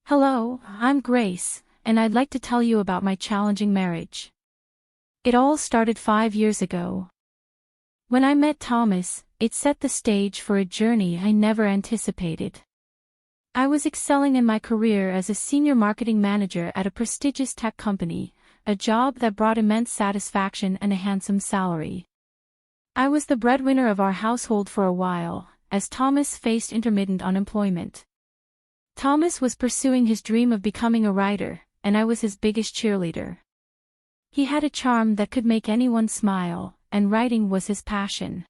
Hello, I'm Grace, and I'd like to tell you about my challenging marriage. It all started 5 years ago. When I met Thomas, it set the stage for a journey I never anticipated. I was excelling in my career as a senior marketing manager at a prestigious tech company, a job that brought immense satisfaction and a handsome salary. I was the breadwinner of our household for a while, as Thomas faced intermittent unemployment. Thomas was pursuing his dream of becoming a writer, and I was his biggest cheerleader. He had a charm that could make anyone smile, and writing was his passion.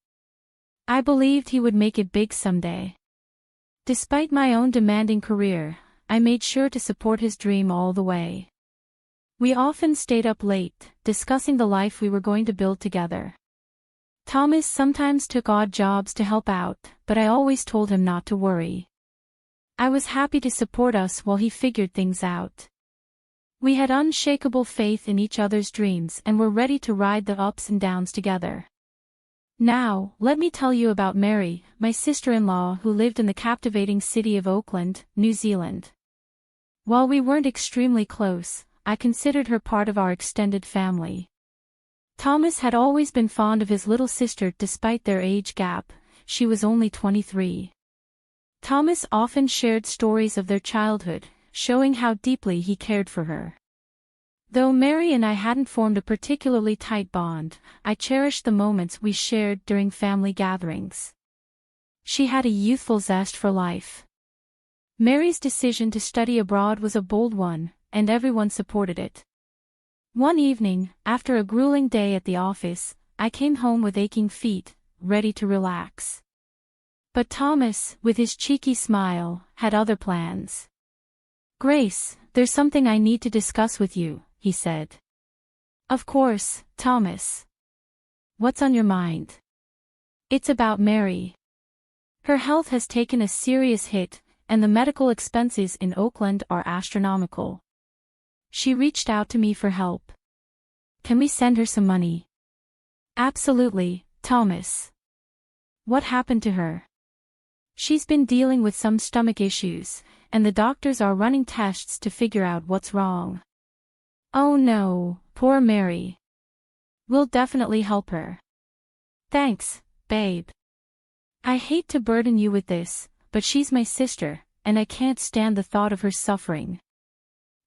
I believed he would make it big someday. Despite my own demanding career, I made sure to support his dream all the way. We often stayed up late, discussing the life we were going to build together. Thomas sometimes took odd jobs to help out, but I always told him not to worry. I was happy to support us while he figured things out. We had unshakable faith in each other's dreams and were ready to ride the ups and downs together. Now, let me tell you about Mary, my sister-in-law who lived in the captivating city of Auckland, New Zealand. While we weren't extremely close, I considered her part of our extended family. Thomas had always been fond of his little sister despite their age gap. She was only 23. Thomas often shared stories of their childhood, showing how deeply he cared for her. Though Mary and I hadn't formed a particularly tight bond, I cherished the moments we shared during family gatherings. She had a youthful zest for life. Mary's decision to study abroad was a bold one, and everyone supported it. One evening, after a grueling day at the office, I came home with aching feet, ready to relax. But Thomas, with his cheeky smile, had other plans. "Grace, there's something I need to discuss with you," he said. "Of course, Thomas. What's on your mind?" "It's about Mary. Her health has taken a serious hit, and the medical expenses in Auckland are astronomical. She reached out to me for help. Can we send her some money?" "Absolutely, Thomas. What happened to her?" "She's been dealing with some stomach issues, and the doctors are running tests to figure out what's wrong." "Oh no, poor Mary. We'll definitely help her." "Thanks, babe. I hate to burden you with this, but she's my sister, and I can't stand the thought of her suffering.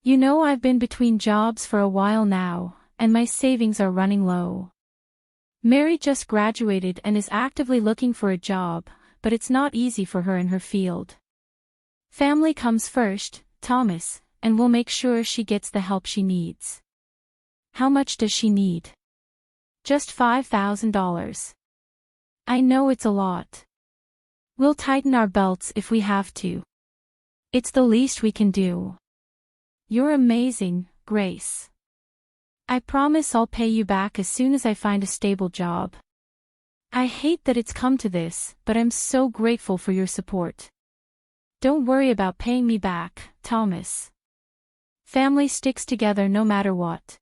You know I've been between jobs for a while now, and my savings are running low. Mary just graduated and is actively looking for a job, but it's not easy for her in her field. Family comes first, Thomas, and we'll make sure she gets the help she needs." "How much does she need?" "Just $5,000. I know it's a lot. We'll tighten our belts if we have to. It's the least we can do." "You're amazing, Grace. I promise I'll pay you back as soon as I find a stable job. I hate that it's come to this, but I'm so grateful for your support. Don't worry about paying me back, Thomas. Family sticks together no matter what."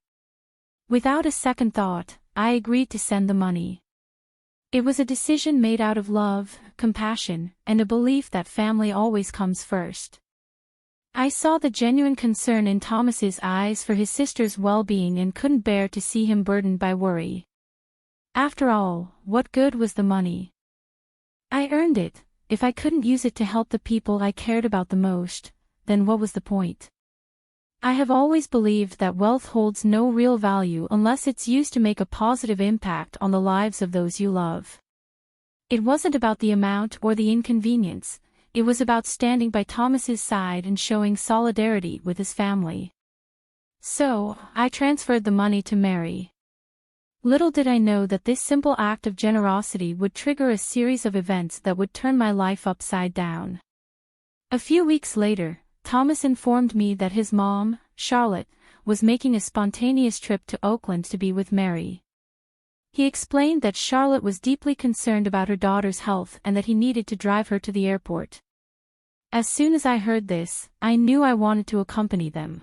Without a second thought, I agreed to send the money. It was a decision made out of love, compassion, and a belief that family always comes first. I saw the genuine concern in Thomas's eyes for his sister's well-being and couldn't bear to see him burdened by worry. After all, what good was the money? I earned it. If I couldn't use it to help the people I cared about the most, then what was the point? I have always believed that wealth holds no real value unless it's used to make a positive impact on the lives of those you love. It wasn't about the amount or the inconvenience, it was about standing by Thomas's side and showing solidarity with his family. So, I transferred the money to Mary. Little did I know that this simple act of generosity would trigger a series of events that would turn my life upside down. A few weeks later, Thomas informed me that his mom, Charlotte, was making a spontaneous trip to Auckland to be with Mary. He explained that Charlotte was deeply concerned about her daughter's health and that he needed to drive her to the airport. As soon as I heard this, I knew I wanted to accompany them.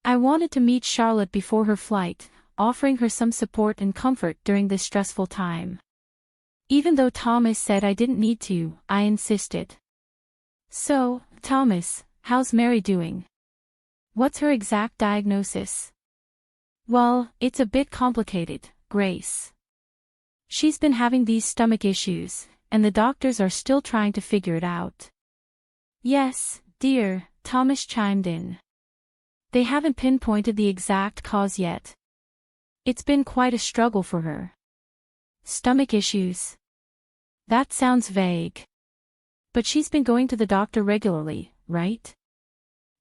I wanted to meet Charlotte before her flight, offering her some support and comfort during this stressful time. Even though Thomas said I didn't need to, I insisted. "So, Thomas, How's Mary doing? What's her exact diagnosis? Well, it's a bit complicated, Grace. She's been having these stomach issues, and the doctors are still trying to figure it out. Yes, dear, Thomas chimed in. They haven't pinpointed the exact cause yet. It's been quite a struggle for her. Stomach issues. That sounds vague. But she's been going to the doctor regularly, right?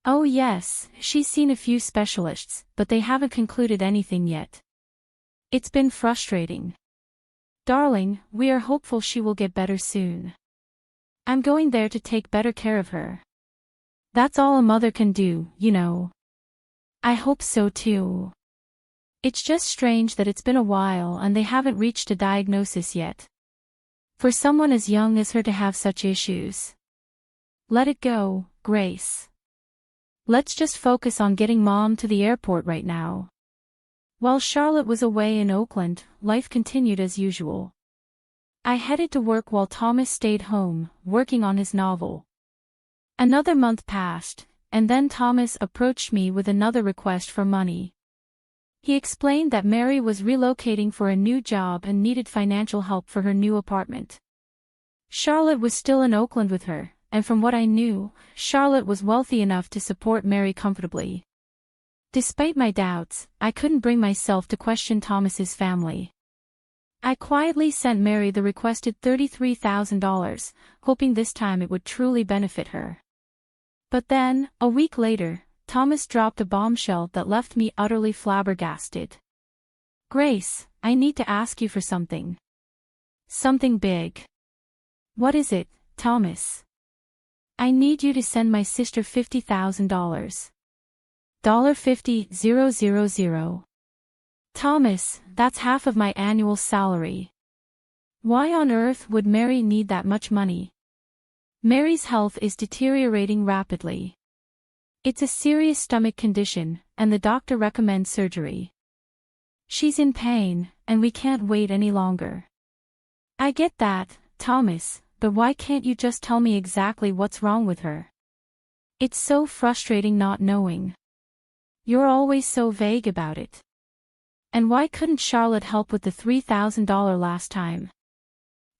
Oh yes, she's seen a few specialists, but they haven't concluded anything yet. It's been frustrating. Darling, we are hopeful she will get better soon. I'm going there to take better care of her. That's all a mother can do, you know. I hope so too. It's just strange that it's been a while and they haven't reached a diagnosis yet. For someone as young as her to have such issues. Let it go, Grace. Let's just focus on getting Mom to the airport right now. While Charlotte was away in Oakland, life continued as usual. I headed to work while Thomas stayed home, working on his novel. Another month passed, and then Thomas approached me with another request for money. He explained that Mary was relocating for a new job and needed financial help for her new apartment. Charlotte was still in Oakland with her, and from what I knew, Charlotte was wealthy enough to support Mary comfortably. Despite my doubts, I couldn't bring myself to question Thomas's family. I quietly sent Mary the requested $33,000, hoping this time it would truly benefit her. But then, a week later, Thomas dropped a bombshell that left me utterly flabbergasted. Grace, I need to ask you for something. Something big. What is it, Thomas? I need you to send my sister $50,000. $50,000. Thomas, that's half of my annual salary. Why on earth would Mary need that much money? Mary's health is deteriorating rapidly. It's a serious stomach condition, and the doctor recommends surgery. She's in pain, and we can't wait any longer. I get that, Thomas, but why can't you just tell me exactly what's wrong with her? It's so frustrating not knowing. You're always so vague about it. And why couldn't Charlotte help with the $3,000 last time?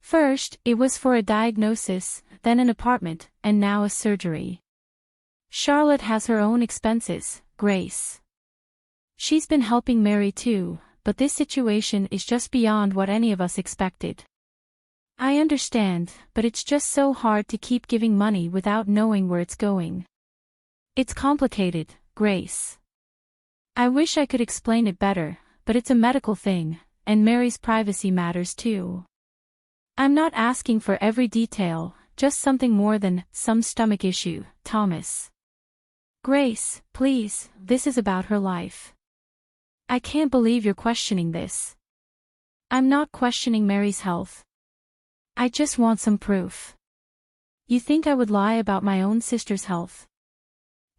First, it was for a diagnosis, then an apartment, and now a surgery. Charlotte has her own expenses, Grace. She's been helping Mary too, but this situation is just beyond what any of us expected. I understand, but it's just so hard to keep giving money without knowing where it's going. It's complicated, Grace. I wish I could explain it better, but it's a medical thing, and Mary's privacy matters too. I'm not asking for every detail, just something more than some stomach issue, Thomas. Grace, please, this is about her life. I can't believe you're questioning this. I'm not questioning Mary's health. I just want some proof. You think I would lie about my own sister's health?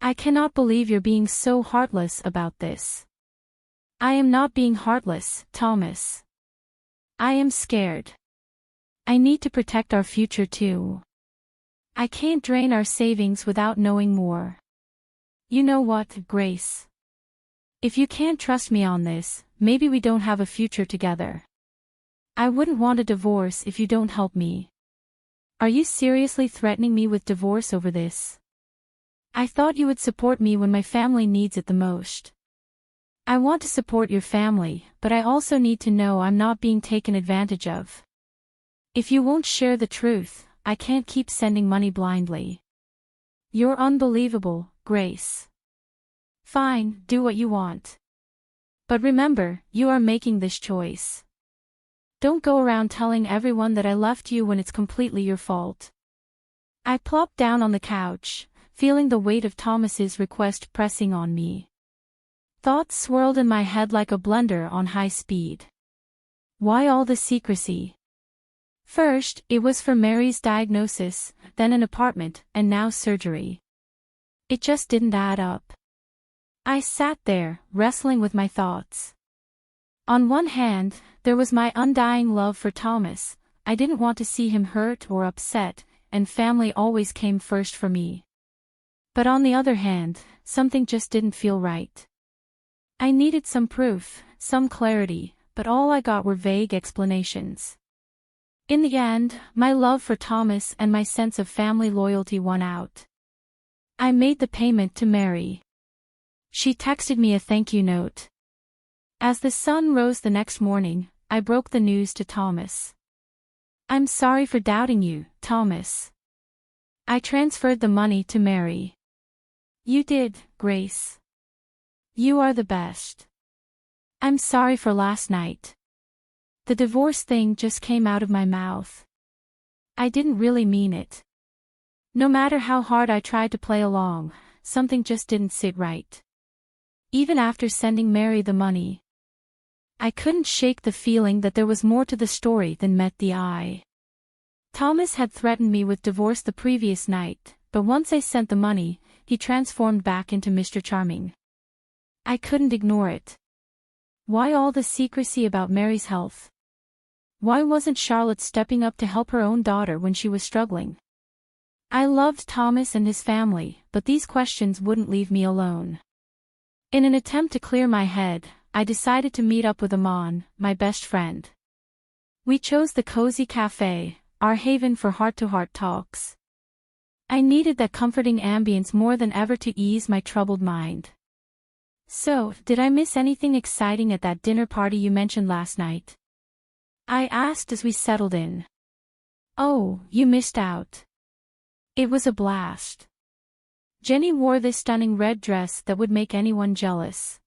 I cannot believe you're being so heartless about this. I am not being heartless, Thomas. I am scared. I need to protect our future too. I can't drain our savings without knowing more. You know what, Grace? If you can't trust me on this, maybe we don't have a future together. I wouldn't want a divorce if you don't help me. Are you seriously threatening me with divorce over this? I thought you would support me when my family needs it the most. I want to support your family, but I also need to know I'm not being taken advantage of. If you won't share the truth, I can't keep sending money blindly. You're unbelievable, Grace. Fine, do what you want. But remember, you are making this choice. Don't go around telling everyone that I left you when it's completely your fault. I plopped down on the couch, feeling the weight of Thomas's request pressing on me. Thoughts swirled in my head like a blender on high speed. Why all the secrecy? First, it was for Mary's diagnosis, then an apartment, and now surgery. It just didn't add up. I sat there, wrestling with my thoughts. On one hand, there was my undying love for Thomas. I didn't want to see him hurt or upset, and family always came first for me. But on the other hand, something just didn't feel right. I needed some proof, some clarity, but all I got were vague explanations. In the end, my love for Thomas and my sense of family loyalty won out. I made the payment to Mary. She texted me a thank you note. As the sun rose the next morning, I broke the news to Thomas. "I'm sorry for doubting you, Thomas. I transferred the money to Mary." "You did, Grace. You are the best. I'm sorry for last night. The divorce thing just came out of my mouth. I didn't really mean it. No matter how hard I tried to play along, something just didn't sit right. Even after sending Mary the money, I couldn't shake the feeling that there was more to the story than met the eye. Thomas had threatened me with divorce the previous night, but once I sent the money, he transformed back into Mr. Charming. I couldn't ignore it. Why all the secrecy about Mary's health? Why wasn't Charlotte stepping up to help her own daughter when she was struggling? I loved Thomas and his family, but these questions wouldn't leave me alone. In an attempt to clear my head, I decided to meet up with Amon, my best friend. We chose the Cozy Cafe, our haven for heart-to-heart talks. I needed that comforting ambience more than ever to ease my troubled mind. "So, did I miss anything exciting at that dinner party you mentioned last night?" I asked as we settled in. "Oh, you missed out. It was a blast. Jenny wore this stunning red dress that would make anyone jealous.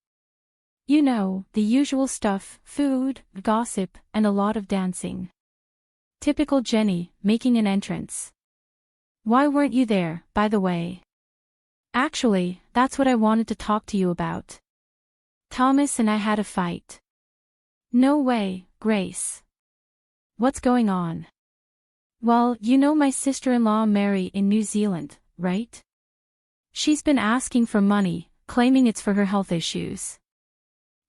You know, the usual stuff, food, gossip, and a lot of dancing. Typical Jenny, making an entrance. Why weren't you there, by the way?" "Actually, that's what I wanted to talk to you about. Thomas and I had a fight." "No way, Grace. What's going on?" "Well, you know my sister-in-law Mary in New Zealand, right? She's been asking for money, claiming it's for her health issues."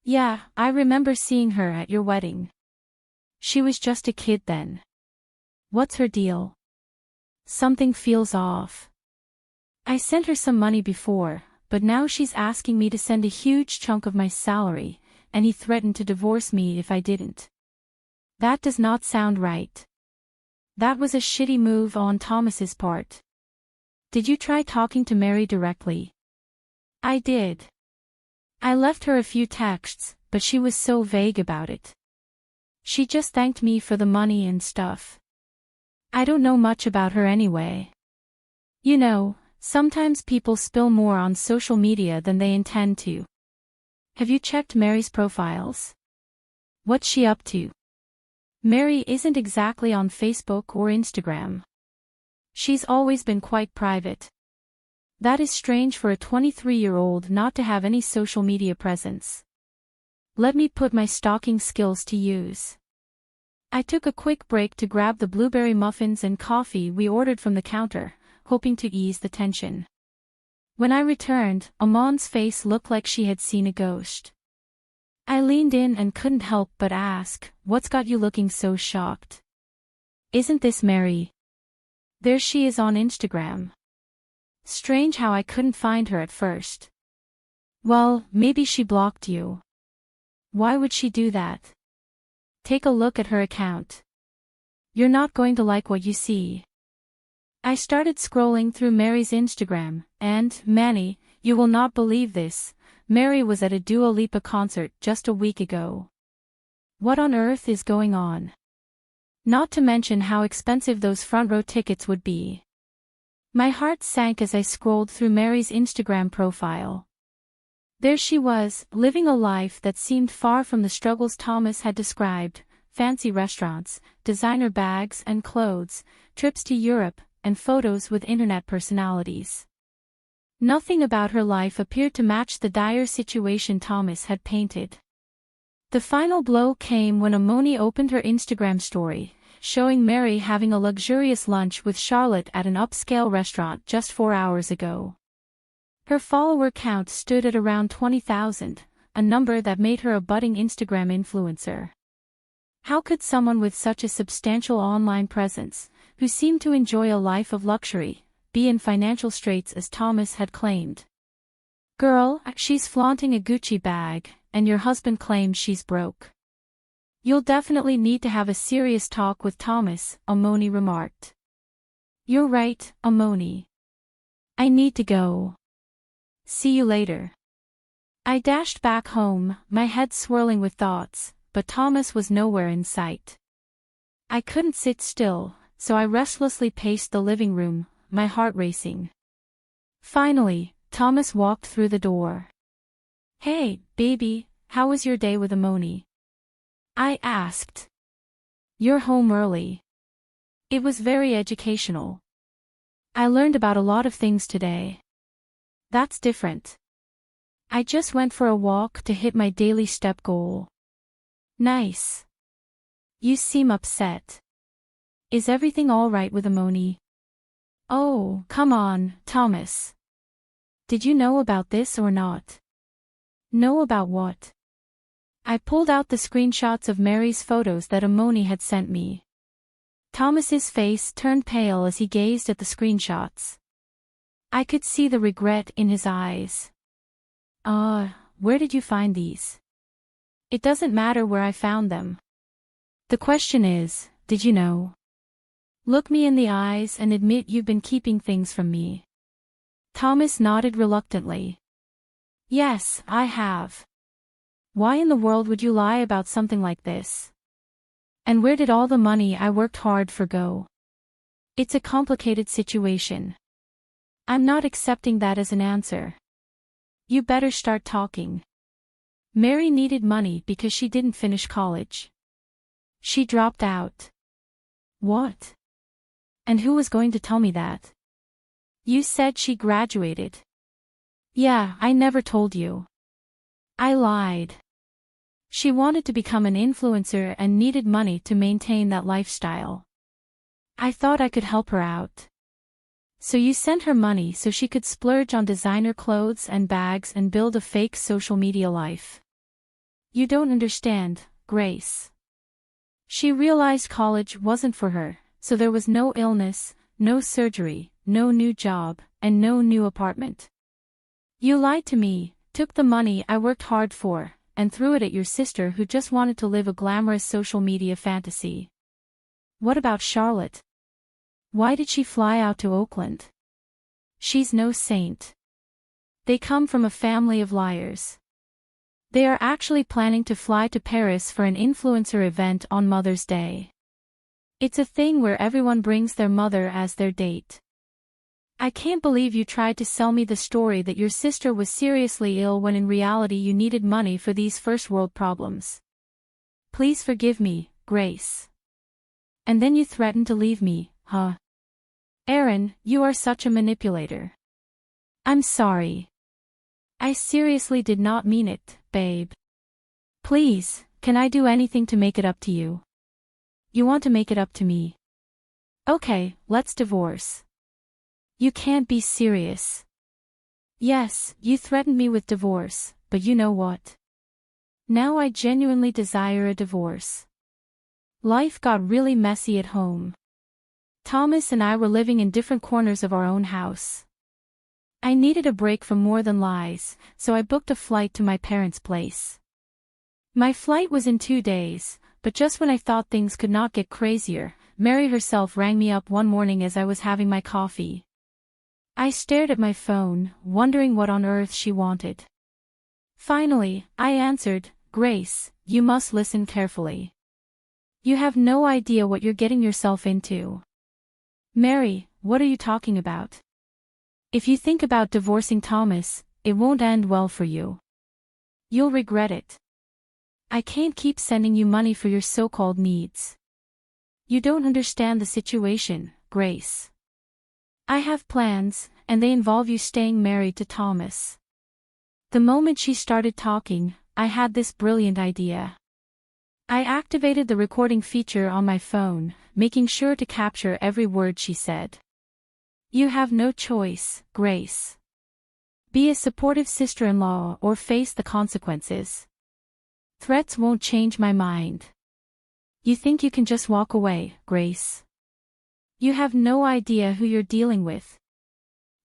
"Yeah, I remember seeing her at your wedding. She was just a kid then. What's her deal? Something feels off. I sent her some money before, but now she's asking me to send a huge chunk of my salary, and he threatened to divorce me if I didn't. That does not sound right. That was a shitty move on Thomas's part. Did you try talking to Mary directly?" "I did. I left her a few texts, but she was so vague about it. She just thanked me for the money and stuff. I don't know much about her anyway. You know, sometimes people spill more on social media than they intend to. Have you checked Mary's profiles? What's she up to?" "Mary isn't exactly on Facebook or Instagram. She's always been quite private. That is strange for a 23-year-old not to have any social media presence. Let me put my stalking skills to use." I took a quick break to grab the blueberry muffins and coffee we ordered from the counter, hoping to ease the tension. When I returned, Amon's face looked like she had seen a ghost. I leaned in and couldn't help but ask, "What's got you looking so shocked? Isn't this Mary? There she is on Instagram. Strange how I couldn't find her at first." "Well, maybe she blocked you." "Why would she do that? Take a look at her account. You're not going to like what you see." I started scrolling through Mary's Instagram, and, Manny, you will not believe this, Mary was at a Dua Lipa concert just a week ago. What on earth is going on? Not to mention how expensive those front row tickets would be. My heart sank as I scrolled through Mary's Instagram profile. There she was, living a life that seemed far from the struggles Thomas had described: fancy restaurants, designer bags and clothes, trips to Europe, and photos with internet personalities. Nothing about her life appeared to match the dire situation Thomas had painted. The final blow came when Amoni opened her Instagram story, showing Mary having a luxurious lunch with Charlotte at an upscale restaurant just 4 hours ago. Her follower count stood at around 20,000, a number that made her a budding Instagram influencer. How could someone with such a substantial online presence, who seemed to enjoy a life of luxury, be in financial straits as Thomas had claimed. Girl, she's flaunting a Gucci bag, and your husband claims she's broke. You'll definitely need to have a serious talk with Thomas, Amoni remarked. You're right, Amoni. I need to go. See you later. I dashed back home, my head swirling with thoughts, but Thomas was nowhere in sight. I couldn't sit still, so I restlessly paced the living room, my heart racing. Finally, Thomas walked through the door. Hey, baby, how was your day with Amoni? I asked. You're home early. It was very educational. I learned about a lot of things today. That's different. I just went for a walk to hit my daily step goal. Nice. You seem upset. Is everything all right with Amoni? Oh, come on, Thomas. Did you know about this or not? Know about what? I pulled out the screenshots of Mary's photos that Amoni had sent me. Thomas's face turned pale as he gazed at the screenshots. I could see the regret in his eyes. Where did you find these? It doesn't matter where I found them. The question is, did you know? Look me in the eyes and admit you've been keeping things from me. Thomas nodded reluctantly. Yes, I have. Why in the world would you lie about something like this? And where did all the money I worked hard for go? It's a complicated situation. I'm not accepting that as an answer. You better start talking. Mary needed money because she didn't finish college. She dropped out. What? And who was going to tell me that? You said she graduated. Yeah, I never told you. I lied. She wanted to become an influencer and needed money to maintain that lifestyle. I thought I could help her out. So you sent her money so she could splurge on designer clothes and bags and build a fake social media life. You don't understand, Grace. She realized college wasn't for her, so there was no illness, no surgery, no new job, and no new apartment. You lied to me, took the money I worked hard for, and threw it at your sister who just wanted to live a glamorous social media fantasy. What about Charlotte? Why did she fly out to Oakland? She's no saint. They come from a family of liars. They are actually planning to fly to Paris for an influencer event on Mother's Day. It's a thing where everyone brings their mother as their date. I can't believe you tried to sell me the story that your sister was seriously ill when in reality you needed money for these first-world problems. Please forgive me, Grace. And then you threatened to leave me, huh? Aaron, you are such a manipulator. I'm sorry. I seriously did not mean it, babe. Please, can I do anything to make it up to you? You want to make it up to me? Okay, let's divorce. You can't be serious. Yes, you threatened me with divorce, but you know what? Now I genuinely desire a divorce. Life got really messy at home. Thomas and I were living in different corners of our own house. I needed a break from more than lies, so I booked a flight to my parents' place. My flight was in 2 days, but just when I thought things could not get crazier, Mary herself rang me up one morning as I was having my coffee. I stared at my phone, wondering what on earth she wanted. Finally, I answered, Grace, you must listen carefully. You have no idea what you're getting yourself into. Mary, what are you talking about? If you think about divorcing Thomas, it won't end well for you. You'll regret it. I can't keep sending you money for your so-called needs. You don't understand the situation, Grace. I have plans, and they involve you staying married to Thomas. The moment she started talking, I had this brilliant idea. I activated the recording feature on my phone, making sure to capture every word she said. You have no choice, Grace. Be a supportive sister-in-law or face the consequences. Threats won't change my mind. You think you can just walk away, Grace? You have no idea who you're dealing with.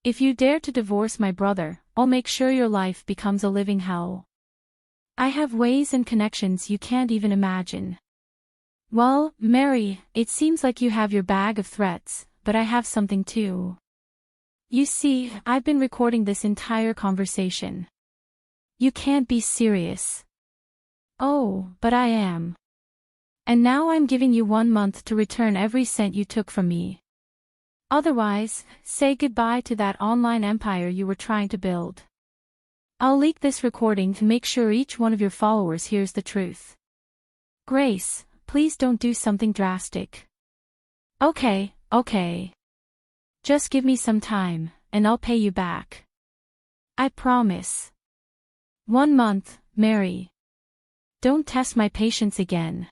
If you dare to divorce my brother, I'll make sure your life becomes a living hell. I have ways and connections you can't even imagine. Well, Mary, it seems like you have your bag of threats, but I have something too. You see, I've been recording this entire conversation. You can't be serious. Oh, but I am. And now I'm giving you 1 month to return every cent you took from me. Otherwise, say goodbye to that online empire you were trying to build. I'll leak this recording to make sure each one of your followers hears the truth. Grace, please don't do something drastic. Okay. Just give me some time, and I'll pay you back. I promise. 1 month, Mary. Don't test my patience again.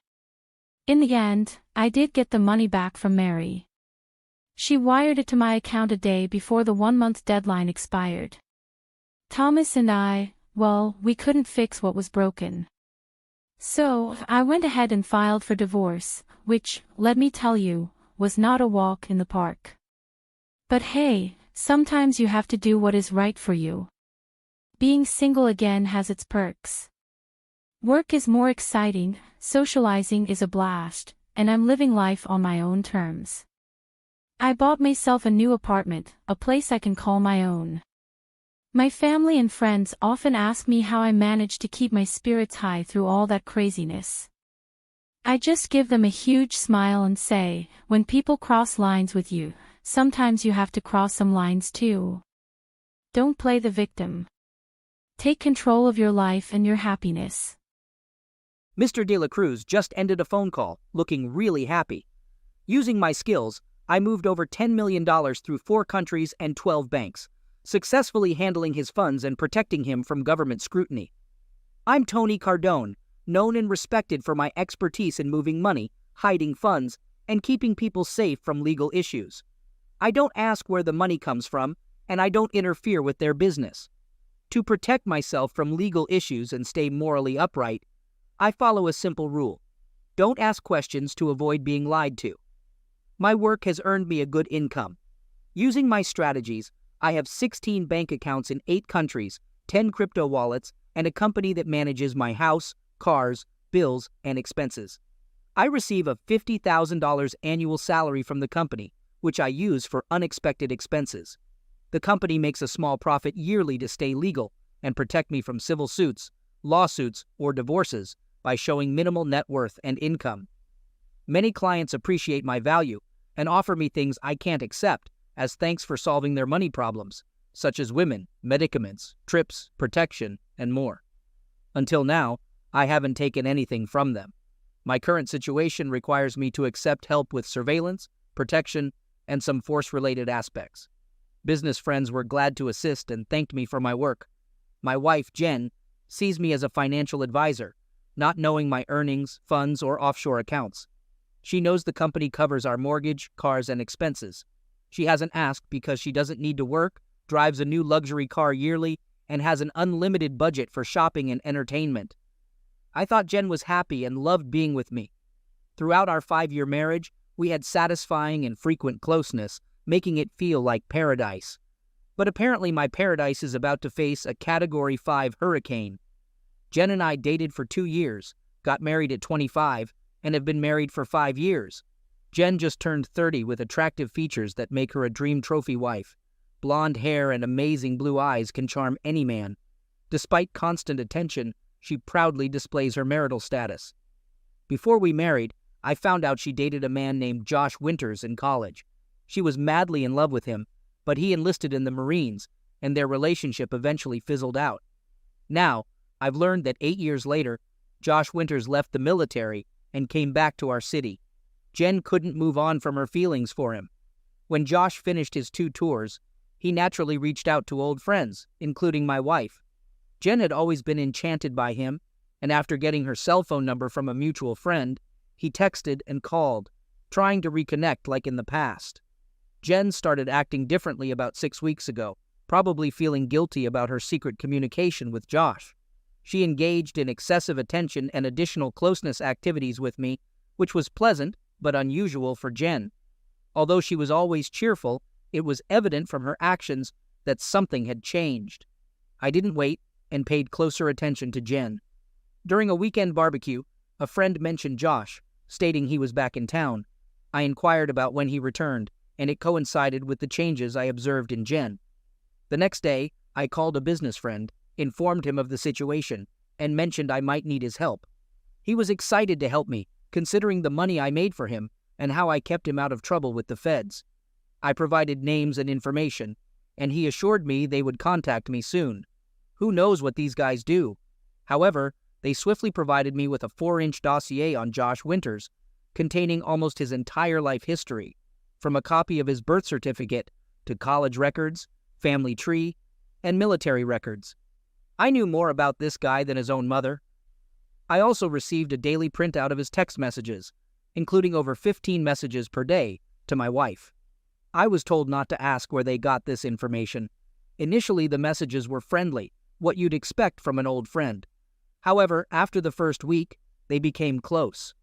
In the end, I did get the money back from Mary. She wired it to my account a day before the 1-month deadline expired. Thomas and I, well, we couldn't fix what was broken. So, I went ahead and filed for divorce, which, let me tell you, was not a walk in the park. But hey, sometimes you have to do what is right for you. Being single again has its perks. Work is more exciting, socializing is a blast, and I'm living life on my own terms. I bought myself a new apartment, a place I can call my own. My family and friends often ask me how I manage to keep my spirits high through all that craziness. I just give them a huge smile and say, when people cross lines with you, sometimes you have to cross some lines too. Don't play the victim. Take control of your life and your happiness. Mr. De La Cruz just ended a phone call, looking really happy. Using my skills, I moved over $10 million through 4 countries and 12 banks, successfully handling his funds and protecting him from government scrutiny. I'm Tony Cardone, known and respected for my expertise in moving money, hiding funds, and keeping people safe from legal issues. I don't ask where the money comes from, and I don't interfere with their business. To protect myself from legal issues and stay morally upright, I follow a simple rule. Don't ask questions to avoid being lied to. My work has earned me a good income. Using my strategies, I have 16 bank accounts in 8 countries, 10 crypto wallets, and a company that manages my house, cars, bills, and expenses. I receive a $50,000 annual salary from the company, which I use for unexpected expenses. The company makes a small profit yearly to stay legal and protect me from civil suits, lawsuits, or divorces by showing minimal net worth and income. Many clients appreciate my value and offer me things I can't accept as thanks for solving their money problems, such as women, medicaments, trips, protection, and more. Until now, I haven't taken anything from them. My current situation requires me to accept help with surveillance, protection, and some force-related aspects. Business friends were glad to assist and thanked me for my work. My wife, Jen, sees me as a financial advisor, not knowing my earnings, funds, or offshore accounts. She knows the company covers our mortgage, cars, and expenses. She hasn't asked because she doesn't need to work, drives a new luxury car yearly, and has an unlimited budget for shopping and entertainment. I thought Jen was happy and loved being with me. Throughout our 5-year marriage, we had satisfying and frequent closeness, making it feel like paradise. But apparently my paradise is about to face a Category 5 hurricane. Jen and I dated for 2 years, got married at 25, and have been married for 5 years. Jen just turned 30 with attractive features that make her a dream trophy wife. Blonde hair and amazing blue eyes can charm any man. Despite constant attention, she proudly displays her marital status. Before we married, I found out she dated a man named Josh Winters in college. She was madly in love with him, but he enlisted in the Marines, and their relationship eventually fizzled out. Now, I've learned that 8 years later, Josh Winters left the military and came back to our city. Jen couldn't move on from her feelings for him. When Josh finished his 2 tours, he naturally reached out to old friends, including my wife. Jen had always been enchanted by him, and after getting her cell phone number from a mutual friend, he texted and called, trying to reconnect like in the past. Jen started acting differently about 6 weeks ago, probably feeling guilty about her secret communication with Josh. She engaged in excessive attention and additional closeness activities with me, which was pleasant but unusual for Jen. Although she was always cheerful, it was evident from her actions that something had changed. I didn't wait and paid closer attention to Jen. During a weekend barbecue, a friend mentioned Josh, stating he was back in town. I inquired about when he returned, and it coincided with the changes I observed in Jen. The next day, I called a business friend, informed him of the situation, and mentioned I might need his help. He was excited to help me, considering the money I made for him and how I kept him out of trouble with the feds. I provided names and information, and he assured me they would contact me soon. Who knows what these guys do? However, they swiftly provided me with a 4-inch dossier on Josh Winters, containing almost his entire life history, from a copy of his birth certificate to college records, family tree, and military records. I knew more about this guy than his own mother. I also received a daily printout of his text messages, including over 15 messages per day, to my wife. I was told not to ask where they got this information. Initially, the messages were friendly, what you'd expect from an old friend. However, after the first week, they became close.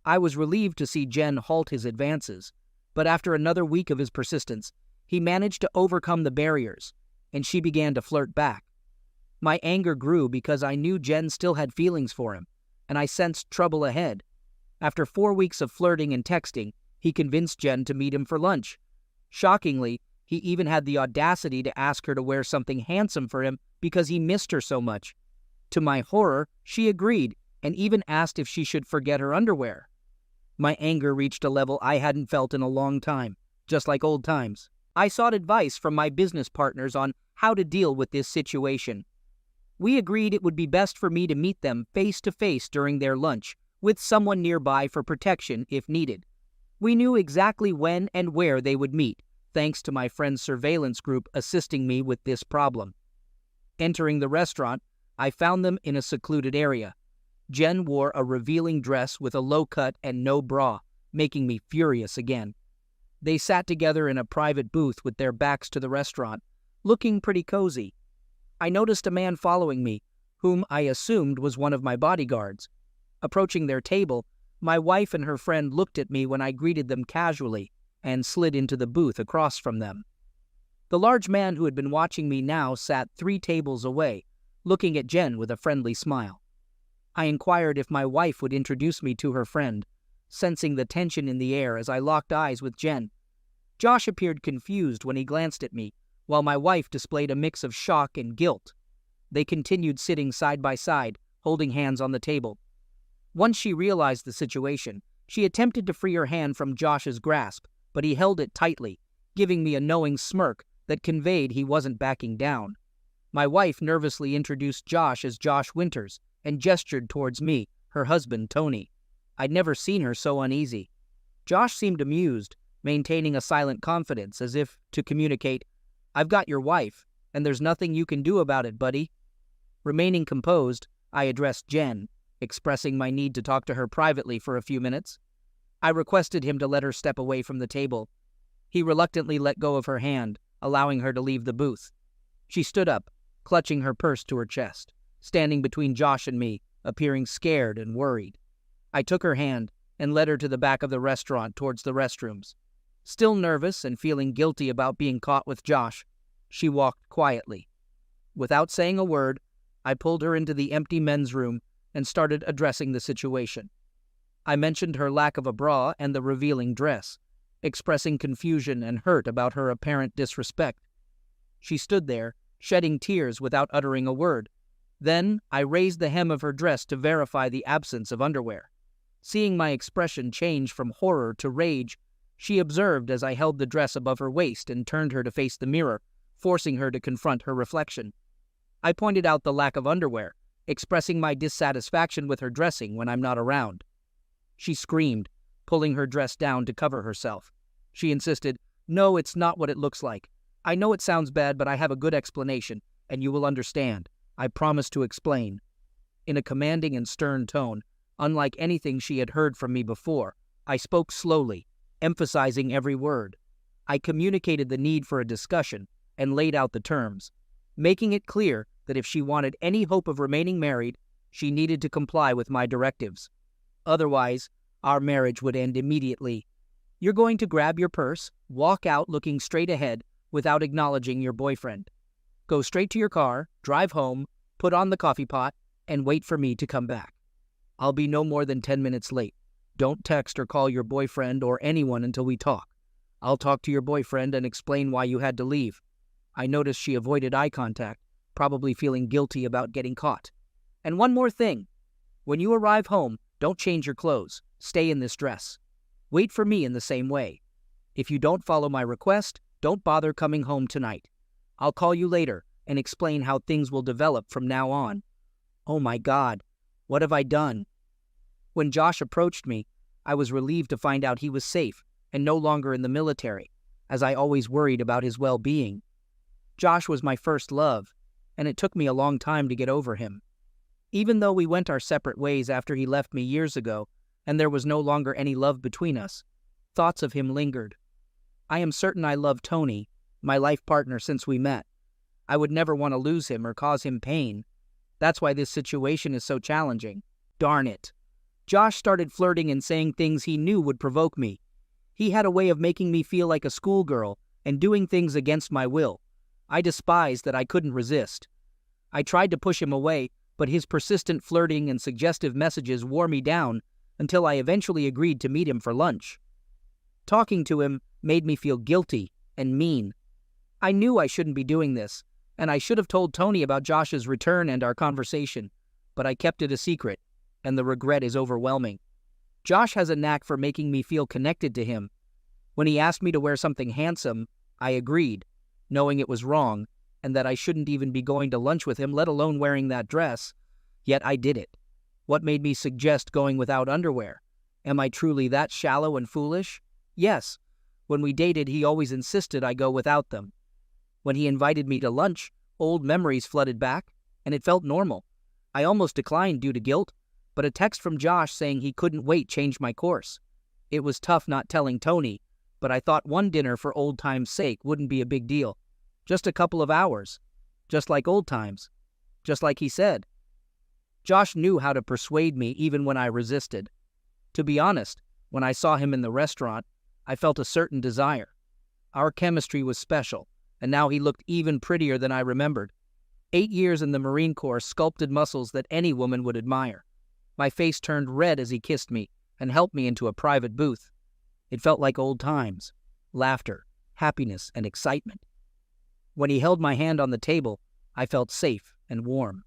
I was relieved to see Jen halt his advances, but after another week of his persistence, he managed to overcome the barriers, and she began to flirt back. My anger grew because I knew Jen still had feelings for him, and I sensed trouble ahead. After 4 weeks of flirting and texting, he convinced Jen to meet him for lunch. Shockingly, he even had the audacity to ask her to wear something handsome for him because he missed her so much. To my horror, she agreed and even asked if she should forget her underwear. My anger reached a level I hadn't felt in a long time, just like old times. I sought advice from my business partners on how to deal with this situation. We agreed it would be best for me to meet them face to face during their lunch, with someone nearby for protection if needed. We knew exactly when and where they would meet, thanks to my friend's surveillance group assisting me with this problem. Entering the restaurant, I found them in a secluded area. Jen wore a revealing dress with a low cut and no bra, making me furious again. They sat together in a private booth with their backs to the restaurant, looking pretty cozy. I noticed a man following me, whom I assumed was one of my bodyguards. Approaching their table, my wife and her friend looked at me when I greeted them casually and slid into the booth across from them. The large man who had been watching me now sat 3 tables away, looking at Jen with a friendly smile. I inquired if my wife would introduce me to her friend, sensing the tension in the air as I locked eyes with Jen. Josh appeared confused when he glanced at me, while my wife displayed a mix of shock and guilt. They continued sitting side by side, holding hands on the table. Once she realized the situation, she attempted to free her hand from Josh's grasp, but he held it tightly, giving me a knowing smirk that conveyed he wasn't backing down. My wife nervously introduced Josh as Josh Winters and gestured towards me, her husband, Tony. I'd never seen her so uneasy. Josh seemed amused, maintaining a silent confidence as if to communicate, "I've got your wife, and there's nothing you can do about it, buddy." Remaining composed, I addressed Jen, expressing my need to talk to her privately for a few minutes. I requested him to let her step away from the table. He reluctantly let go of her hand, allowing her to leave the booth. She stood up, clutching her purse to her chest, standing between Josh and me, appearing scared and worried. I took her hand and led her to the back of the restaurant towards the restrooms. Still nervous and feeling guilty about being caught with Josh, she walked quietly. Without saying a word, I pulled her into the empty men's room and started addressing the situation. I mentioned her lack of a bra and the revealing dress, expressing confusion and hurt about her apparent disrespect. She stood there, shedding tears without uttering a word. Then I raised the hem of her dress to verify the absence of underwear. Seeing my expression change from horror to rage, she observed as I held the dress above her waist and turned her to face the mirror, forcing her to confront her reflection. I pointed out the lack of underwear, expressing my dissatisfaction with her dressing when I'm not around. She screamed, pulling her dress down to cover herself. She insisted, "No, it's not what it looks like. I know it sounds bad, but I have a good explanation, and you will understand. I promise to explain." In a commanding and stern tone, unlike anything she had heard from me before, I spoke slowly, emphasizing every word. I communicated the need for a discussion and laid out the terms, making it clear that if she wanted any hope of remaining married, she needed to comply with my directives. Otherwise, our marriage would end immediately. You're going to grab your purse, walk out looking straight ahead without acknowledging your boyfriend. Go straight to your car, drive home, put on the coffee pot, and wait for me to come back. I'll be no more than 10 minutes late. Don't text or call your boyfriend or anyone until we talk. I'll talk to your boyfriend and explain why you had to leave." I noticed she avoided eye contact, probably feeling guilty about getting caught. "And one more thing. When you arrive home, don't change your clothes. Stay in this dress. Wait for me in the same way. If you don't follow my request, don't bother coming home tonight. I'll call you later and explain how things will develop from now on." Oh my God, what have I done? When Josh approached me, I was relieved to find out he was safe and no longer in the military, as I always worried about his well-being. Josh was my first love, and it took me a long time to get over him. Even though we went our separate ways after he left me years ago, and there was no longer any love between us, thoughts of him lingered. I am certain I love Tony, my life partner since we met. I would never want to lose him or cause him pain. That's why this situation is so challenging. Darn it. Josh started flirting and saying things he knew would provoke me. He had a way of making me feel like a schoolgirl and doing things against my will. I despised that I couldn't resist. I tried to push him away, but his persistent flirting and suggestive messages wore me down until I eventually agreed to meet him for lunch. Talking to him made me feel guilty and mean. I knew I shouldn't be doing this, and I should have told Tony about Josh's return and our conversation, but I kept it a secret, and the regret is overwhelming. Josh has a knack for making me feel connected to him. When he asked me to wear something handsome, I agreed, knowing it was wrong, and that I shouldn't even be going to lunch with him, let alone wearing that dress. Yet I did it. What made me suggest going without underwear? Am I truly that shallow and foolish? Yes. When we dated, he always insisted I go without them. When he invited me to lunch, old memories flooded back, and it felt normal. I almost declined due to guilt, but a text from Josh saying he couldn't wait changed my course. It was tough not telling Tony, but I thought one dinner for old times' sake wouldn't be a big deal. Just a couple of hours. Just like old times. Just like he said. Josh knew how to persuade me even when I resisted. To be honest, when I saw him in the restaurant, I felt a certain desire. Our chemistry was special, and now he looked even prettier than I remembered. 8 years in the Marine Corps sculpted muscles that any woman would admire. My face turned red as he kissed me and helped me into a private booth. It felt like old times, laughter, happiness, and excitement. When he held my hand on the table, I felt safe and warm.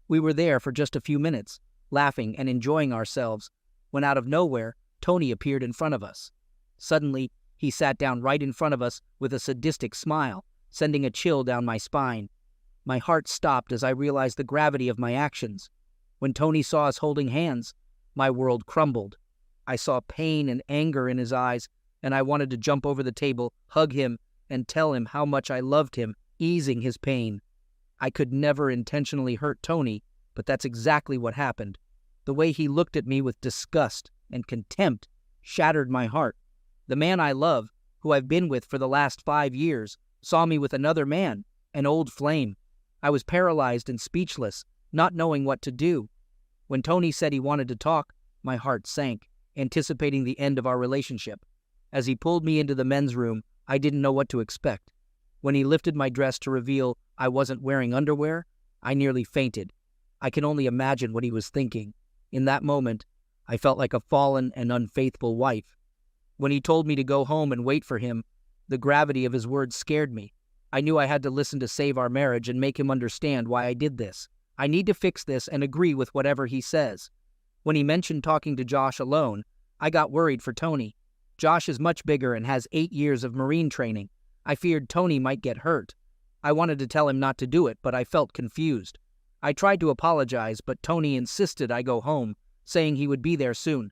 We were there for just a few minutes, laughing and enjoying ourselves, when out of nowhere, Tony appeared in front of us. Suddenly, he sat down right in front of us with a sadistic smile, sending a chill down my spine. My heart stopped as I realized the gravity of my actions. When Tony saw us holding hands, my world crumbled. I saw pain and anger in his eyes, and I wanted to jump over the table, hug him, and tell him how much I loved him, easing his pain. I could never intentionally hurt Tony, but that's exactly what happened. The way he looked at me with disgust and contempt shattered my heart. The man I love, who I've been with for the last 5 years, saw me with another man, an old flame. I was paralyzed and speechless, not knowing what to do. When Tony said he wanted to talk, my heart sank, anticipating the end of our relationship. As he pulled me into the men's room, I didn't know what to expect. When he lifted my dress to reveal I wasn't wearing underwear, I nearly fainted. I can only imagine what he was thinking. In that moment, I felt like a fallen and unfaithful wife. When he told me to go home and wait for him, the gravity of his words scared me. I knew I had to listen to save our marriage and make him understand why I did this. I need to fix this and agree with whatever he says. When he mentioned talking to Josh alone, I got worried for Tony. Josh is much bigger and has 8 years of Marine training. I feared Tony might get hurt. I wanted to tell him not to do it, but I felt confused. I tried to apologize, but Tony insisted I go home, saying he would be there soon.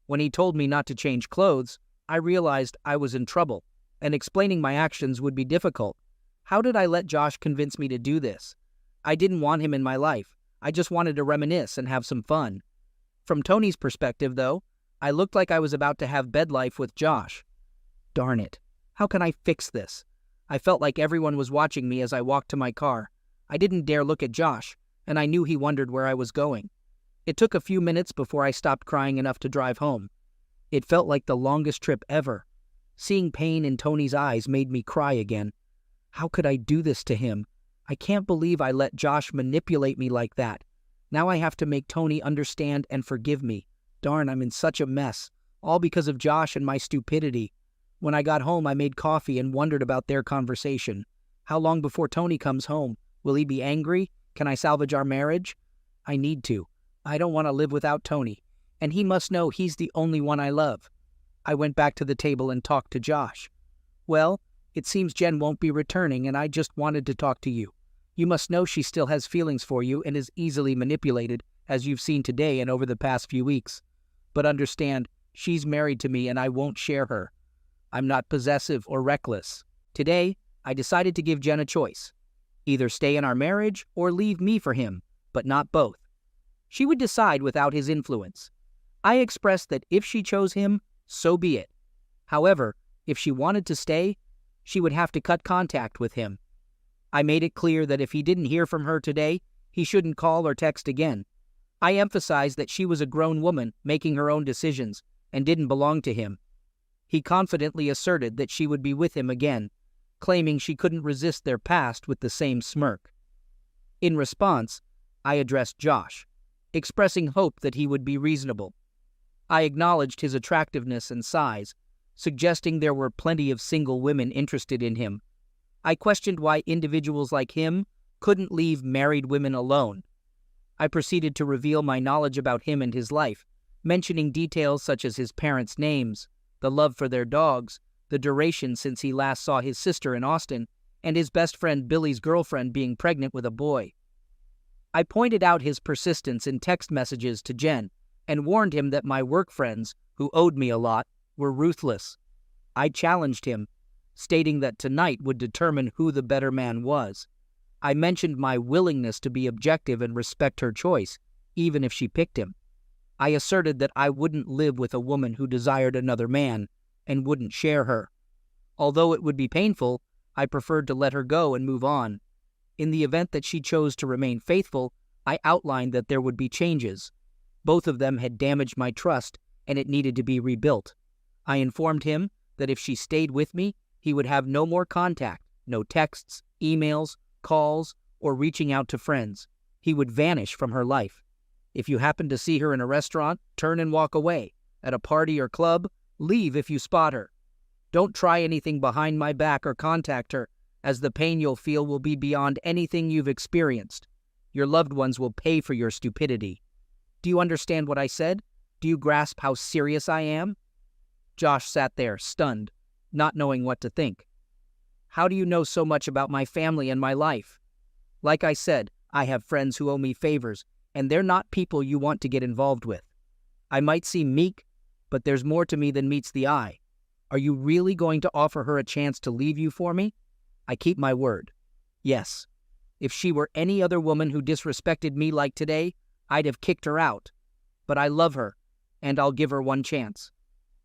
When he told me not to change clothes, I realized I was in trouble, and explaining my actions would be difficult. How did I let Josh convince me to do this? I didn't want him in my life. I just wanted to reminisce and have some fun. From Tony's perspective, though, I looked like I was about to have bed life with Josh. Darn it. How can I fix this? I felt like everyone was watching me as I walked to my car. I didn't dare look at Josh, and I knew he wondered where I was going. It took a few minutes before I stopped crying enough to drive home. It felt like the longest trip ever. Seeing pain in Tony's eyes made me cry again. How could I do this to him? I can't believe I let Josh manipulate me like that. Now I have to make Tony understand and forgive me. Darn, I'm in such a mess. All because of Josh and my stupidity. When I got home, I made coffee and wondered about their conversation. How long before Tony comes home? Will he be angry? Can I salvage our marriage? I need to. I don't want to live without Tony, and he must know he's the only one I love. I went back to the table and talked to Josh. Well, it seems Jen won't be returning, and I just wanted to talk to you. You must know she still has feelings for you and is easily manipulated, as you've seen today and over the past few weeks. But understand, she's married to me and I won't share her. I'm not possessive or reckless. Today, I decided to give Jen a choice. Either stay in our marriage or leave me for him, but not both. She would decide without his influence. I expressed that if she chose him, so be it. However, if she wanted to stay, she would have to cut contact with him. I made it clear that if he didn't hear from her today, he shouldn't call or text again. I emphasized that she was a grown woman making her own decisions and didn't belong to him. He confidently asserted that she would be with him again, claiming she couldn't resist their past with the same smirk. In response, I addressed Josh, expressing hope that he would be reasonable. I acknowledged his attractiveness and size, suggesting there were plenty of single women interested in him. I questioned why individuals like him couldn't leave married women alone. I proceeded to reveal my knowledge about him and his life, mentioning details such as his parents' names, the love for their dogs, the duration since he last saw his sister in Austin, and his best friend Billy's girlfriend being pregnant with a boy. I pointed out his persistence in text messages to Jen and warned him that my work friends, who owed me a lot, were ruthless. I challenged him, stating that tonight would determine who the better man was. I mentioned my willingness to be objective and respect her choice, even if she picked him. I asserted that I wouldn't live with a woman who desired another man and wouldn't share her. Although it would be painful, I preferred to let her go and move on. In the event that she chose to remain faithful, I outlined that there would be changes. Both of them had damaged my trust, and it needed to be rebuilt. I informed him that if she stayed with me, he would have no more contact, no texts, emails, calls, or reaching out to friends. He would vanish from her life. If you happen to see her in a restaurant, turn and walk away. At a party or club, leave if you spot her. Don't try anything behind my back or contact her, as the pain you'll feel will be beyond anything you've experienced. Your loved ones will pay for your stupidity. Do you understand what I said? Do you grasp how serious I am? Josh sat there, stunned, not knowing what to think. How do you know so much about my family and my life? Like I said, I have friends who owe me favors, and they're not people you want to get involved with. I might seem meek, but there's more to me than meets the eye. Are you really going to offer her a chance to leave you for me? I keep my word. Yes. If she were any other woman who disrespected me like today, I'd have kicked her out. But I love her, and I'll give her one chance.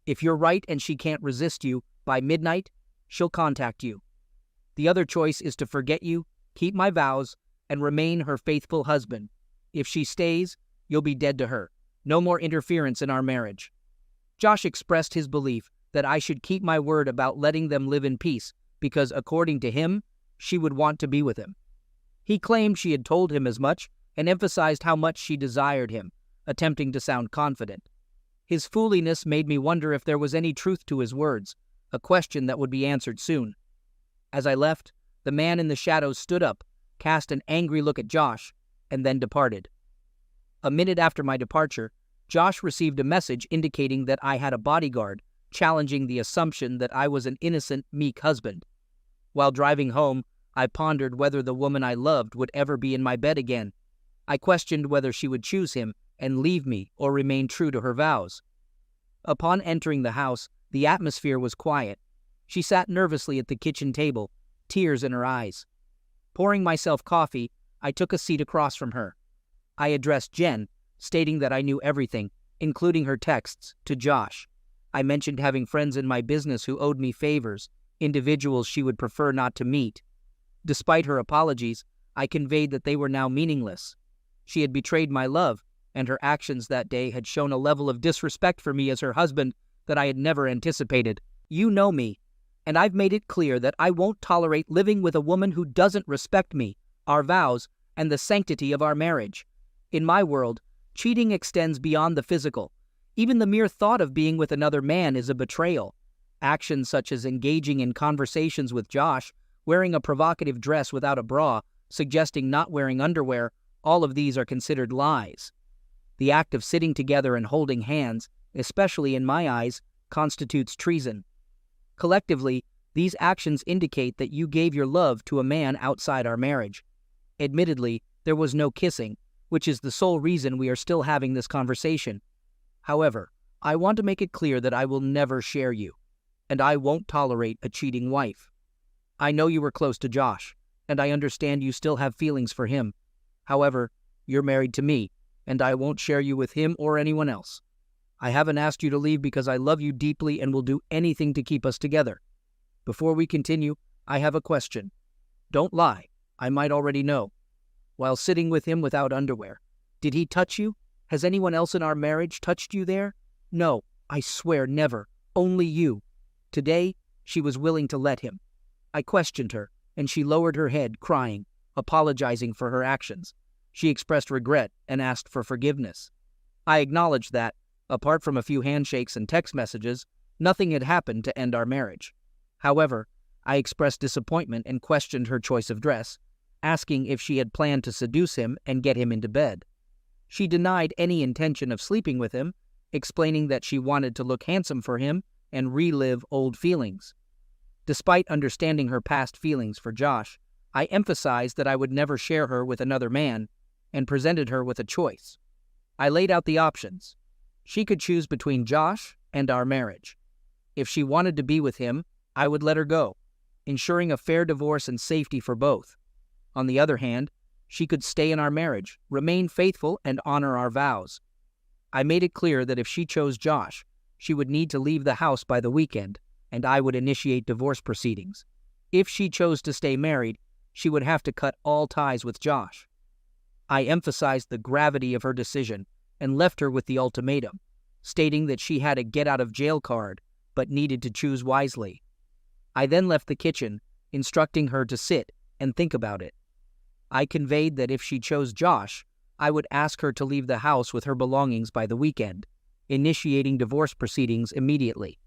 If you're right and she can't resist you, by midnight, she'll contact you. The other choice is to forget you, keep my vows, and remain her faithful husband. If she stays, you'll be dead to her. No more interference in our marriage. Josh expressed his belief that I should keep my word about letting them live in peace because, according to him, she would want to be with him. He claimed she had told him as much and emphasized how much she desired him, attempting to sound confident. His foolishness made me wonder if there was any truth to his words, a question that would be answered soon. As I left, the man in the shadows stood up, cast an angry look at Josh, and then departed. A minute after my departure, Josh received a message indicating that I had a bodyguard, challenging the assumption that I was an innocent, meek husband. While driving home, I pondered whether the woman I loved would ever be in my bed again. I questioned whether she would choose him and leave me or remain true to her vows. Upon entering the house, the atmosphere was quiet. She sat nervously at the kitchen table, tears in her eyes. Pouring myself coffee, I took a seat across from her. I addressed Jen, stating that I knew everything, including her texts, to Josh. I mentioned having friends in my business who owed me favors, individuals she would prefer not to meet. Despite her apologies, I conveyed that they were now meaningless. She had betrayed my love, and her actions that day had shown a level of disrespect for me as her husband that I had never anticipated. You know me, and I've made it clear that I won't tolerate living with a woman who doesn't respect me, our vows, and the sanctity of our marriage. In my world, cheating extends beyond the physical. Even the mere thought of being with another man is a betrayal. Actions such as engaging in conversations with Josh, wearing a provocative dress without a bra, suggesting not wearing underwear, all of these are considered lies. The act of sitting together and holding hands, especially in my eyes, constitutes treason. Collectively, these actions indicate that you gave your love to a man outside our marriage. Admittedly, there was no kissing, which is the sole reason we are still having this conversation. However, I want to make it clear that I will never share you, and I won't tolerate a cheating wife. I know you were close to Josh, and I understand you still have feelings for him. However, you're married to me, and I won't share you with him or anyone else. I haven't asked you to leave because I love you deeply and will do anything to keep us together. Before we continue, I have a question. Don't lie, I might already know. While sitting with him without underwear, did he touch you? Has anyone else in our marriage touched you there? No, I swear never, only you. Today, she was willing to let him. I questioned her, and she lowered her head, crying, apologizing for her actions. She expressed regret and asked for forgiveness. I acknowledged that, apart from a few handshakes and text messages, nothing had happened to end our marriage. However, I expressed disappointment and questioned her choice of dress, asking if she had planned to seduce him and get him into bed. She denied any intention of sleeping with him, explaining that she wanted to look handsome for him and relive old feelings. Despite understanding her past feelings for Josh, I emphasized that I would never share her with another man and presented her with a choice. I laid out the options. She could choose between Josh and our marriage. If she wanted to be with him, I would let her go, ensuring a fair divorce and safety for both. On the other hand, she could stay in our marriage, remain faithful, and honor our vows. I made it clear that if she chose Josh, she would need to leave the house by the weekend, and I would initiate divorce proceedings. If she chose to stay married, she would have to cut all ties with Josh. I emphasized the gravity of her decision and left her with the ultimatum, stating that she had a get-out-of-jail card, but needed to choose wisely. I then left the kitchen, instructing her to sit and think about it. I conveyed that if she chose Josh, I would ask her to leave the house with her belongings by the weekend, initiating divorce proceedings immediately.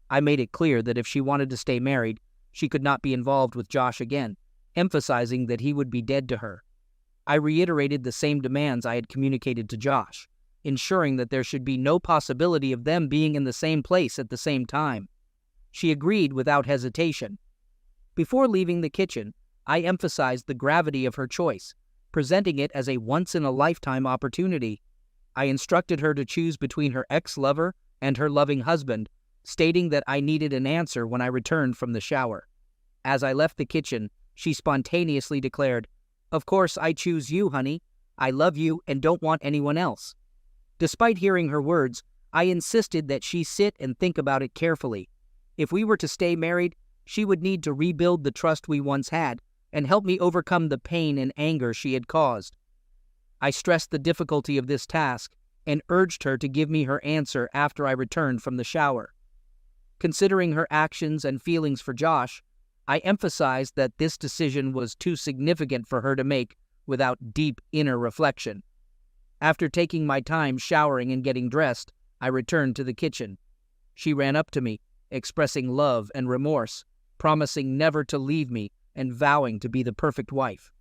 I made it clear that if she wanted to stay married, she could not be involved with Josh again, emphasizing that he would be dead to her. I reiterated the same demands I had communicated to Josh, ensuring that there should be no possibility of them being in the same place at the same time. She agreed without hesitation. Before leaving the kitchen, I emphasized the gravity of her choice, presenting it as a once-in-a-lifetime opportunity. I instructed her to choose between her ex-lover and her loving husband, stating that I needed an answer when I returned from the shower. As I left the kitchen, she spontaneously declared, "Of course I choose you, honey. I love you and don't want anyone else." Despite hearing her words, I insisted that she sit and think about it carefully. If we were to stay married, she would need to rebuild the trust we once had and help me overcome the pain and anger she had caused. I stressed the difficulty of this task and urged her to give me her answer after I returned from the shower. Considering her actions and feelings for Josh, I emphasized that this decision was too significant for her to make without deep inner reflection. After taking my time showering and getting dressed, I returned to the kitchen. She ran up to me, expressing love and remorse, promising never to leave me and vowing to be the perfect wife.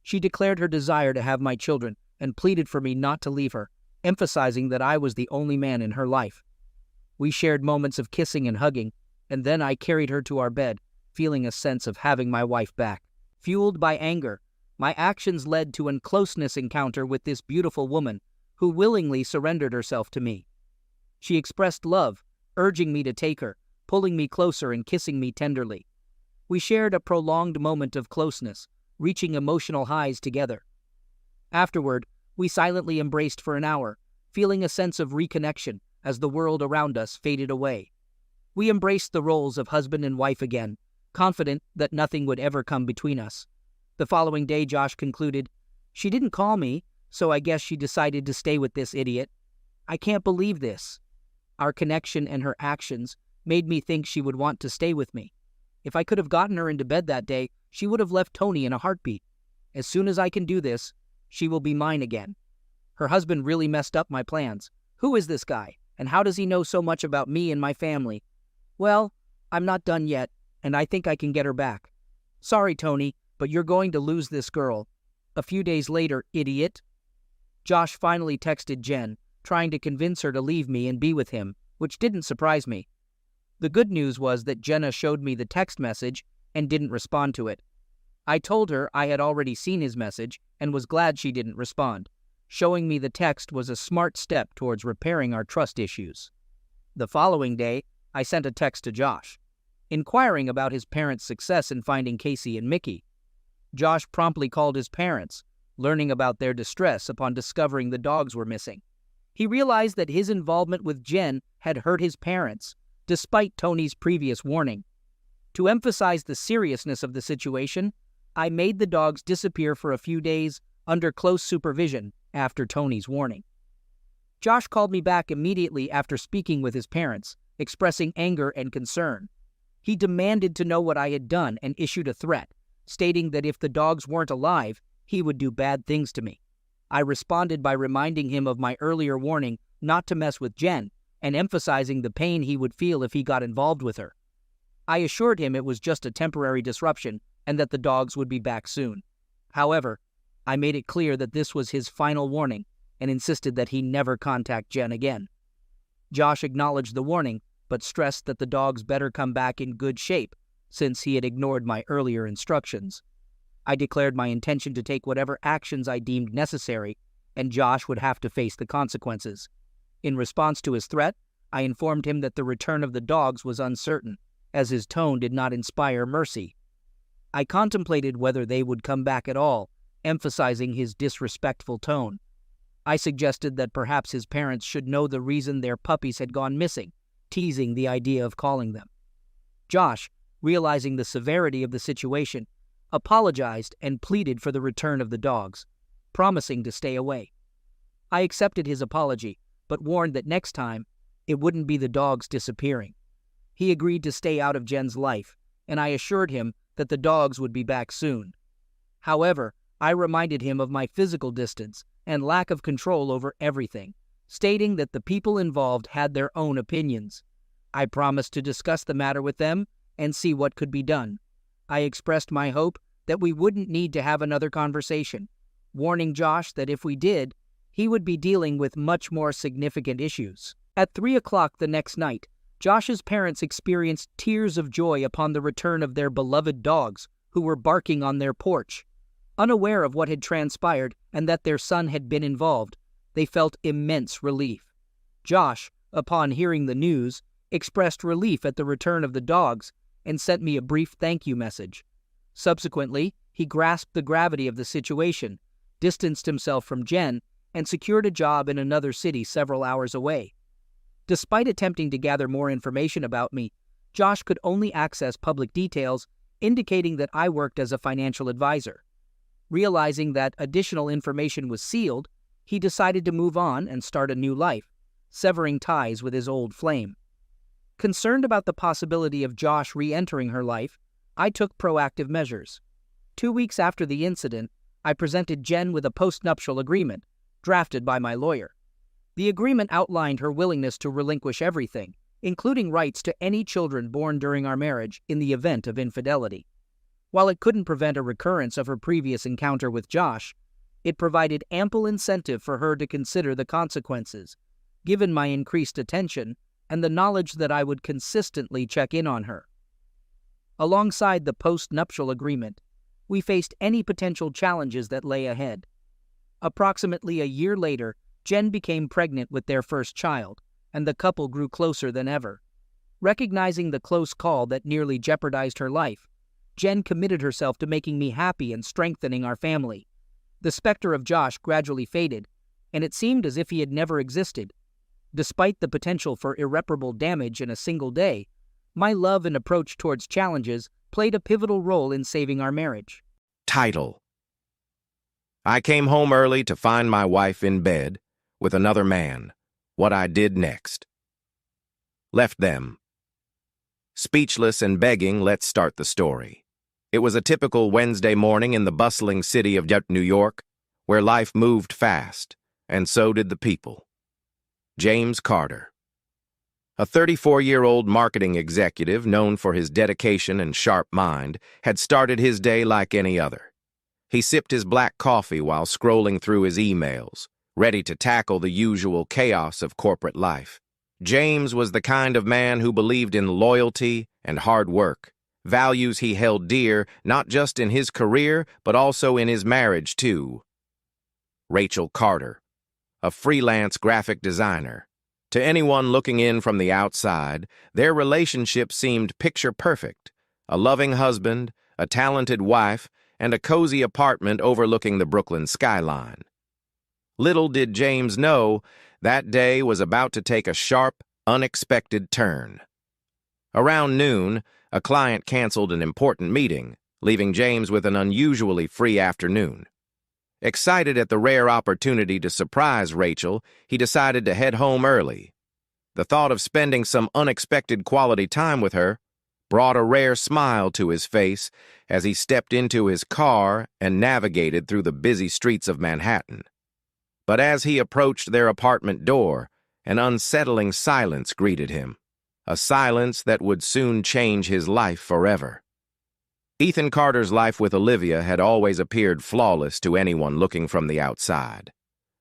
She declared her desire to have my children and pleaded for me not to leave her, emphasizing that I was the only man in her life. We shared moments of kissing and hugging, and then I carried her to our bed, feeling a sense of having my wife back. Fueled by anger, my actions led to a closeness encounter with this beautiful woman, who willingly surrendered herself to me. She expressed love, urging me to take her, pulling me closer and kissing me tenderly. We shared a prolonged moment of closeness, reaching emotional highs together. Afterward, we silently embraced for an hour, feeling a sense of reconnection as the world around us faded away. We embraced the roles of husband and wife again, confident that nothing would ever come between us. The following day, Josh concluded, "She didn't call me, so I guess she decided to stay with this idiot. I can't believe this." Our connection and her actions made me think she would want to stay with me. If I could have gotten her into bed that day, she would have left Tony in a heartbeat. As soon as I can do this, she will be mine again. Her husband really messed up my plans. Who is this guy, and how does he know so much about me and my family? Well, I'm not done yet, and I think I can get her back. Sorry, Tony, but you're going to lose this girl. A few days later, idiot. Josh finally texted Jen, trying to convince her to leave me and be with him, which didn't surprise me. The good news was that Jenna showed me the text message and didn't respond to it. I told her I had already seen his message and was glad she didn't respond. Showing me the text was a smart step towards repairing our trust issues. The following day, I sent a text to Josh, inquiring about his parents' success in finding Casey and Mickey. Josh promptly called his parents, learning about their distress upon discovering the dogs were missing. He realized that his involvement with Jen had hurt his parents, despite Tony's previous warning. To emphasize the seriousness of the situation, I made the dogs disappear for a few days under close supervision after Tony's warning. Josh called me back immediately after speaking with his parents, expressing anger and concern. He demanded to know what I had done and issued a threat, stating that if the dogs weren't alive, he would do bad things to me. I responded by reminding him of my earlier warning not to mess with Jen and emphasizing the pain he would feel if he got involved with her. I assured him it was just a temporary disruption and that the dogs would be back soon. However, I made it clear that this was his final warning and insisted that he never contact Jen again. Josh acknowledged the warning, but stressed that the dogs better come back in good shape since he had ignored my earlier instructions. I declared my intention to take whatever actions I deemed necessary, and Josh would have to face the consequences. In response to his threat, I informed him that the return of the dogs was uncertain, as his tone did not inspire mercy. I contemplated whether they would come back at all, emphasizing his disrespectful tone. I suggested that perhaps his parents should know the reason their puppies had gone missing, teasing the idea of calling them. Josh, realizing the severity of the situation, apologized and pleaded for the return of the dogs, promising to stay away. I accepted his apology, but warned that next time, it wouldn't be the dogs disappearing. He agreed to stay out of Jen's life, and I assured him that the dogs would be back soon. However, I reminded him of my physical distance and lack of control over everything, stating that the people involved had their own opinions. I promised to discuss the matter with them and see what could be done. I expressed my hope that we wouldn't need to have another conversation, warning Josh that if we did, he would be dealing with much more significant issues. At 3 o'clock the next night, Josh's parents experienced tears of joy upon the return of their beloved dogs, who were barking on their porch. Unaware of what had transpired and that their son had been involved, they felt immense relief. Josh, upon hearing the news, expressed relief at the return of the dogs and sent me a brief thank you message. Subsequently, he grasped the gravity of the situation, distanced himself from Jen, and secured a job in another city several hours away. Despite attempting to gather more information about me, Josh could only access public details, indicating that I worked as a financial advisor. Realizing that additional information was sealed, he decided to move on and start a new life, severing ties with his old flame. Concerned about the possibility of Josh re-entering her life, I took proactive measures. 2 weeks after the incident, I presented Jen with a postnuptial agreement, drafted by my lawyer. The agreement outlined her willingness to relinquish everything, including rights to any children born during our marriage in the event of infidelity. While it couldn't prevent a recurrence of her previous encounter with Josh, it provided ample incentive for her to consider the consequences, given my increased attention and the knowledge that I would consistently check in on her. Alongside the post-nuptial agreement, we faced any potential challenges that lay ahead. Approximately a year later, Jen became pregnant with their first child, and the couple grew closer than ever. Recognizing the close call that nearly jeopardized her life, Jen committed herself to making me happy and strengthening our family. The specter of Josh gradually faded, and it seemed as if he had never existed. Despite the potential for irreparable damage in a single day, my love and approach towards challenges played a pivotal role in saving our marriage. Title: I came home early to find my wife in bed with another man. What I did next. Left them. Speechless and begging, let's start the story. It was a typical Wednesday morning in the bustling city of New York, where life moved fast, and so did the people. James Carter. A 34-year-old marketing executive known for his dedication and sharp mind had started his day like any other. He sipped his black coffee while scrolling through his emails, ready to tackle the usual chaos of corporate life. James was the kind of man who believed in loyalty and hard work, values he held dear not just in his career but also in his marriage too. Rachel Carter, a freelance graphic designer. To anyone looking in from the outside, their relationship seemed picture-perfect. A loving husband, a talented wife, and a cozy apartment overlooking the Brooklyn skyline. Little did James know that day was about to take a sharp, unexpected turn. Around noon, a client canceled an important meeting, leaving James with an unusually free afternoon. Excited at the rare opportunity to surprise Rachel, he decided to head home early. The thought of spending some unexpected quality time with her brought a rare smile to his face as he stepped into his car and navigated through the busy streets of Manhattan. But as he approached their apartment door, an unsettling silence greeted him, a silence that would soon change his life forever. Ethan Carter's life with Olivia had always appeared flawless to anyone looking from the outside.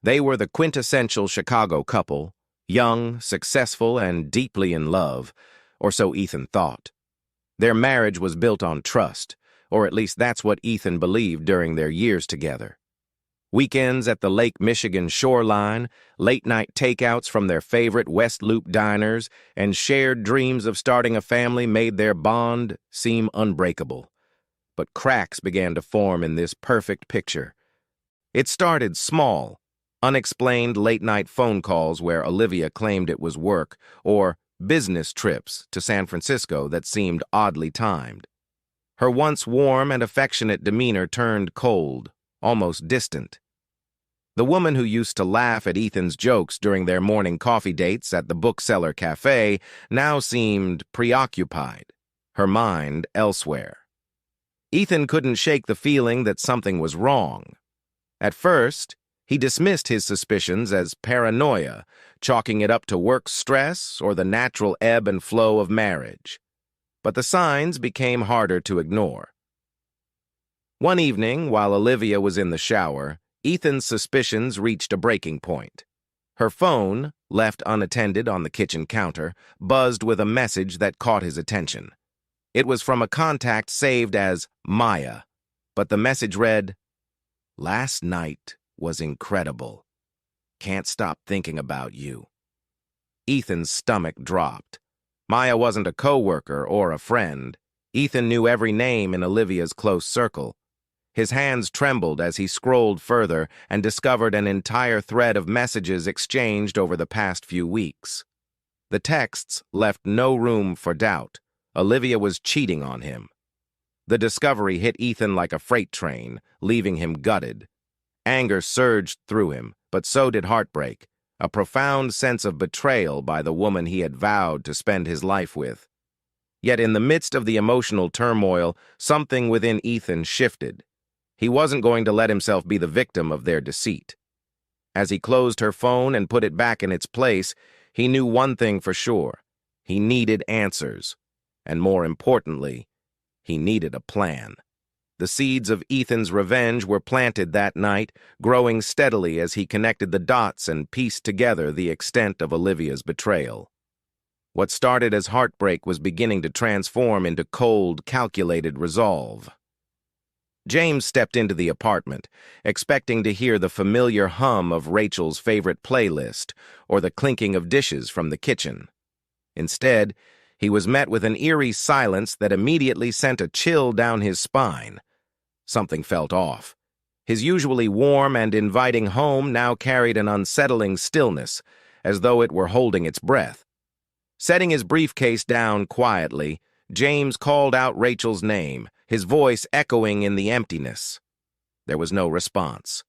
They were the quintessential Chicago couple, young, successful, and deeply in love, or so Ethan thought. Their marriage was built on trust, or at least that's what Ethan believed during their years together. Weekends at the Lake Michigan shoreline, late-night takeouts from their favorite West Loop diners, and shared dreams of starting a family made their bond seem unbreakable. But cracks began to form in this perfect picture. It started small, unexplained late-night phone calls where Olivia claimed it was work, or business trips to San Francisco that seemed oddly timed. Her once warm and affectionate demeanor turned cold, almost distant. The woman who used to laugh at Ethan's jokes during their morning coffee dates at the Bookseller Cafe now seemed preoccupied, her mind elsewhere. Ethan couldn't shake the feeling that something was wrong. At first, he dismissed his suspicions as paranoia, chalking it up to work stress or the natural ebb and flow of marriage. But the signs became harder to ignore. One evening, while Olivia was in the shower, Ethan's suspicions reached a breaking point. Her phone, left unattended on the kitchen counter, buzzed with a message that caught his attention. It was from a contact saved as Maya, but the message read, "Last night was incredible. Can't stop thinking about you." Ethan's stomach dropped. Maya wasn't a coworker or a friend. Ethan knew every name in Olivia's close circle. His hands trembled as he scrolled further and discovered an entire thread of messages exchanged over the past few weeks. The texts left no room for doubt. Olivia was cheating on him. The discovery hit Ethan like a freight train, leaving him gutted. Anger surged through him, but so did heartbreak, a profound sense of betrayal by the woman he had vowed to spend his life with. Yet in the midst of the emotional turmoil, something within Ethan shifted. He wasn't going to let himself be the victim of their deceit. As he closed her phone and put it back in its place, he knew one thing for sure. He needed answers. And more importantly, he needed a plan. The seeds of Ethan's revenge were planted that night, growing steadily as he connected the dots and pieced together the extent of Olivia's betrayal. What started as heartbreak was beginning to transform into cold, calculated resolve. James stepped into the apartment, expecting to hear the familiar hum of Rachel's favorite playlist or the clinking of dishes from the kitchen. Instead, he was met with an eerie silence that immediately sent a chill down his spine. Something felt off. His usually warm and inviting home now carried an unsettling stillness, as though it were holding its breath. Setting his briefcase down quietly, James called out Rachel's name, his voice echoing in the emptiness. There was no response.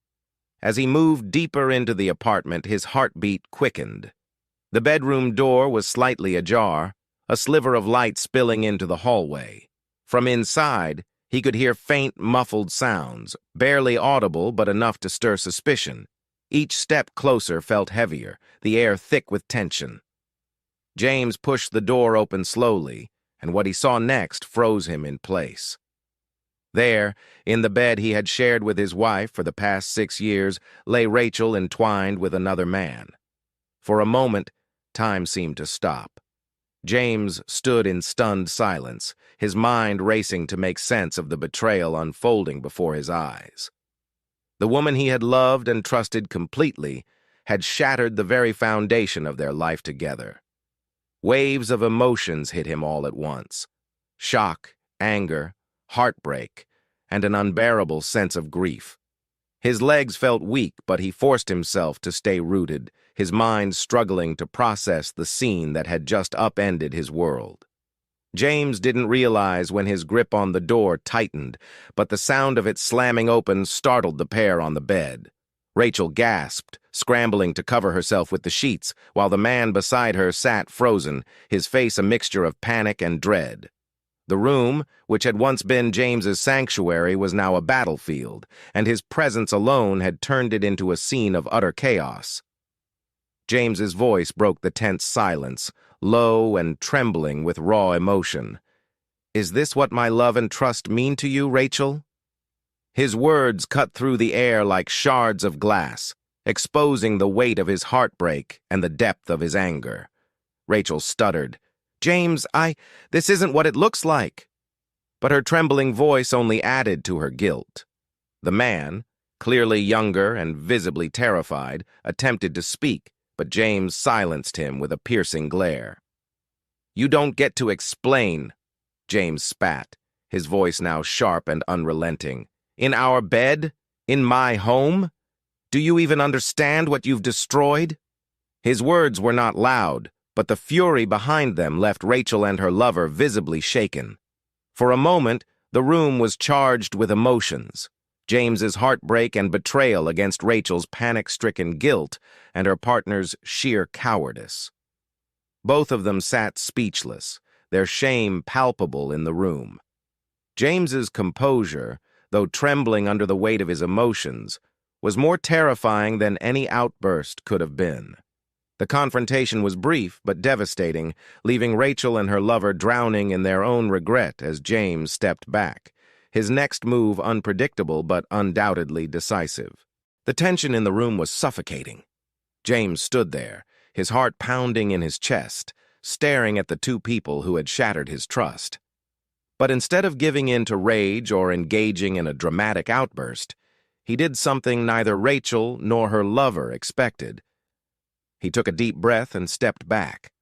As he moved deeper into the apartment, his heartbeat quickened. The bedroom door was slightly ajar, a sliver of light spilling into the hallway. From inside, He could hear faint, muffled sounds, barely audible but enough to stir suspicion. Each step closer felt heavier, the air thick with tension. James pushed the door open slowly, and what he saw next froze him in place. There, in the bed he had shared with his wife for the past 6 years, lay Rachel entwined with another man. For a moment, time seemed to stop. James stood in stunned silence, his mind racing to make sense of the betrayal unfolding before his eyes. The woman he had loved and trusted completely had shattered the very foundation of their life together. Waves of emotions hit him all at once: shock, anger, heartbreak, and an unbearable sense of grief. His legs felt weak, but he forced himself to stay rooted, his mind struggling to process the scene that had just upended his world. James didn't realize when his grip on the door tightened, but the sound of it slamming open startled the pair on the bed. Rachel gasped, scrambling to cover herself with the sheets, while the man beside her sat frozen, his face a mixture of panic and dread. The room, which had once been James's sanctuary, was now a battlefield, and his presence alone had turned it into a scene of utter chaos. James's voice broke the tense silence, low and trembling with raw emotion. "Is this what my love and trust mean to you, Rachel?" His words cut through the air like shards of glass, exposing the weight of his heartbreak and the depth of his anger. Rachel stuttered, "James, this isn't what it looks like." But her trembling voice only added to her guilt. The man, clearly younger and visibly terrified, attempted to speak, but James silenced him with a piercing glare. "You don't get to explain," James spat, his voice now sharp and unrelenting. "In our bed? In my home? Do you even understand what you've destroyed?" His words were not loud, but the fury behind them left Rachel and her lover visibly shaken. For a moment, the room was charged with emotions: James's heartbreak and betrayal against Rachel's panic-stricken guilt and her partner's sheer cowardice. Both of them sat speechless, their shame palpable in the room. James's composure, though trembling under the weight of his emotions, was more terrifying than any outburst could have been. The confrontation was brief but devastating, leaving Rachel and her lover drowning in their own regret as James stepped back, his next move unpredictable but undoubtedly decisive. The tension in the room was suffocating. James stood there, his heart pounding in his chest, staring at the two people who had shattered his trust. But instead of giving in to rage or engaging in a dramatic outburst, he did something neither Rachel nor her lover expected. He took a deep breath and stepped back.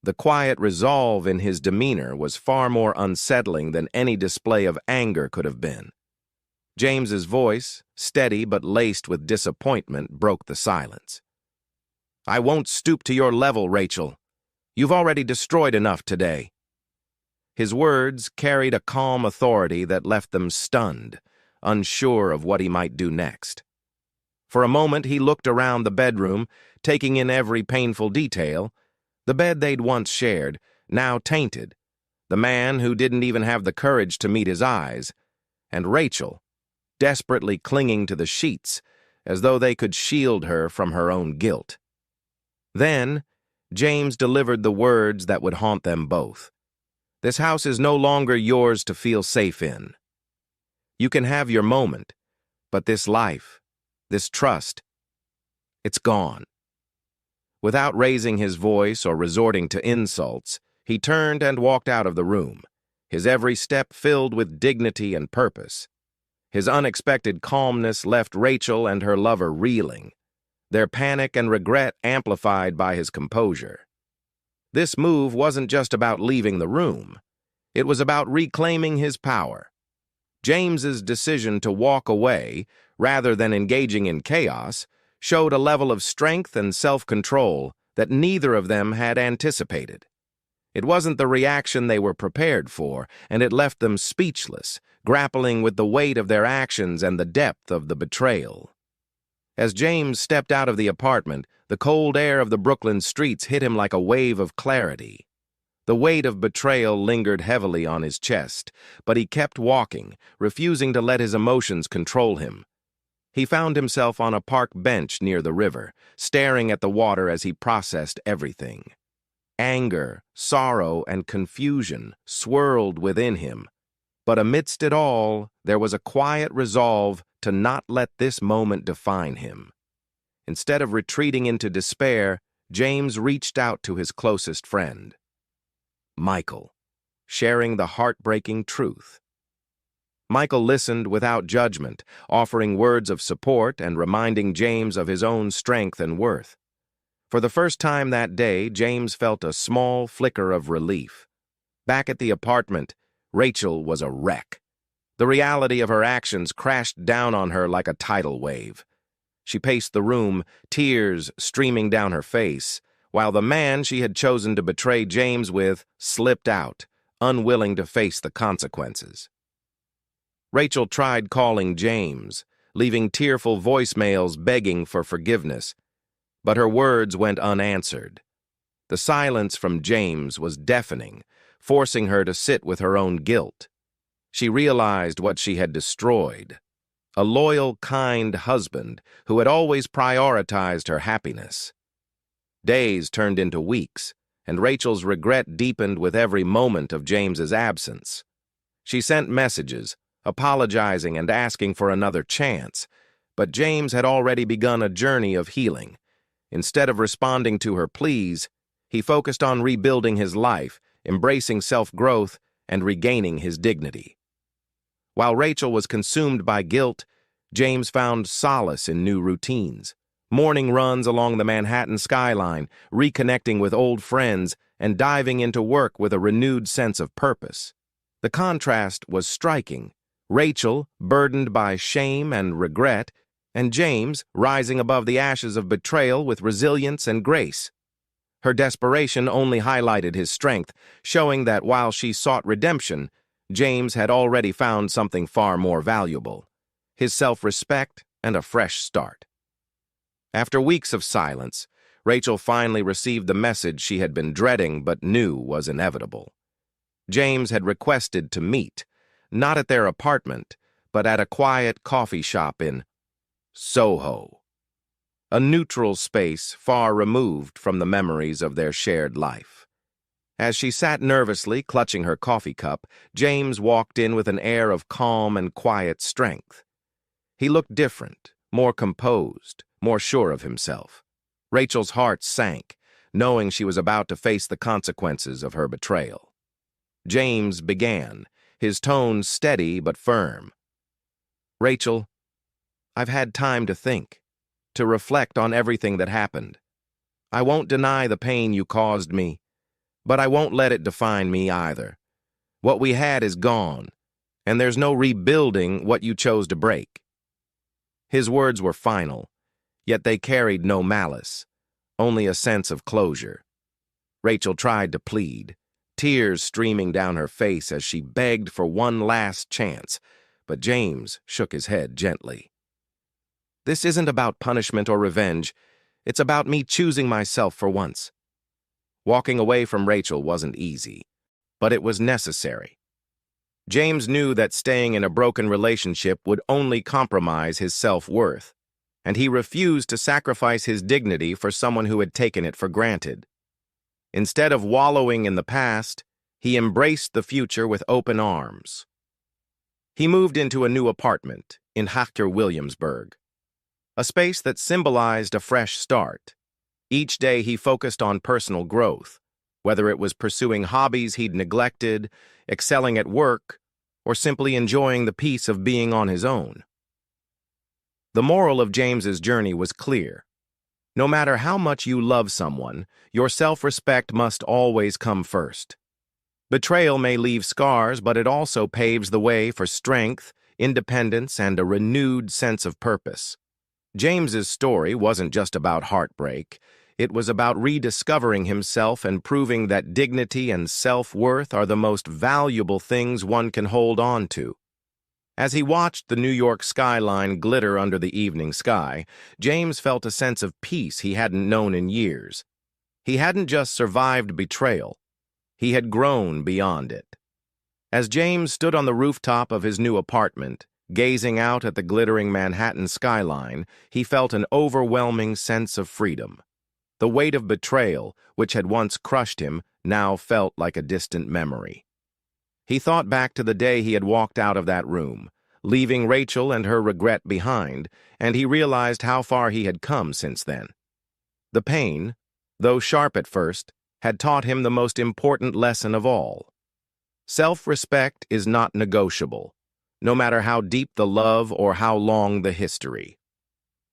The quiet resolve in his demeanor was far more unsettling than any display of anger could have been. James's voice, steady but laced with disappointment, broke the silence. "I won't stoop to your level, Rachel. You've already destroyed enough today." His words carried a calm authority that left them stunned, unsure of what he might do next. For a moment he looked around the bedroom, taking in every painful detail: the bed they'd once shared, now tainted, the man who didn't even have the courage to meet his eyes, and Rachel, desperately clinging to the sheets, as though they could shield her from her own guilt. Then, James delivered the words that would haunt them both. "This house is no longer yours to feel safe in. You can have your moment, but this life, this trust, it's gone." Without raising his voice or resorting to insults, he turned and walked out of the room, his every step filled with dignity and purpose. His unexpected calmness left Rachel and her lover reeling, their panic and regret amplified by his composure. This move wasn't just about leaving the room. It was about reclaiming his power. James's decision to walk away, rather than engaging in chaos, showed a level of strength and self-control that neither of them had anticipated. It wasn't the reaction they were prepared for, and it left them speechless, grappling with the weight of their actions and the depth of the betrayal. As James stepped out of the apartment, the cold air of the Brooklyn streets hit him like a wave of clarity. The weight of betrayal lingered heavily on his chest, but he kept walking, refusing to let his emotions control him. He found himself on a park bench near the river, staring at the water as he processed everything. Anger, sorrow, and confusion swirled within him. But amidst it all, there was a quiet resolve to not let this moment define him. Instead of retreating into despair, James reached out to his closest friend, Michael, sharing the heartbreaking truth. Michael listened without judgment, offering words of support and reminding James of his own strength and worth. For the first time that day, James felt a small flicker of relief. Back at the apartment, Rachel was a wreck. The reality of her actions crashed down on her like a tidal wave. She paced the room, tears streaming down her face, while the man she had chosen to betray James with slipped out, unwilling to face the consequences. Rachel tried calling James, leaving tearful voicemails begging for forgiveness, but her words went unanswered. The silence from James was deafening, forcing her to sit with her own guilt. She realized what she had destroyed: a loyal, kind husband who had always prioritized her happiness. Days turned into weeks, and Rachel's regret deepened with every moment of James's absence. She sent messages, apologizing and asking for another chance, but James had already begun a journey of healing. Instead of responding to her pleas, he focused on rebuilding his life, embracing self-growth, and regaining his dignity. While Rachel was consumed by guilt, James found solace in new routines. Morning runs along the Manhattan skyline, reconnecting with old friends, and diving into work with a renewed sense of purpose. The contrast was striking. Rachel, burdened by shame and regret, and James, rising above the ashes of betrayal with resilience and grace. Her desperation only highlighted his strength, showing that while she sought redemption, James had already found something far more valuable: his self-respect and a fresh start. After weeks of silence, Rachel finally received the message she had been dreading but knew was inevitable. James had requested to meet, not at their apartment, but at a quiet coffee shop in Soho, a neutral space far removed from the memories of their shared life. As she sat nervously clutching her coffee cup, James walked in with an air of calm and quiet strength. He looked different, more composed, more sure of himself. Rachel's heart sank, knowing she was about to face the consequences of her betrayal. James began, his tone steady but firm. "Rachel, I've had time to think, to reflect on everything that happened. I won't deny the pain you caused me, but I won't let it define me either. What we had is gone, and there's no rebuilding what you chose to break." His words were final, yet they carried no malice, only a sense of closure. Rachel tried to plead, tears streaming down her face as she begged for one last chance, but James shook his head gently. "This isn't about punishment or revenge. It's about me choosing myself for once." Walking away from Rachel wasn't easy, but it was necessary. James knew that staying in a broken relationship would only compromise his self-worth, and he refused to sacrifice his dignity for someone who had taken it for granted. Instead of wallowing in the past, he embraced the future with open arms. He moved into a new apartment in Hacker, Williamsburg, a space that symbolized a fresh start. Each day he focused on personal growth, whether it was pursuing hobbies he'd neglected, excelling at work, or simply enjoying the peace of being on his own. The moral of James's journey was clear. No matter how much you love someone, your self-respect must always come first. Betrayal may leave scars, but it also paves the way for strength, independence, and a renewed sense of purpose. James's story wasn't just about heartbreak. It was about rediscovering himself and proving that dignity and self-worth are the most valuable things one can hold on to. As he watched the New York skyline glitter under the evening sky, James felt a sense of peace he hadn't known in years. He hadn't just survived betrayal. He had grown beyond it. As James stood on the rooftop of his new apartment, gazing out at the glittering Manhattan skyline, he felt an overwhelming sense of freedom. The weight of betrayal, which had once crushed him, now felt like a distant memory. He thought back to the day he had walked out of that room, leaving Rachel and her regret behind, and he realized how far he had come since then. The pain, though sharp at first, had taught him the most important lesson of all. Self-respect is not negotiable, no matter how deep the love or how long the history.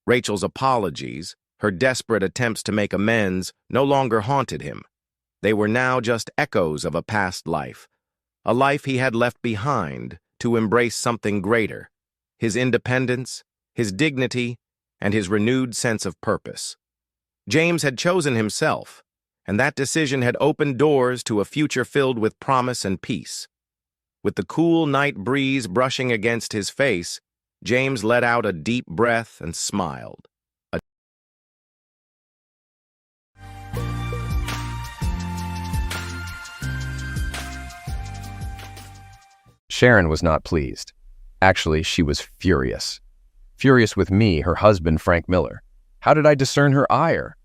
Rachel's apologies, her desperate attempts to make amends, no longer haunted him. They were now just echoes of a past life, a life he had left behind to embrace something greater, his independence, his dignity, and his renewed sense of purpose. James had chosen himself, and that decision had opened doors to a future filled with promise and peace. With the cool night breeze brushing against his face, James let out a deep breath and smiled. Sharon was not pleased. Actually, she was furious. Furious with me, her husband, Frank Miller. How did I discern her ire?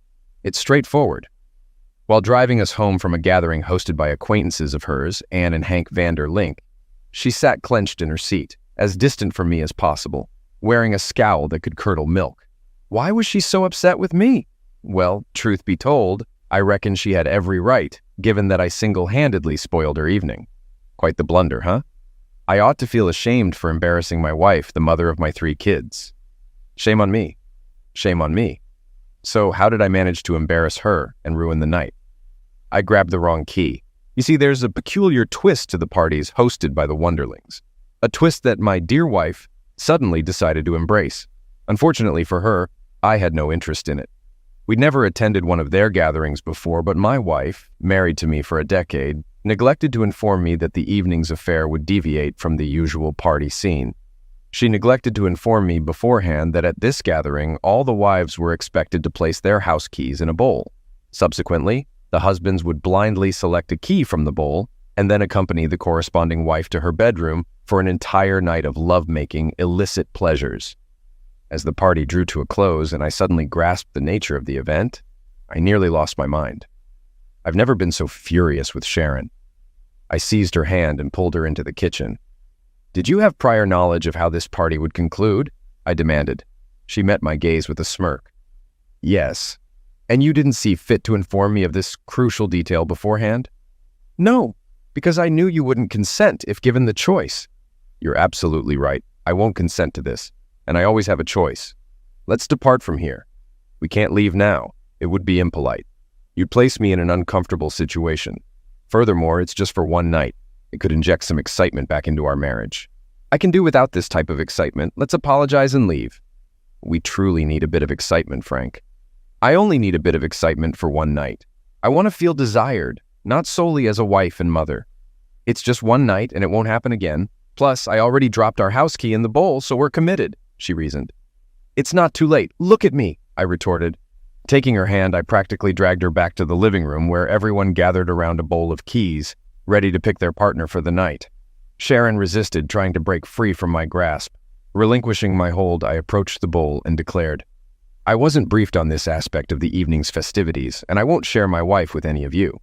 It's straightforward. While driving us home from a gathering hosted by acquaintances of hers, Anne and Hank Vander Link, she sat clenched in her seat, as distant from me as possible, wearing a scowl that could curdle milk. Why was she so upset with me? Well, truth be told, I reckon she had every right, given that I single-handedly spoiled her evening. Quite the blunder, huh? I ought to feel ashamed for embarrassing my wife, the mother of my 3 kids. Shame on me. Shame on me. So how did I manage to embarrass her and ruin the night? I grabbed the wrong key. You see, there's a peculiar twist to the parties hosted by the Wonderlings. A twist that my dear wife suddenly decided to embrace. Unfortunately for her, I had no interest in it. We'd never attended one of their gatherings before, but my wife, married to me for a decade, neglected to inform me that the evening's affair would deviate from the usual party scene. She neglected to inform me beforehand that at this gathering, all the wives were expected to place their house keys in a bowl. Subsequently, the husbands would blindly select a key from the bowl and then accompany the corresponding wife to her bedroom for an entire night of love-making, illicit pleasures. As the party drew to a close and I suddenly grasped the nature of the event, I nearly lost my mind. I've never been so furious with Sharon. I seized her hand and pulled her into the kitchen. "Did you have prior knowledge of how this party would conclude?" I demanded. She met my gaze with a smirk. "Yes. And you didn't see fit to inform me of this crucial detail beforehand?" "No, because I knew you wouldn't consent if given the choice." "You're absolutely right. I won't consent to this, and I always have a choice. Let's depart from here. We can't leave now. It would be impolite. You'd place me in an uncomfortable situation. Furthermore, it's just for one night. It could inject some excitement back into our marriage. I can do without this type of excitement. Let's apologize and leave." "We truly need a bit of excitement, Frank." "I only need a bit of excitement for one night. I want to feel desired, not solely as a wife and mother. It's just one night and it won't happen again. Plus, I already dropped our house key in the bowl, so we're committed," she reasoned. "It's not too late. Look at me," I retorted. Taking her hand, I practically dragged her back to the living room where everyone gathered around a bowl of keys, ready to pick their partner for the night. Sharon resisted, trying to break free from my grasp. Relinquishing my hold, I approached the bowl and declared, "I wasn't briefed on this aspect of the evening's festivities, and I won't share my wife with any of you."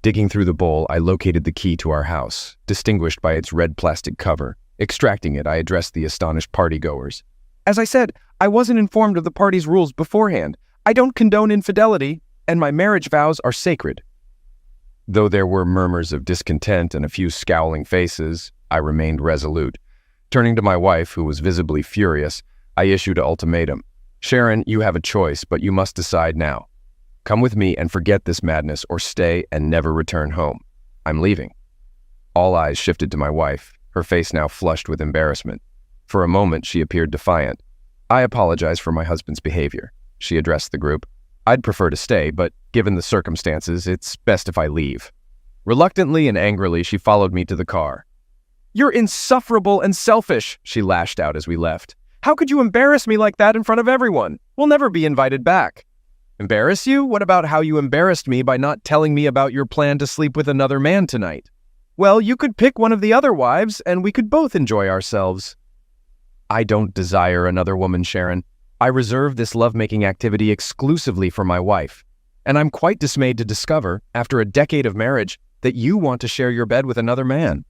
Digging through the bowl, I located the key to our house, distinguished by its red plastic cover. Extracting it, I addressed the astonished partygoers. "As I said, I wasn't informed of the party's rules beforehand. I don't condone infidelity, and my marriage vows are sacred." Though there were murmurs of discontent and a few scowling faces, I remained resolute. Turning to my wife, who was visibly furious, I issued an ultimatum. "Sharon, you have a choice, but you must decide now. Come with me and forget this madness, or stay and never return home. I'm leaving." All eyes shifted to my wife, her face now flushed with embarrassment. For a moment, she appeared defiant. "I apologize for my husband's behavior," she addressed the group. "I'd prefer to stay, but given the circumstances, it's best if I leave." Reluctantly and angrily, she followed me to the car. "You're insufferable and selfish," she lashed out as we left. "How could you embarrass me like that in front of everyone? We'll never be invited back." Embarrass you? What about how you embarrassed me by not telling me about your plan to sleep with another man tonight? Well, you could pick one of the other wives, and we could both enjoy ourselves. I don't desire another woman, Sharon. I reserve this lovemaking activity exclusively for my wife, and I'm quite dismayed to discover, after a decade of marriage, that you want to share your bed with another man.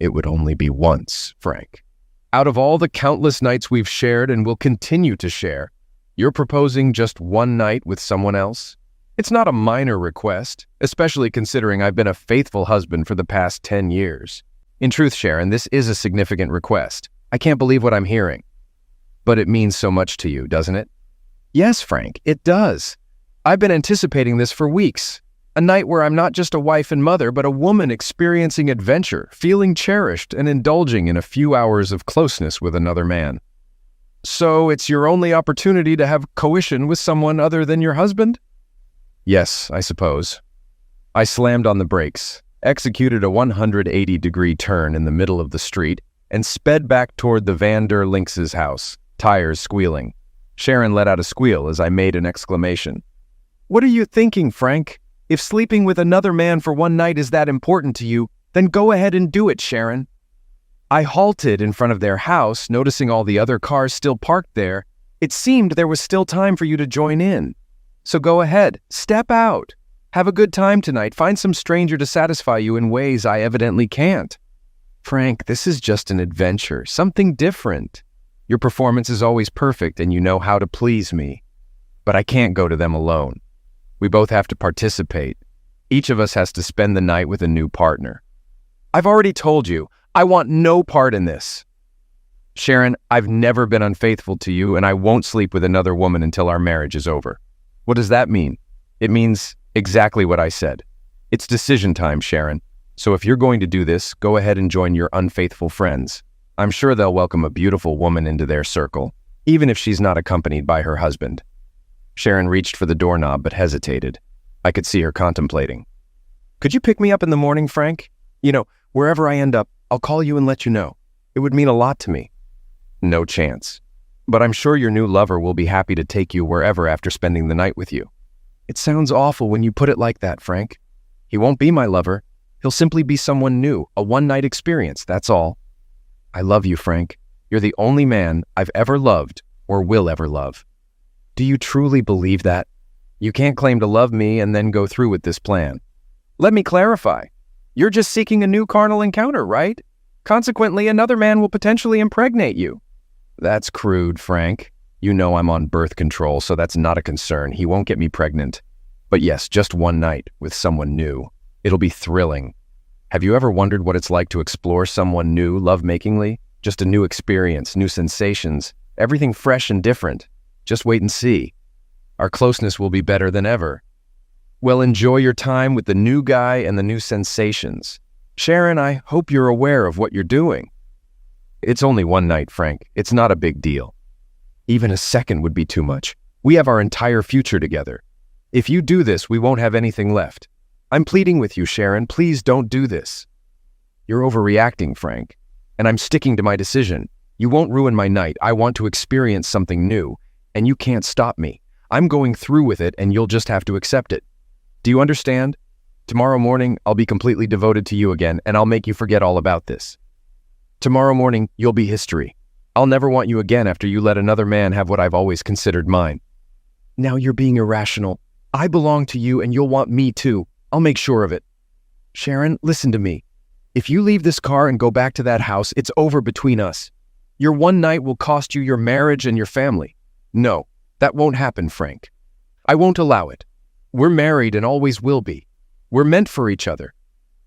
It would only be once, Frank. Out of all the countless nights we've shared and will continue to share, you're proposing just one night with someone else? It's not a minor request, especially considering I've been a faithful husband for the past 10 years. In truth, Sharon, this is a significant request. I can't believe what I'm hearing. But it means so much to you, doesn't it? Yes, Frank, it does. I've been anticipating this for weeks. A night where I'm not just a wife and mother, but a woman experiencing adventure, feeling cherished, and indulging in a few hours of closeness with another man. So it's your only opportunity to have coition with someone other than your husband? Yes, I suppose. I slammed on the brakes, executed a 180-degree turn in the middle of the street, and sped back toward the Van der Links' house, tires squealing. Sharon let out a squeal as I made an exclamation. What are you thinking, Frank? If sleeping with another man for one night is that important to you, then go ahead and do it, Sharon. I halted in front of their house, noticing all the other cars still parked there. It seemed there was still time for you to join in. So go ahead, step out. Have a good time tonight. Find some stranger to satisfy you in ways I evidently can't. Frank, this is just an adventure, something different. Your performance is always perfect and you know how to please me. But I can't go to them alone. We both have to participate. Each of us has to spend the night with a new partner. I've already told you, I want no part in this. Sharon, I've never been unfaithful to you, and I won't sleep with another woman until our marriage is over. What does that mean? It means exactly what I said. It's decision time, Sharon. So if you're going to do this, go ahead and join your unfaithful friends. I'm sure they'll welcome a beautiful woman into their circle, even if she's not accompanied by her husband. Sharon reached for the doorknob but hesitated. I could see her contemplating. Could you pick me up in the morning, Frank? You know, wherever I end up, I'll call you and let you know. It would mean a lot to me. No chance. But I'm sure your new lover will be happy to take you wherever after spending the night with you. It sounds awful when you put it like that, Frank. He won't be my lover. He'll simply be someone new, a one-night experience, that's all. I love you, Frank. You're the only man I've ever loved or will ever love. Do you truly believe that? You can't claim to love me and then go through with this plan. Let me clarify. You're just seeking a new carnal encounter, right? Consequently, another man will potentially impregnate you. That's crude, Frank. You know I'm on birth control, so that's not a concern. He won't get me pregnant. But yes, just one night with someone new. It'll be thrilling. Have you ever wondered what it's like to explore someone new lovemaking? Just a new experience, new sensations, everything fresh and different. Just wait and see. Our closeness will be better than ever. Well, enjoy your time with the new guy and the new sensations. Sharon, I hope you're aware of what you're doing. It's only one night, Frank. It's not a big deal. Even a second would be too much. We have our entire future together. If you do this, we won't have anything left. I'm pleading with you, Sharon. Please don't do this. You're overreacting, Frank. And I'm sticking to my decision. You won't ruin my night. I want to experience something new. And you can't stop me. I'm going through with it, and you'll just have to accept it. Do you understand? Tomorrow morning, I'll be completely devoted to you again, and I'll make you forget all about this. Tomorrow morning, you'll be history. I'll never want you again after you let another man have what I've always considered mine. Now you're being irrational. I belong to you, and you'll want me too. I'll make sure of it. Sharon, listen to me. If you leave this car and go back to that house, it's over between us. Your one night will cost you your marriage and your family. No, that won't happen, Frank. I won't allow it. We're married and always will be. We're meant for each other.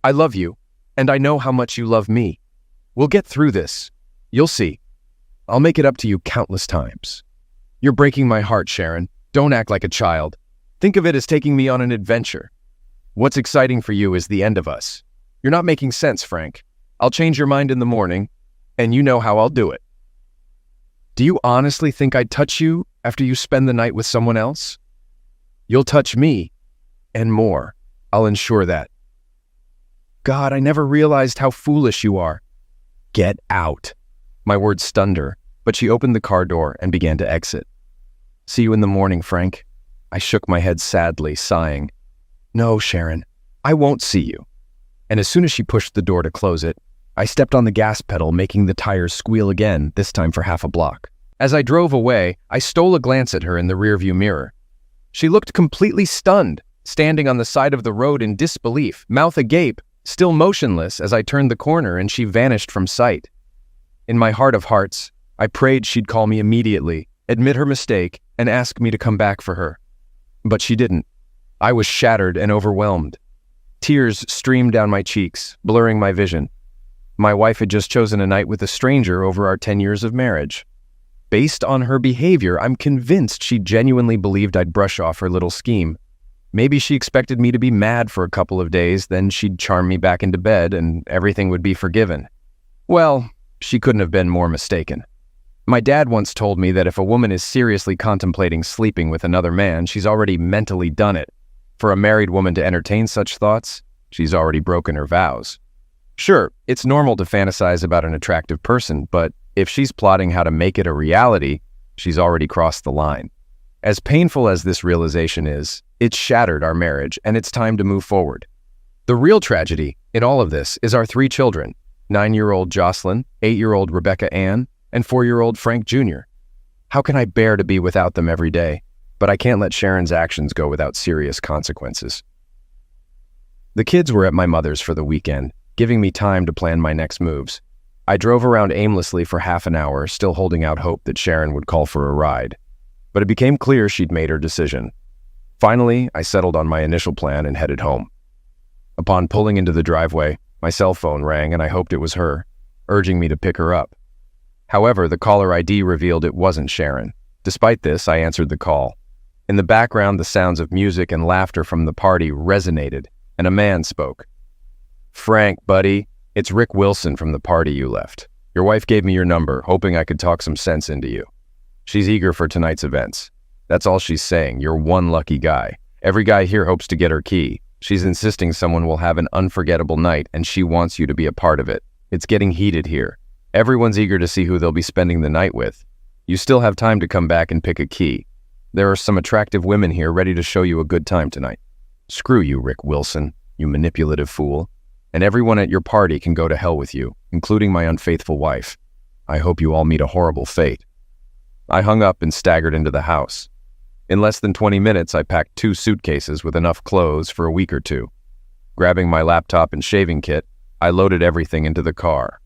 I love you, and I know how much you love me. We'll get through this. You'll see. I'll make it up to you countless times. You're breaking my heart, Sharon. Don't act like a child. Think of it as taking me on an adventure. What's exciting for you is the end of us. You're not making sense, Frank. I'll change your mind in the morning, and you know how I'll do it. Do you honestly think I'd touch you after you spend the night with someone else? You'll touch me, and more. I'll ensure that. God, I never realized how foolish you are. Get out. My words stunned her, but she opened the car door and began to exit. See you in the morning, Frank. I shook my head sadly, sighing. "No, Sharon, I won't see you." And as soon as she pushed the door to close it, I stepped on the gas pedal, making the tires squeal again, this time for half a block. As I drove away, I stole a glance at her in the rearview mirror. She looked completely stunned, standing on the side of the road in disbelief, mouth agape, still motionless as I turned the corner and she vanished from sight. In my heart of hearts, I prayed she'd call me immediately, admit her mistake, and ask me to come back for her. But she didn't. I was shattered and overwhelmed. Tears streamed down my cheeks, blurring my vision. My wife had just chosen a night with a stranger over our 10 years of marriage. Based on her behavior, I'm convinced she genuinely believed I'd brush off her little scheme. Maybe she expected me to be mad for a couple of days, then she'd charm me back into bed and everything would be forgiven. Well, she couldn't have been more mistaken. My dad once told me that if a woman is seriously contemplating sleeping with another man, she's already mentally done it. For a married woman to entertain such thoughts, she's already broken her vows. Sure, it's normal to fantasize about an attractive person, but if she's plotting how to make it a reality, she's already crossed the line. As painful as this realization is, it's shattered our marriage, and it's time to move forward. The real tragedy in all of this is our 3 children, 9-year-old Jocelyn, 8-year-old Rebecca Ann, and 4-year-old Frank Jr. How can I bear to be without them every day? But I can't let Sharon's actions go without serious consequences. The kids were at my mother's for the weekend, giving me time to plan my next moves. I drove around aimlessly for half an hour, still holding out hope that Sharon would call for a ride. But it became clear she'd made her decision. Finally, I settled on my initial plan and headed home. Upon pulling into the driveway, my cell phone rang and I hoped it was her, urging me to pick her up. However, the caller ID revealed it wasn't Sharon. Despite this, I answered the call. In the background, the sounds of music and laughter from the party resonated, and a man spoke. "Frank, buddy, it's Rick Wilson from the party you left. Your wife gave me your number, hoping I could talk some sense into you. She's eager for tonight's events. That's all she's saying. You're one lucky guy. Every guy here hopes to get her key. She's insisting someone will have an unforgettable night, and she wants you to be a part of it. It's getting heated here. Everyone's eager to see who they'll be spending the night with. You still have time to come back and pick a key. There are some attractive women here ready to show you a good time tonight. Screw you, Rick Wilson, you manipulative fool. And everyone at your party can go to hell with you, including my unfaithful wife. I hope you all meet a horrible fate." I hung up and staggered into the house. In less than 20 minutes, I packed 2 suitcases with enough clothes for a week or two. Grabbing my laptop and shaving kit, I loaded everything into the car.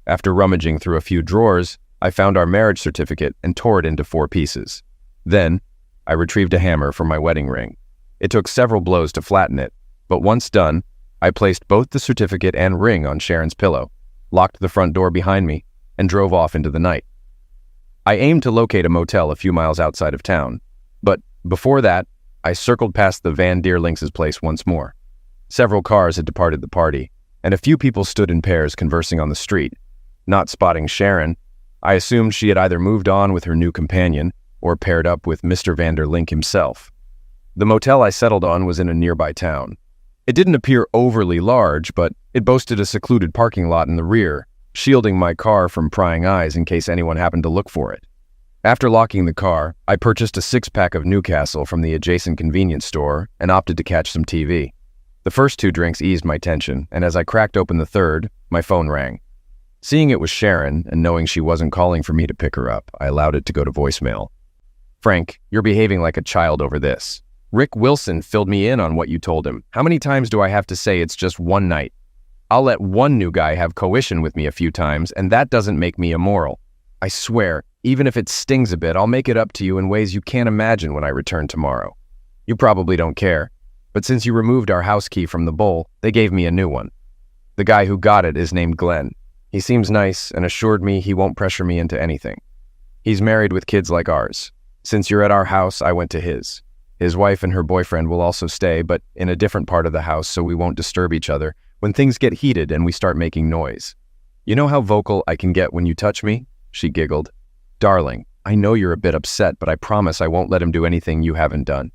After rummaging through a few drawers, I found our marriage certificate and tore it into 4 pieces. Then, I retrieved a hammer for my wedding ring. It took several blows to flatten it, but once done, I placed both the certificate and ring on Sharon's pillow, locked the front door behind me, and drove off into the night. I aimed to locate a motel a few miles outside of town, but before that, I circled past the Van Deer Links' place once more. Several cars had departed the party, and a few people stood in pairs conversing on the street. Not spotting Sharon, I assumed she had either moved on with her new companion or paired up with Mr. Van Der Link himself. The motel I settled on was in a nearby town. It didn't appear overly large, but it boasted a secluded parking lot in the rear, shielding my car from prying eyes in case anyone happened to look for it. After locking the car, I purchased a 6-pack of Newcastle from the adjacent convenience store and opted to catch some TV. The first 2 drinks eased my tension, and as I cracked open the third, my phone rang. Seeing it was Sharon, and knowing she wasn't calling for me to pick her up, I allowed it to go to voicemail. "Frank, you're behaving like a child over this. Rick Wilson filled me in on what you told him. How many times do I have to say it's just one night? I'll let one new guy have coition with me a few times, and that doesn't make me immoral. I swear, even if it stings a bit, I'll make it up to you in ways you can't imagine when I return tomorrow. You probably don't care, but since you removed our house key from the bowl, they gave me a new one. The guy who got it is named Glenn. He seems nice and assured me he won't pressure me into anything. He's married with kids like ours. Since you're at our house, I went to his. His wife and her boyfriend will also stay, but in a different part of the house so we won't disturb each other when things get heated and we start making noise. You know how vocal I can get when you touch me?" She giggled. "Darling, I know you're a bit upset, but I promise I won't let him do anything you haven't done."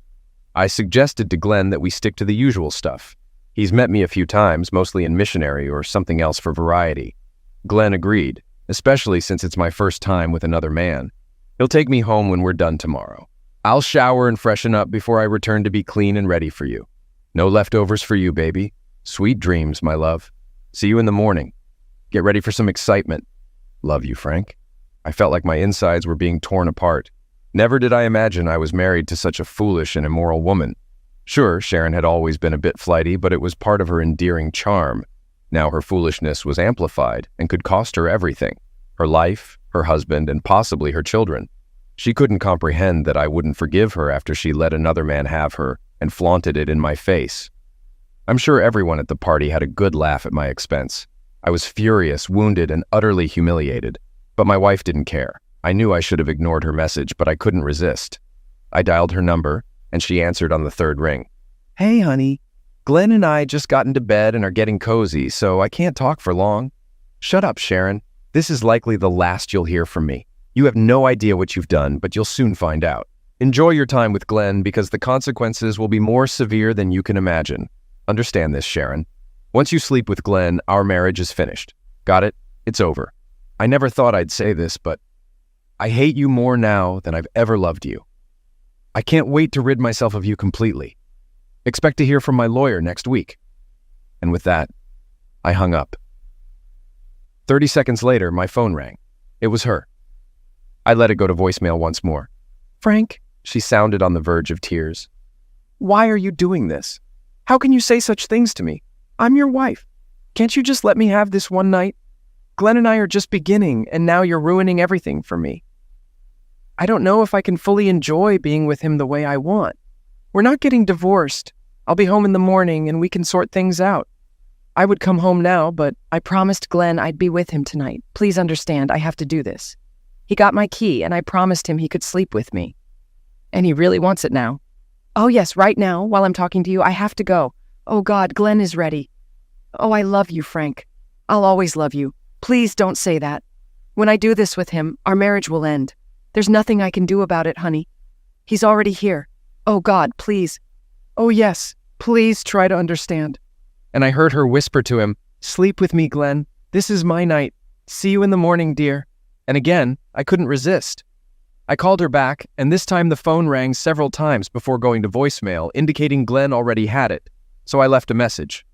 I suggested to Glenn that we stick to the usual stuff. He's met me a few times, mostly in missionary or something else for variety. Glenn agreed, especially since it's my first time with another man. He'll take me home when we're done tomorrow. I'll shower and freshen up before I return to be clean and ready for you. No leftovers for you, baby. Sweet dreams, my love. See you in the morning. Get ready for some excitement. Love you, Frank. I felt like my insides were being torn apart. Never did I imagine I was married to such a foolish and immoral woman. Sure, Sharon had always been a bit flighty, but it was part of her endearing charm. Now her foolishness was amplified and could cost her everything. Her life, her husband, and possibly her children. She couldn't comprehend that I wouldn't forgive her after she let another man have her and flaunted it in my face. I'm sure everyone at the party had a good laugh at my expense. I was furious, wounded, and utterly humiliated. But my wife didn't care. I knew I should have ignored her message, but I couldn't resist. I dialed her number, and she answered on the third ring. Hey, honey. Glenn and I just got into bed and are getting cozy, so I can't talk for long. Shut up, Sharon. This is likely the last you'll hear from me. You have no idea what you've done, but you'll soon find out. Enjoy your time with Glenn because the consequences will be more severe than you can imagine. Understand this, Sharon. Once you sleep with Glenn, our marriage is finished. Got it? It's over. I never thought I'd say this, but I hate you more now than I've ever loved you. I can't wait to rid myself of you completely. Expect to hear from my lawyer next week. And with that, I hung up. 30 seconds later, my phone rang. It was her. I let it go to voicemail once more. Frank, she sounded on the verge of tears. Why are you doing this? How can you say such things to me? I'm your wife. Can't you just let me have this one night? Glenn and I are just beginning, and now you're ruining everything for me. I don't know if I can fully enjoy being with him the way I want. We're not getting divorced. I'll be home in the morning, and we can sort things out. I would come home now, but I promised Glenn I'd be with him tonight. Please understand, I have to do this. He got my key, and I promised him he could sleep with me. And he really wants it now. Oh yes, right now, while I'm talking to you, I have to go. Oh God, Glenn is ready. Oh, I love you, Frank. I'll always love you. Please don't say that. When I do this with him, our marriage will end. There's nothing I can do about it, honey. He's already here. Oh God, please. Oh yes, please try to understand. And I heard her whisper to him, Sleep with me, Glenn. This is my night. See you in the morning, dear. And again, I couldn't resist. I called her back, and this time the phone rang several times before going to voicemail, indicating Glenn already had it. So I left a message.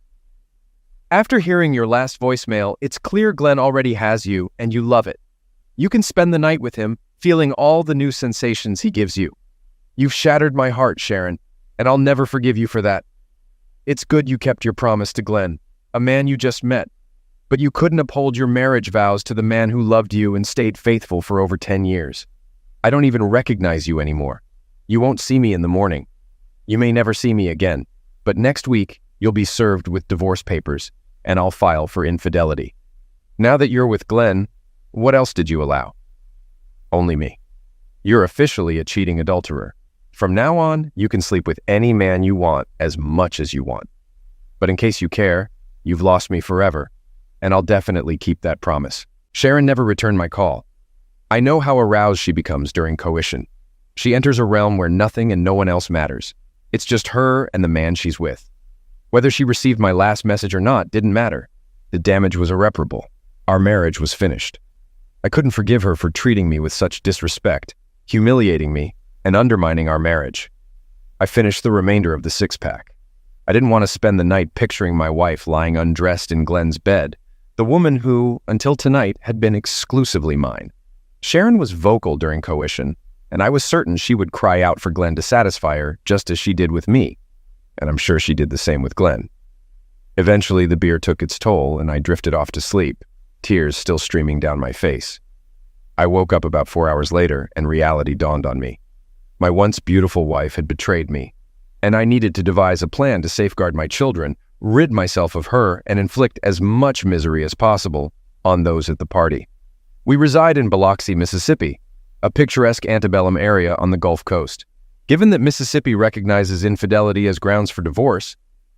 After hearing your last voicemail, it's clear Glenn already has you, and you love it. You can spend the night with him, feeling all the new sensations he gives you. You've shattered my heart, Sharon, and I'll never forgive you for that. It's good you kept your promise to Glenn, a man you just met, but you couldn't uphold your marriage vows to the man who loved you and stayed faithful for over 10 years. I don't even recognize you anymore. You won't see me in the morning. You may never see me again, but next week you'll be served with divorce papers, and I'll file for infidelity. Now that you're with Glenn, what else did you allow? Only me. You're officially a cheating adulterer. From now on, you can sleep with any man you want as much as you want. But in case you care, you've lost me forever, and I'll definitely keep that promise. Sharon never returned my call. I know how aroused she becomes during coition. She enters a realm where nothing and no one else matters. It's just her and the man she's with. Whether she received my last message or not didn't matter. The damage was irreparable. Our marriage was finished. I couldn't forgive her for treating me with such disrespect, humiliating me, and undermining our marriage. I finished the remainder of the six-pack. I didn't want to spend the night picturing my wife lying undressed in Glenn's bed, the woman who, until tonight, had been exclusively mine. Sharon was vocal during coition, and I was certain she would cry out for Glenn to satisfy her just as she did with me, and I'm sure she did the same with Glenn. Eventually, the beer took its toll, and I drifted off to sleep, tears still streaming down my face. I woke up about 4 hours later, and reality dawned on me. My once beautiful wife had betrayed me, and I needed to devise a plan to safeguard my children, rid myself of her, and inflict as much misery as possible on those at the party. We reside in Biloxi, Mississippi, a picturesque antebellum area on the Gulf Coast. Given that Mississippi recognizes infidelity as grounds for divorce,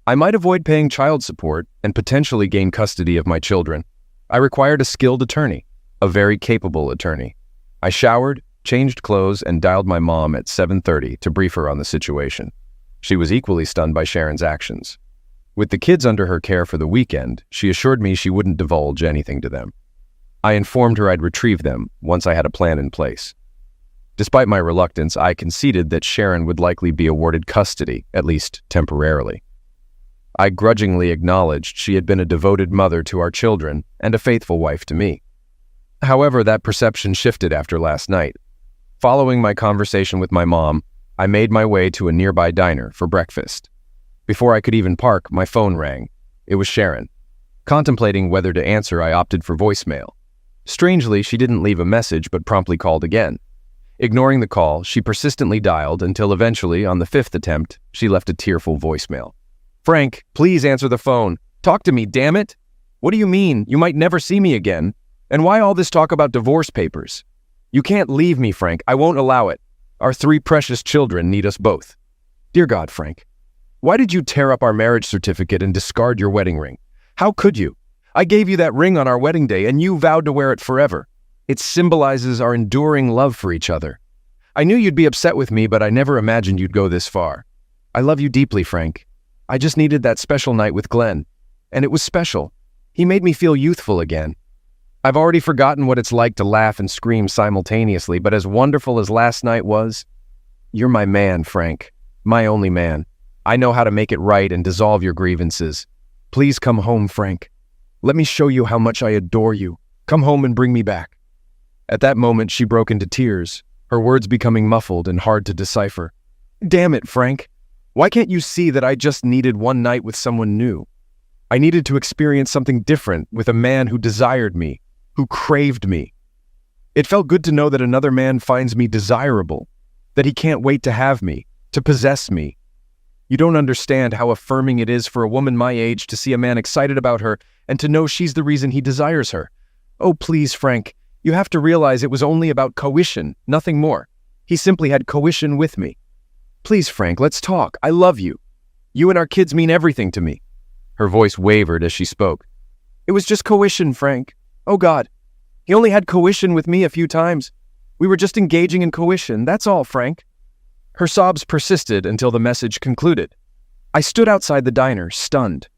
I might avoid paying child support and potentially gain custody of my children. I required a skilled attorney, a very capable attorney. I showered, changed clothes, and dialed my mom at 7:30 to brief her on the situation. She was equally stunned by Sharon's actions. With the kids under her care for the weekend, she assured me she wouldn't divulge anything to them. I informed her I'd retrieve them once I had a plan in place. Despite my reluctance, I conceded that Sharon would likely be awarded custody, at least temporarily. I grudgingly acknowledged she had been a devoted mother to our children and a faithful wife to me. However, that perception shifted after last night. Following my conversation with my mom, I made my way to a nearby diner for breakfast. Before I could even park, my phone rang. It was Sharon. Contemplating whether to answer, I opted for voicemail. Strangely, she didn't leave a message but promptly called again. Ignoring the call, she persistently dialed until eventually, on the 5th attempt, she left a tearful voicemail. "Frank, please answer the phone. Talk to me, damn it! What do you mean? You might never see me again. And why all this talk about divorce papers? You can't leave me, Frank. I won't allow it. Our 3 precious children need us both. Dear God, Frank, why did you tear up our marriage certificate and discard your wedding ring? How could you? I gave you that ring on our wedding day, and you vowed to wear it forever. It symbolizes our enduring love for each other. I knew you'd be upset with me, but I never imagined you'd go this far. I love you deeply, Frank. I just needed that special night with Glenn. And it was special. He made me feel youthful again. I've already forgotten what it's like to laugh and scream simultaneously, but as wonderful as last night was, you're my man, Frank. My only man. I know how to make it right and dissolve your grievances. Please come home, Frank. Let me show you how much I adore you. Come home and bring me back." At that moment, she broke into tears, her words becoming muffled and hard to decipher. Damn it, Frank. Why can't you see that I just needed one night with someone new? I needed to experience something different with a man who desired me, who craved me. It felt good to know that another man finds me desirable, that he can't wait to have me, to possess me. You don't understand how affirming it is for a woman my age to see a man excited about her and to know she's the reason he desires her. Oh, please, Frank, you have to realize it was only about coition, nothing more. He simply had coition with me. Please, Frank, let's talk. I love you. You and our kids mean everything to me. Her voice wavered as she spoke. It was just coition, Frank. Oh, God. He only had coition with me a few times. We were just engaging in coition, that's all, Frank. Her sobs persisted until the message concluded. I stood outside the diner, stunned.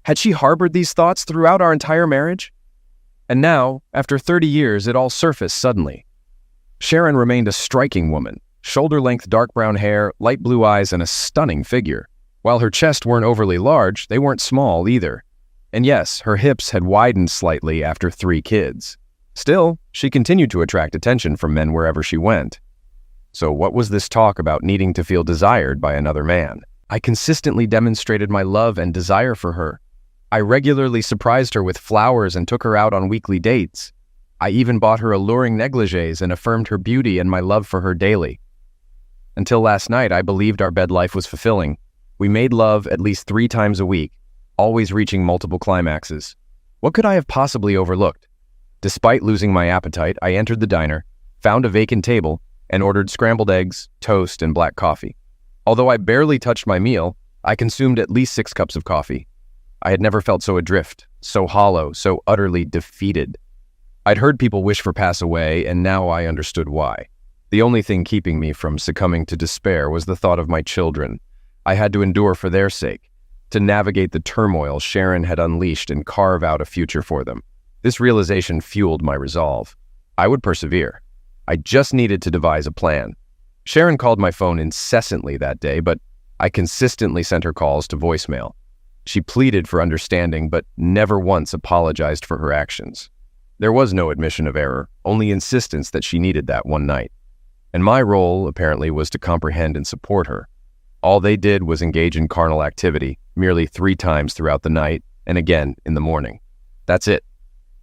Had she harbored these thoughts throughout our entire marriage? And now, after 30 years, it all surfaced suddenly. Sharon remained a striking woman, shoulder-length dark brown hair, light blue eyes, and a stunning figure. While her chest weren't overly large, they weren't small either. And yes, her hips had widened slightly after 3 kids. Still, she continued to attract attention from men wherever she went. So what was this talk about needing to feel desired by another man? I consistently demonstrated my love and desire for her. I regularly surprised her with flowers and took her out on weekly dates. I even bought her alluring negligees and affirmed her beauty and my love for her daily. Until last night, I believed our bed life was fulfilling. We made love at least 3 times a week, always reaching multiple climaxes. What could I have possibly overlooked? Despite losing my appetite, I entered the diner, found a vacant table, and ordered scrambled eggs, toast, and black coffee. Although I barely touched my meal, I consumed at least 6 cups of coffee. I had never felt so adrift, so hollow, so utterly defeated. I'd heard people wish for pass away, and now I understood why. The only thing keeping me from succumbing to despair was the thought of my children. I had to endure for their sake, to navigate the turmoil Sharon had unleashed and carve out a future for them. This realization fueled my resolve. I would persevere. I just needed to devise a plan. Sharon called my phone incessantly that day, but I consistently sent her calls to voicemail. She pleaded for understanding, but never once apologized for her actions. There was no admission of error, only insistence that she needed that one night. And my role, apparently, was to comprehend and support her. All they did was engage in carnal activity, merely 3 times throughout the night, and again in the morning. That's it.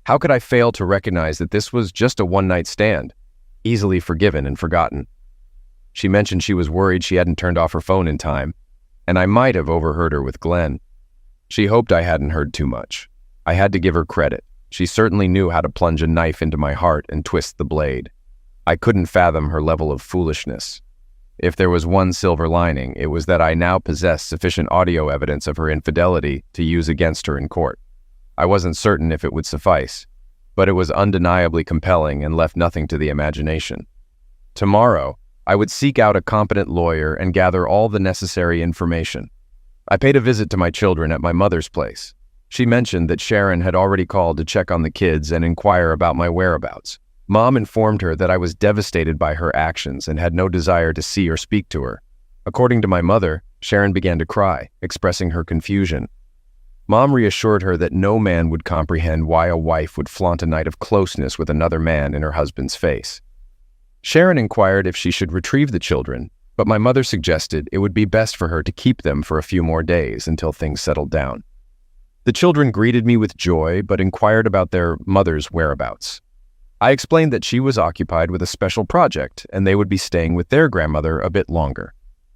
How could I fail to recognize that this was just a one-night stand, easily forgiven and forgotten? She mentioned she was worried she hadn't turned off her phone in time, and I might have overheard her with Glenn. She hoped I hadn't heard too much. I had to give her credit. She certainly knew how to plunge a knife into my heart and twist the blade. I couldn't fathom her level of foolishness. If there was one silver lining, it was that I now possessed sufficient audio evidence of her infidelity to use against her in court. I wasn't certain if it would suffice, but it was undeniably compelling and left nothing to the imagination. Tomorrow, I would seek out a competent lawyer and gather all the necessary information. I paid a visit to my children at my mother's place. She mentioned that Sharon had already called to check on the kids and inquire about my whereabouts. Mom informed her that I was devastated by her actions and had no desire to see or speak to her. According to my mother, Sharon began to cry, expressing her confusion. Mom reassured her that no man would comprehend why a wife would flaunt a night of closeness with another man in her husband's face. Sharon inquired if she should retrieve the children, but my mother suggested it would be best for her to keep them for a few more days until things settled down. The children greeted me with joy, but inquired about their mother's whereabouts. I explained that she was occupied with a special project and they would be staying with their grandmother a bit longer.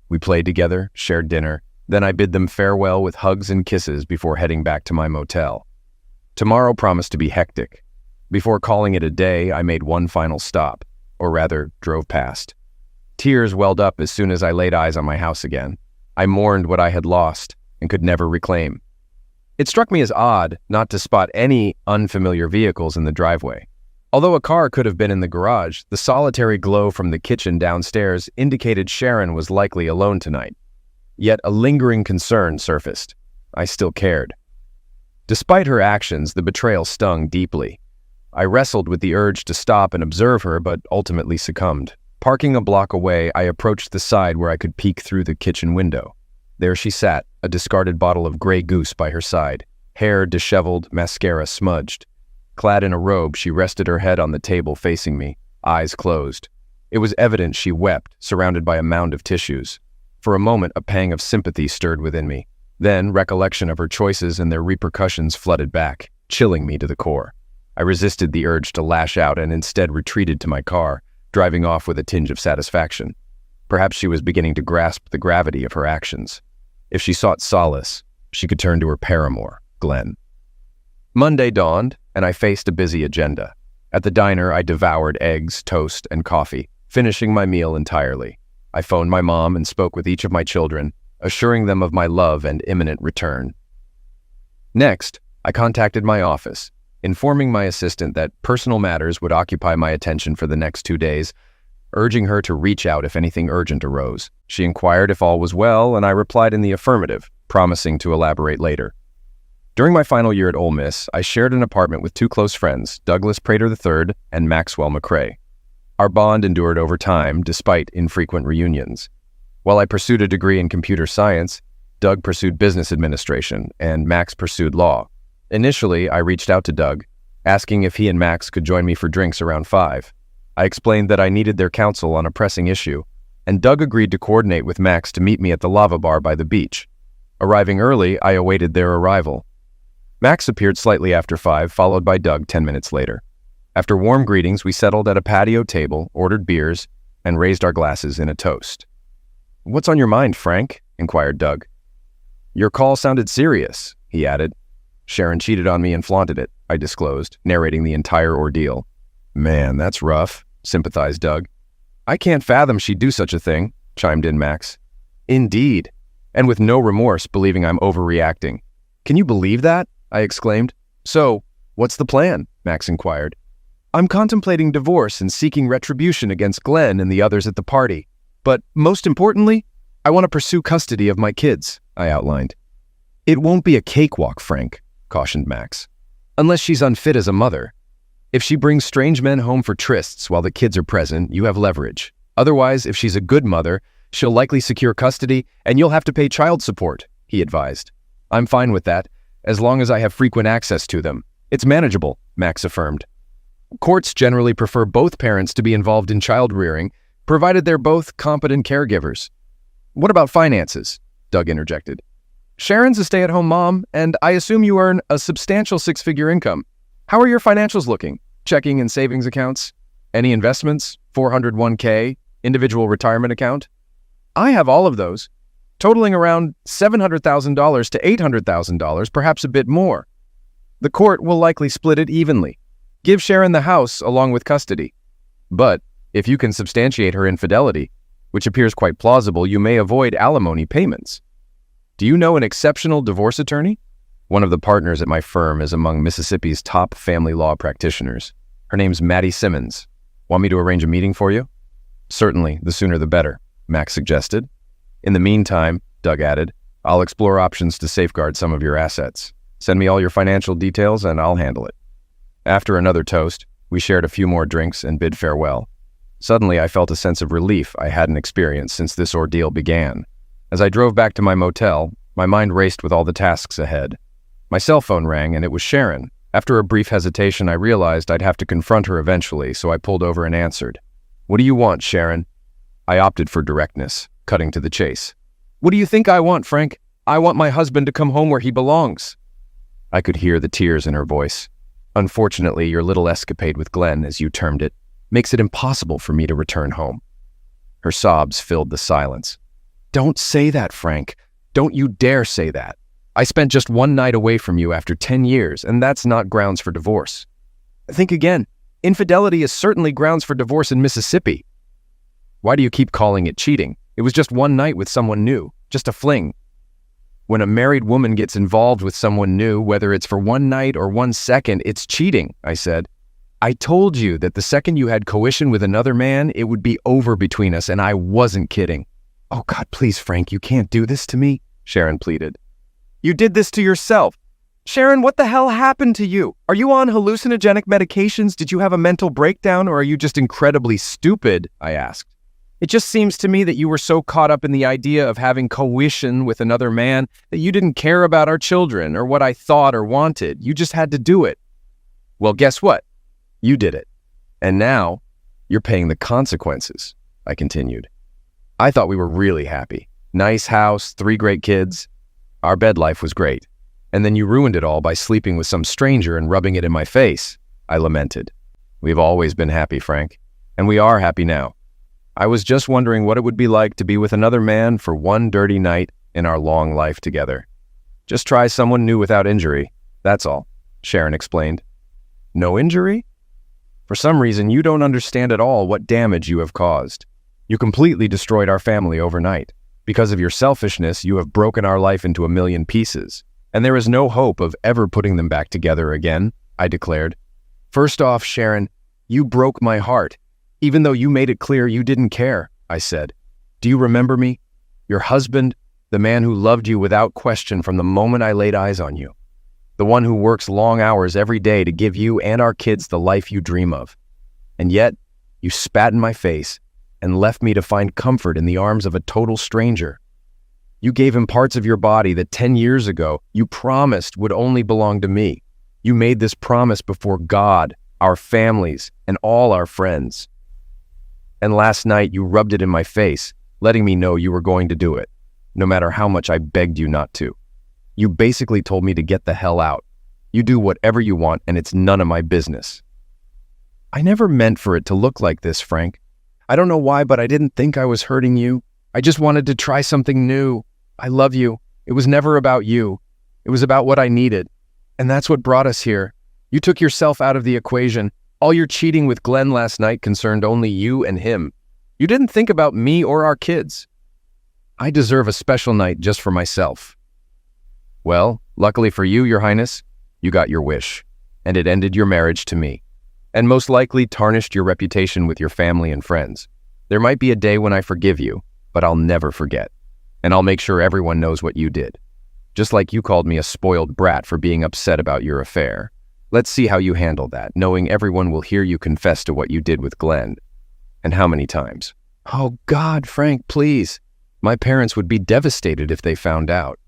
We played together, shared dinner, then I bid them farewell with hugs and kisses before heading back to my motel. Tomorrow promised to be hectic. Before calling it a day, I made one final stop, or rather, drove past. Tears welled up as soon as I laid eyes on my house again. I mourned what I had lost and could never reclaim. It struck me as odd not to spot any unfamiliar vehicles in the driveway. Although a car could have been in the garage, the solitary glow from the kitchen downstairs indicated Sharon was likely alone tonight. Yet a lingering concern surfaced. I still cared. Despite her actions, the betrayal stung deeply. I wrestled with the urge to stop and observe her, but ultimately succumbed. Parking a block away, I approached the side where I could peek through the kitchen window. There she sat, a discarded bottle of Grey Goose by her side, hair disheveled, mascara smudged. Clad in a robe, she rested her head on the table facing me, eyes closed. It was evident she wept, surrounded by a mound of tissues. For a moment, a pang of sympathy stirred within me. Then, recollection of her choices and their repercussions flooded back, chilling me to the core. I resisted the urge to lash out and instead retreated to my car, driving off with a tinge of satisfaction. Perhaps she was beginning to grasp the gravity of her actions. If she sought solace, she could turn to her paramour, Glenn. Monday dawned, and I faced a busy agenda. At the diner, I devoured eggs, toast, and coffee, finishing my meal entirely. I phoned my mom and spoke with each of my children, assuring them of my love and imminent return. Next, I contacted my office, informing my assistant that personal matters would occupy my attention for the next 2 days, urging her to reach out if anything urgent arose. She inquired if all was well, and I replied in the affirmative, promising to elaborate later. During my final year at Ole Miss, I shared an apartment with 2 close friends, Douglas Prater III and Maxwell McCrae. Our bond endured over time, despite infrequent reunions. While I pursued a degree in computer science, Doug pursued business administration, and Max pursued law. Initially, I reached out to Doug, asking if he and Max could join me for drinks around 5. I explained that I needed their counsel on a pressing issue, and Doug agreed to coordinate with Max to meet me at the lava bar by the beach. Arriving early, I awaited their arrival. Max appeared slightly after 5, followed by Doug 10 minutes later. After warm greetings, we settled at a patio table, ordered beers, and raised our glasses in a toast. "What's on your mind, Frank?" inquired Doug. "Your call sounded serious," he added. "Sharon cheated on me and flaunted it," I disclosed, narrating the entire ordeal. "Man, that's rough," sympathized Doug. "I can't fathom she'd do such a thing," chimed in Max. "Indeed, and with no remorse, believing I'm overreacting. Can you believe that?" I exclaimed. "So, what's the plan?" Max inquired. "I'm contemplating divorce and seeking retribution against Glenn and the others at the party. But most importantly, I want to pursue custody of my kids," I outlined. "It won't be a cakewalk, Frank," cautioned Max. "Unless she's unfit as a mother. If she brings strange men home for trysts while the kids are present, you have leverage. Otherwise, if she's a good mother, she'll likely secure custody and you'll have to pay child support," he advised. "I'm fine with that, as long as I have frequent access to them. It's manageable," Max affirmed. "Courts generally prefer both parents to be involved in child rearing, provided they're both competent caregivers." "What about finances?" Doug interjected. "Sharon's a stay-at-home mom, and I assume you earn a substantial 6-figure income. How are your financials looking? Checking and savings accounts? Any investments? 401k? Individual retirement account?" "I have all of those, totaling around $700,000 to $800,000, perhaps a bit more. The court will likely split it evenly. Give Sharon the house along with custody. But if you can substantiate her infidelity, which appears quite plausible, you may avoid alimony payments. Do you know an exceptional divorce attorney? One of the partners at my firm is among Mississippi's top family law practitioners. Her name's Maddie Simmons. Want me to arrange a meeting for you?" "Certainly, the sooner the better," Max suggested. "In the meantime," Doug added, "I'll explore options to safeguard some of your assets. Send me all your financial details and I'll handle it." After another toast, We shared a few more drinks and bid farewell. Suddenly, I felt a sense of relief I hadn't experienced since this ordeal began. As I drove back to my motel, my mind raced with all the tasks ahead. My cell phone rang, and it was Sharon. After a brief hesitation, I realized I'd have to confront her eventually, so I pulled over and answered. "What do you want, Sharon?" I opted for directness, cutting to the chase. "What do you think I want, Frank? I want my husband to come home where he belongs." I could hear the tears in her voice. "Unfortunately, your little escapade with Glenn, as you termed it, makes it impossible for me to return home." Her sobs filled the silence. "Don't say that, Frank. Don't you dare say that. I spent just one night away from you after 10 years, and that's not grounds for divorce. Think again. Infidelity is certainly grounds for divorce in Mississippi. Why do you keep calling it cheating? It was just one night with someone new, just a fling. When a married woman gets involved with someone new, whether it's for one night or 1 second, it's cheating," I said. "I told you that the second you had coition with another man, it would be over between us, and I wasn't kidding." "Oh God, please, Frank, you can't do this to me," Sharon pleaded. "You did this to yourself. Sharon, what the hell happened to you? Are you on hallucinogenic medications? Did you have a mental breakdown, or are you just incredibly stupid?" I asked. "It just seems to me that you were so caught up in the idea of having coition with another man that you didn't care about our children or what I thought or wanted. You just had to do it." "Well, guess what? You did it. And now you're paying the consequences," I continued. "I thought we were really happy. Nice house, 3 great kids. Our bed life was great. And then you ruined it all by sleeping with some stranger and rubbing it in my face," I lamented. "We've always been happy, Frank. And we are happy now. I was just wondering what it would be like to be with another man for one dirty night in our long life together. Just try someone new without injury. That's all," Sharon explained. "No injury? For some reason, you don't understand at all what damage you have caused. You completely destroyed our family overnight. Because of your selfishness, you have broken our life into a million pieces. And there is no hope of ever putting them back together again," I declared. "First off, Sharon, you broke my heart, even though you made it clear you didn't care," I said. "Do you remember me? Your husband, the man who loved you without question from the moment I laid eyes on you. The one who works long hours every day to give you and our kids the life you dream of. And yet, you spat in my face and left me to find comfort in the arms of a total stranger. You gave him parts of your body that 10 years ago you promised would only belong to me. You made this promise before God, our families, and all our friends. And last night you rubbed it in my face, letting me know you were going to do it, no matter how much I begged you not to. You basically told me to get the hell out. You do whatever you want, and it's none of my business." "I never meant for it to look like this, Frank. I don't know why, but I didn't think I was hurting you. I just wanted to try something new. I love you. It was never about you. It was about what I needed. And that's what brought us here. You took yourself out of the equation. All your cheating with Glenn last night concerned only you and him. You didn't think about me or our kids. I deserve a special night just for myself." "Well, luckily for you, Your Highness, you got your wish, and it ended your marriage to me, and most likely tarnished your reputation with your family and friends. There might be a day when I forgive you, but I'll never forget, and I'll make sure everyone knows what you did. Just like you called me a spoiled brat for being upset about your affair. Let's see how you handle that, knowing everyone will hear you confess to what you did with Glenn. And how many times?" "Oh God, Frank, please. My parents would be devastated if they found out."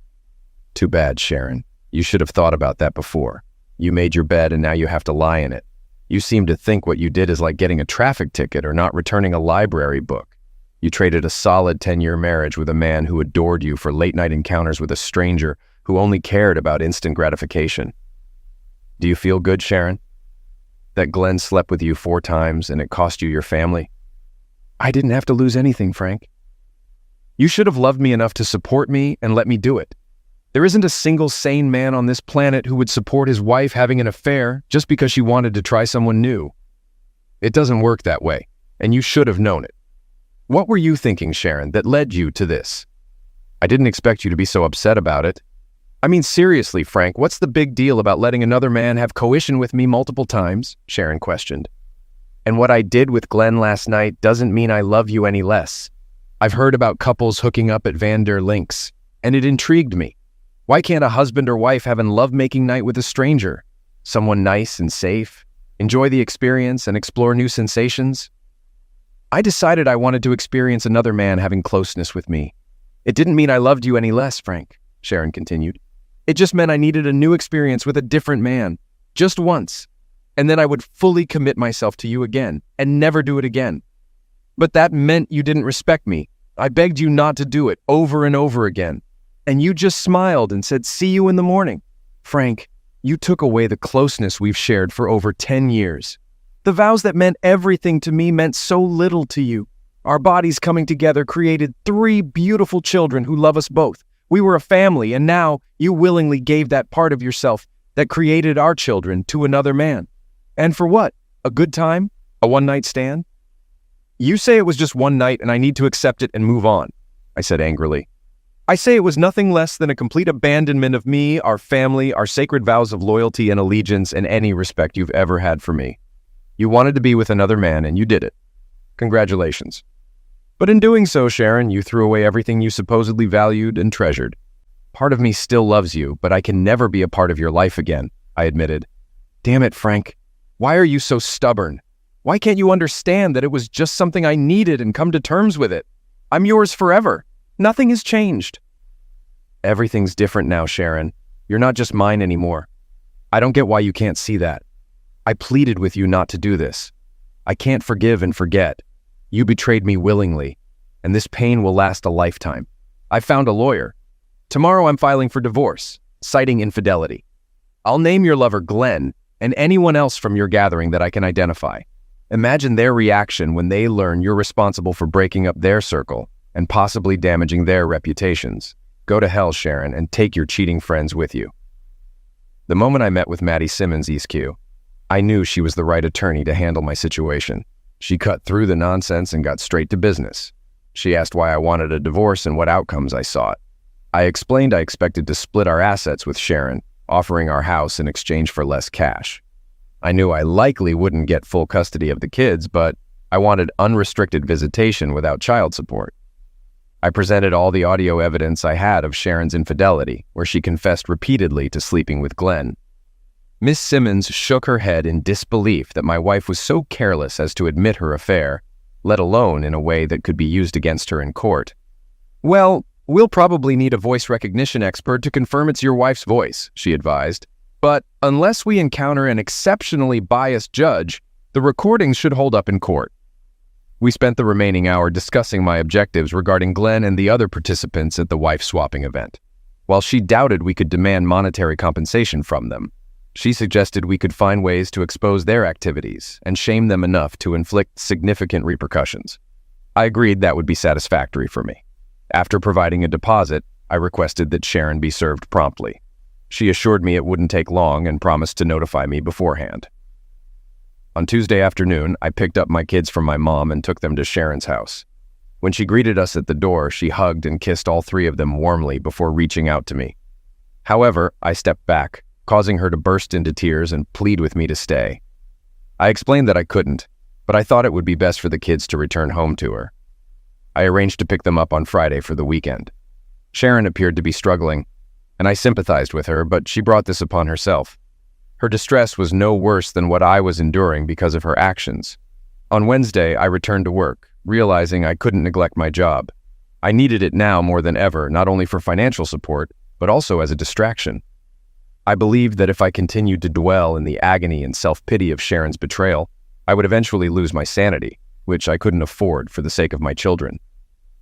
"Too bad, Sharon. You should have thought about that before. You made your bed and now you have to lie in it. You seem to think what you did is like getting a traffic ticket or not returning a library book. You traded a solid 10-year marriage with a man who adored you for late-night encounters with a stranger who only cared about instant gratification. Do you feel good, Sharon? That Glenn slept with you 4 times and it cost you your family? I didn't have to lose anything, Frank. You should have loved me enough to support me and let me do it. There isn't a single sane man on this planet who would support his wife having an affair just because she wanted to try someone new. It doesn't work that way, and you should have known it. What were you thinking, Sharon, that led you to this? I didn't expect you to be so upset about it. I mean, seriously, Frank, what's the big deal about letting another man have coition with me multiple times? Sharon questioned. And what I did with Glenn last night doesn't mean I love you any less. I've heard about couples hooking up at Van der Links, and it intrigued me. Why can't a husband or wife have a lovemaking night with a stranger? Someone nice and safe, enjoy the experience, and explore new sensations? I decided I wanted to experience another man having closeness with me. It didn't mean I loved you any less, Frank, Sharon continued. It just meant I needed a new experience with a different man, just once, and then I would fully commit myself to you again and never do it again. But that meant you didn't respect me. I begged you not to do it over and over again, and you just smiled and said, "See you in the morning." Frank, you took away the closeness we've shared for over 10 years. The vows that meant everything to me meant so little to you. Our bodies coming together created 3 beautiful children who love us both. We were a family, and now you willingly gave that part of yourself that created our children to another man. And for what? A good time? A one-night stand? You say it was just one night and I need to accept it and move on, I said angrily. I say it was nothing less than a complete abandonment of me, our family, our sacred vows of loyalty and allegiance, and any respect you've ever had for me. You wanted to be with another man, and you did it. Congratulations. But in doing so, Sharon, you threw away everything you supposedly valued and treasured. Part of me still loves you, but I can never be a part of your life again, I admitted. Damn it, Frank. Why are you so stubborn? Why can't you understand that it was just something I needed and come to terms with it? I'm yours forever. Nothing has changed. Everything's different now, Sharon. You're not just mine anymore. I don't get why you can't see that. I pleaded with you not to do this. I can't forgive and forget. You betrayed me willingly, and this pain will last a lifetime. I found a lawyer. Tomorrow I'm filing for divorce, citing infidelity. I'll name your lover Glenn and anyone else from your gathering that I can identify. Imagine their reaction when they learn you're responsible for breaking up their circle and possibly damaging their reputations. Go to hell, Sharon, and take your cheating friends with you. The moment I met with Maddie Simmons, EastQ, I knew she was the right attorney to handle my situation. She cut through the nonsense and got straight to business. She asked why I wanted a divorce and what outcomes I sought. I explained I expected to split our assets with Sharon, offering our house in exchange for less cash. I knew I likely wouldn't get full custody of the kids, but I wanted unrestricted visitation without child support. I presented all the audio evidence I had of Sharon's infidelity, where she confessed repeatedly to sleeping with Glenn. Miss Simmons shook her head in disbelief that my wife was so careless as to admit her affair, let alone in a way that could be used against her in court. Well, we'll probably need a voice recognition expert to confirm it's your wife's voice, she advised. But unless we encounter an exceptionally biased judge, the recordings should hold up in court. We spent the remaining hour discussing my objectives regarding Glenn and the other participants at the wife-swapping event. While she doubted we could demand monetary compensation from them, she suggested we could find ways to expose their activities and shame them enough to inflict significant repercussions. I agreed that would be satisfactory for me. After providing a deposit, I requested that Sharon be served promptly. She assured me it wouldn't take long and promised to notify me beforehand. On Tuesday afternoon, I picked up my kids from my mom and took them to Sharon's house. When she greeted us at the door, she hugged and kissed all 3 of them warmly before reaching out to me. However, I stepped back, causing her to burst into tears and plead with me to stay. I explained that I couldn't, but I thought it would be best for the kids to return home to her. I arranged to pick them up on Friday for the weekend. Sharon appeared to be struggling, and I sympathized with her, but she brought this upon herself. Her distress was no worse than what I was enduring because of her actions. On Wednesday, I returned to work, realizing I couldn't neglect my job. I needed it now more than ever, not only for financial support, but also as a distraction. I believed that if I continued to dwell in the agony and self-pity of Sharon's betrayal, I would eventually lose my sanity, which I couldn't afford for the sake of my children.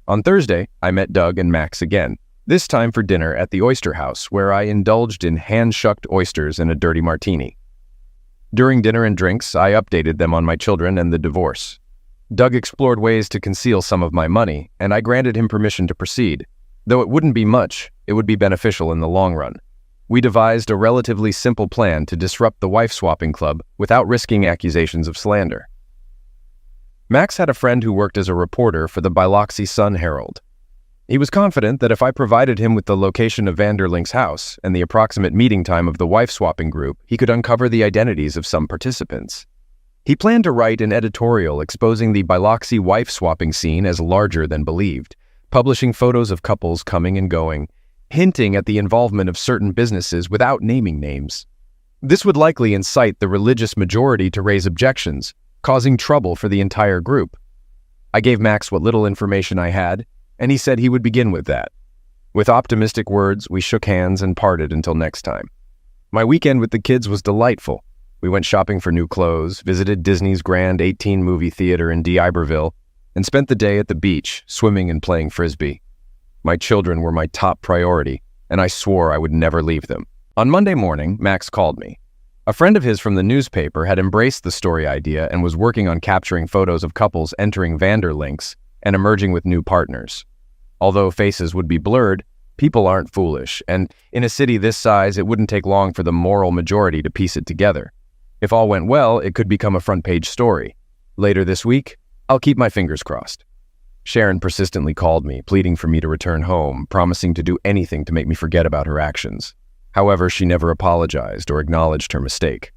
On Thursday, I met Doug and Max again, this time for dinner at the Oyster House, where I indulged in hand-shucked oysters and a dirty martini. During dinner and drinks, I updated them on my children and the divorce. Doug explored ways to conceal some of my money, and I granted him permission to proceed. Though it wouldn't be much, it would be beneficial in the long run. We devised a relatively simple plan to disrupt the wife-swapping club without risking accusations of slander. Max had a friend who worked as a reporter for the Biloxi Sun-Herald. He was confident that if I provided him with the location of Vanderlink's house and the approximate meeting time of the wife-swapping group, he could uncover the identities of some participants. He planned to write an editorial exposing the Biloxi wife-swapping scene as larger than believed, publishing photos of couples coming and going, hinting at the involvement of certain businesses without naming names. This would likely incite the religious majority to raise objections, causing trouble for the entire group. I gave Max what little information I had, and he said he would begin with that. With optimistic words, we shook hands and parted until next time. My weekend with the kids was delightful. We went shopping for new clothes, visited Disney's Grand 18 movie theater in D'Iberville, and spent the day at the beach, swimming and playing frisbee. My children were my top priority, and I swore I would never leave them. On Monday morning, Max called me. A friend of his from the newspaper had embraced the story idea and was working on capturing photos of couples entering Vanderlinks and emerging with new partners. Although faces would be blurred, people aren't foolish, and in a city this size, it wouldn't take long for the moral majority to piece it together. If all went well, it could become a front-page story. Later this week, I'll keep my fingers crossed. Sharon persistently called me, pleading for me to return home, promising to do anything to make me forget about her actions. However, she never apologized or acknowledged her mistake.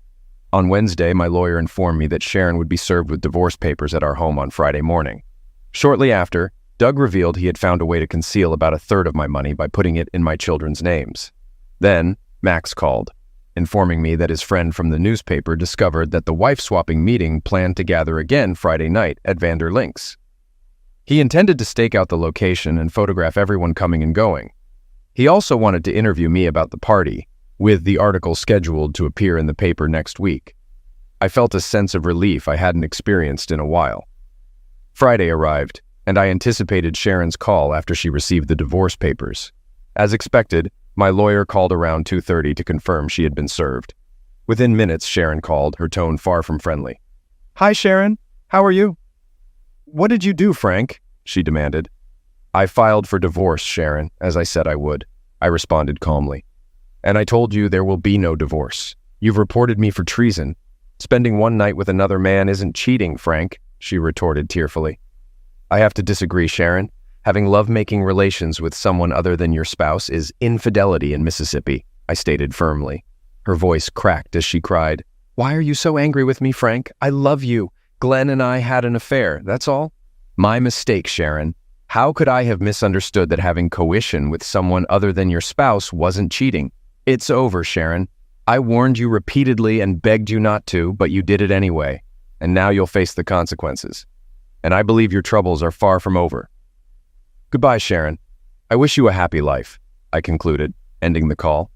On Wednesday, my lawyer informed me that Sharon would be served with divorce papers at our home on Friday morning. Shortly after, Doug revealed he had found a way to conceal about a third of my money by putting it in my children's names. Then, Max called, informing me that his friend from the newspaper discovered that the wife-swapping meeting planned to gather again Friday night at Vanderlinks. He intended to stake out the location and photograph everyone coming and going. He also wanted to interview me about the party, with the article scheduled to appear in the paper next week. I felt a sense of relief I hadn't experienced in a while. Friday arrived, and I anticipated Sharon's call after she received the divorce papers. As expected, my lawyer called around 2:30 to confirm she had been served. Within minutes, Sharon called, her tone far from friendly. "Hi, Sharon. How are you?" "What did you do, Frank?" she demanded. "I filed for divorce, Sharon, as I said I would," I responded calmly. "And I told you there will be no divorce. You've reported me for treason. Spending one night with another man isn't cheating, Frank," she retorted tearfully. "I have to disagree, Sharon. Having love-making relations with someone other than your spouse is infidelity in Mississippi," I stated firmly. Her voice cracked as she cried, "Why are you so angry with me, Frank? I love you. Glenn and I had an affair, that's all." "My mistake, Sharon. How could I have misunderstood that having coition with someone other than your spouse wasn't cheating? It's over, Sharon. I warned you repeatedly and begged you not to, but you did it anyway, and now you'll face the consequences. And I believe your troubles are far from over. Goodbye, Sharon. I wish you a happy life," I concluded, ending the call.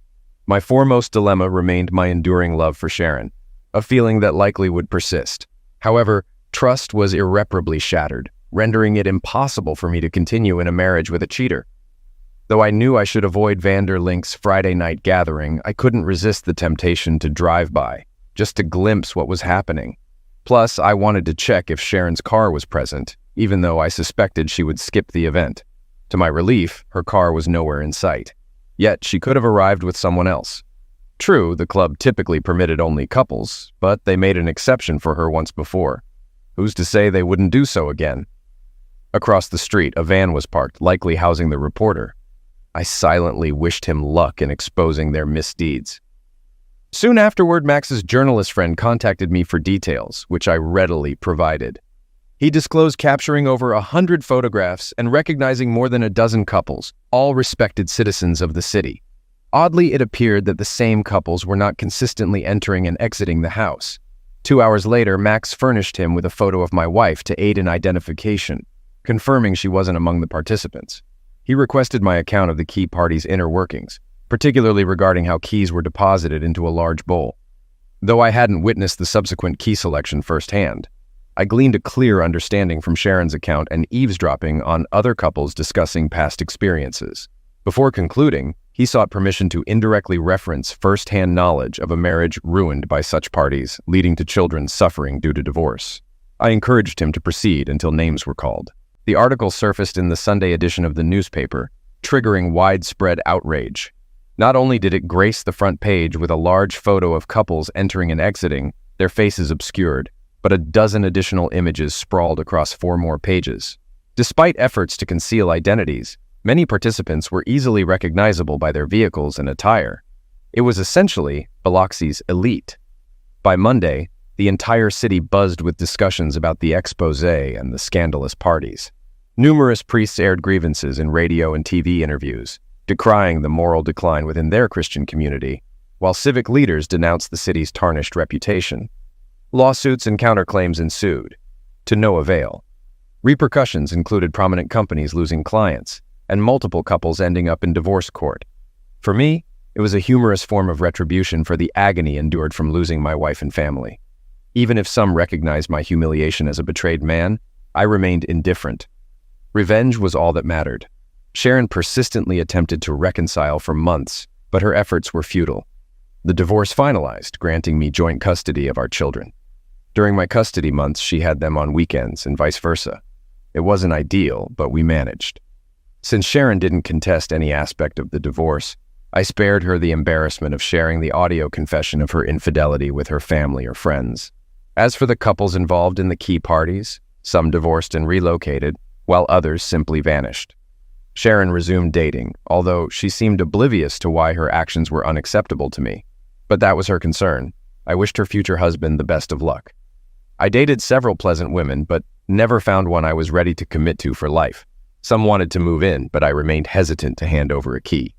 My foremost dilemma remained my enduring love for Sharon, a feeling that likely would persist. However, trust was irreparably shattered, rendering it impossible for me to continue in a marriage with a cheater. Though I knew I should avoid Vanderlink's Friday night gathering, I couldn't resist the temptation to drive by, just to glimpse what was happening. Plus, I wanted to check if Sharon's car was present, even though I suspected she would skip the event. To my relief, her car was nowhere in sight. Yet she could have arrived with someone else. True, the club typically permitted only couples, but they made an exception for her once before. Who's to say they wouldn't do so again? Across the street, a van was parked, likely housing the reporter. I silently wished him luck in exposing their misdeeds. Soon afterward, Max's journalist friend contacted me for details, which I readily provided. He disclosed capturing over 100 photographs and recognizing more than a dozen couples, all respected citizens of the city. Oddly, it appeared that the same couples were not consistently entering and exiting the house. 2 hours later, Max furnished him with a photo of my wife to aid in identification, confirming she wasn't among the participants. He requested my account of the key party's inner workings, particularly regarding how keys were deposited into a large bowl. Though I hadn't witnessed the subsequent key selection firsthand, I gleaned a clear understanding from Sharon's account and eavesdropping on other couples discussing past experiences. Before concluding, he sought permission to indirectly reference first-hand knowledge of a marriage ruined by such parties, leading to children suffering due to divorce. I encouraged him to proceed until names were called. The article surfaced in the Sunday edition of the newspaper, triggering widespread outrage. Not only did it grace the front page with a large photo of couples entering and exiting, their faces obscured, but a dozen additional images sprawled across 4 more pages. Despite efforts to conceal identities, many participants were easily recognizable by their vehicles and attire. It was essentially Biloxi's elite. By Monday, the entire city buzzed with discussions about the exposé and the scandalous parties. Numerous priests aired grievances in radio and TV interviews, decrying the moral decline within their Christian community, while civic leaders denounced the city's tarnished reputation. Lawsuits and counterclaims ensued, to no avail. Repercussions included prominent companies losing clients, and multiple couples ending up in divorce court. For me, it was a humorous form of retribution for the agony endured from losing my wife and family. Even if some recognized my humiliation as a betrayed man, I remained indifferent. Revenge was all that mattered. Sharon persistently attempted to reconcile for months, but her efforts were futile. The divorce finalized, granting me joint custody of our children. During my custody months, she had them on weekends and vice versa. It wasn't ideal, but we managed. Since Sharon didn't contest any aspect of the divorce, I spared her the embarrassment of sharing the audio confession of her infidelity with her family or friends. As for the couples involved in the key parties, some divorced and relocated, while others simply vanished. Sharon resumed dating, although she seemed oblivious to why her actions were unacceptable to me. But that was her concern. I wished her future husband the best of luck. I dated several pleasant women, but never found one I was ready to commit to for life. Some wanted to move in, but I remained hesitant to hand over a key.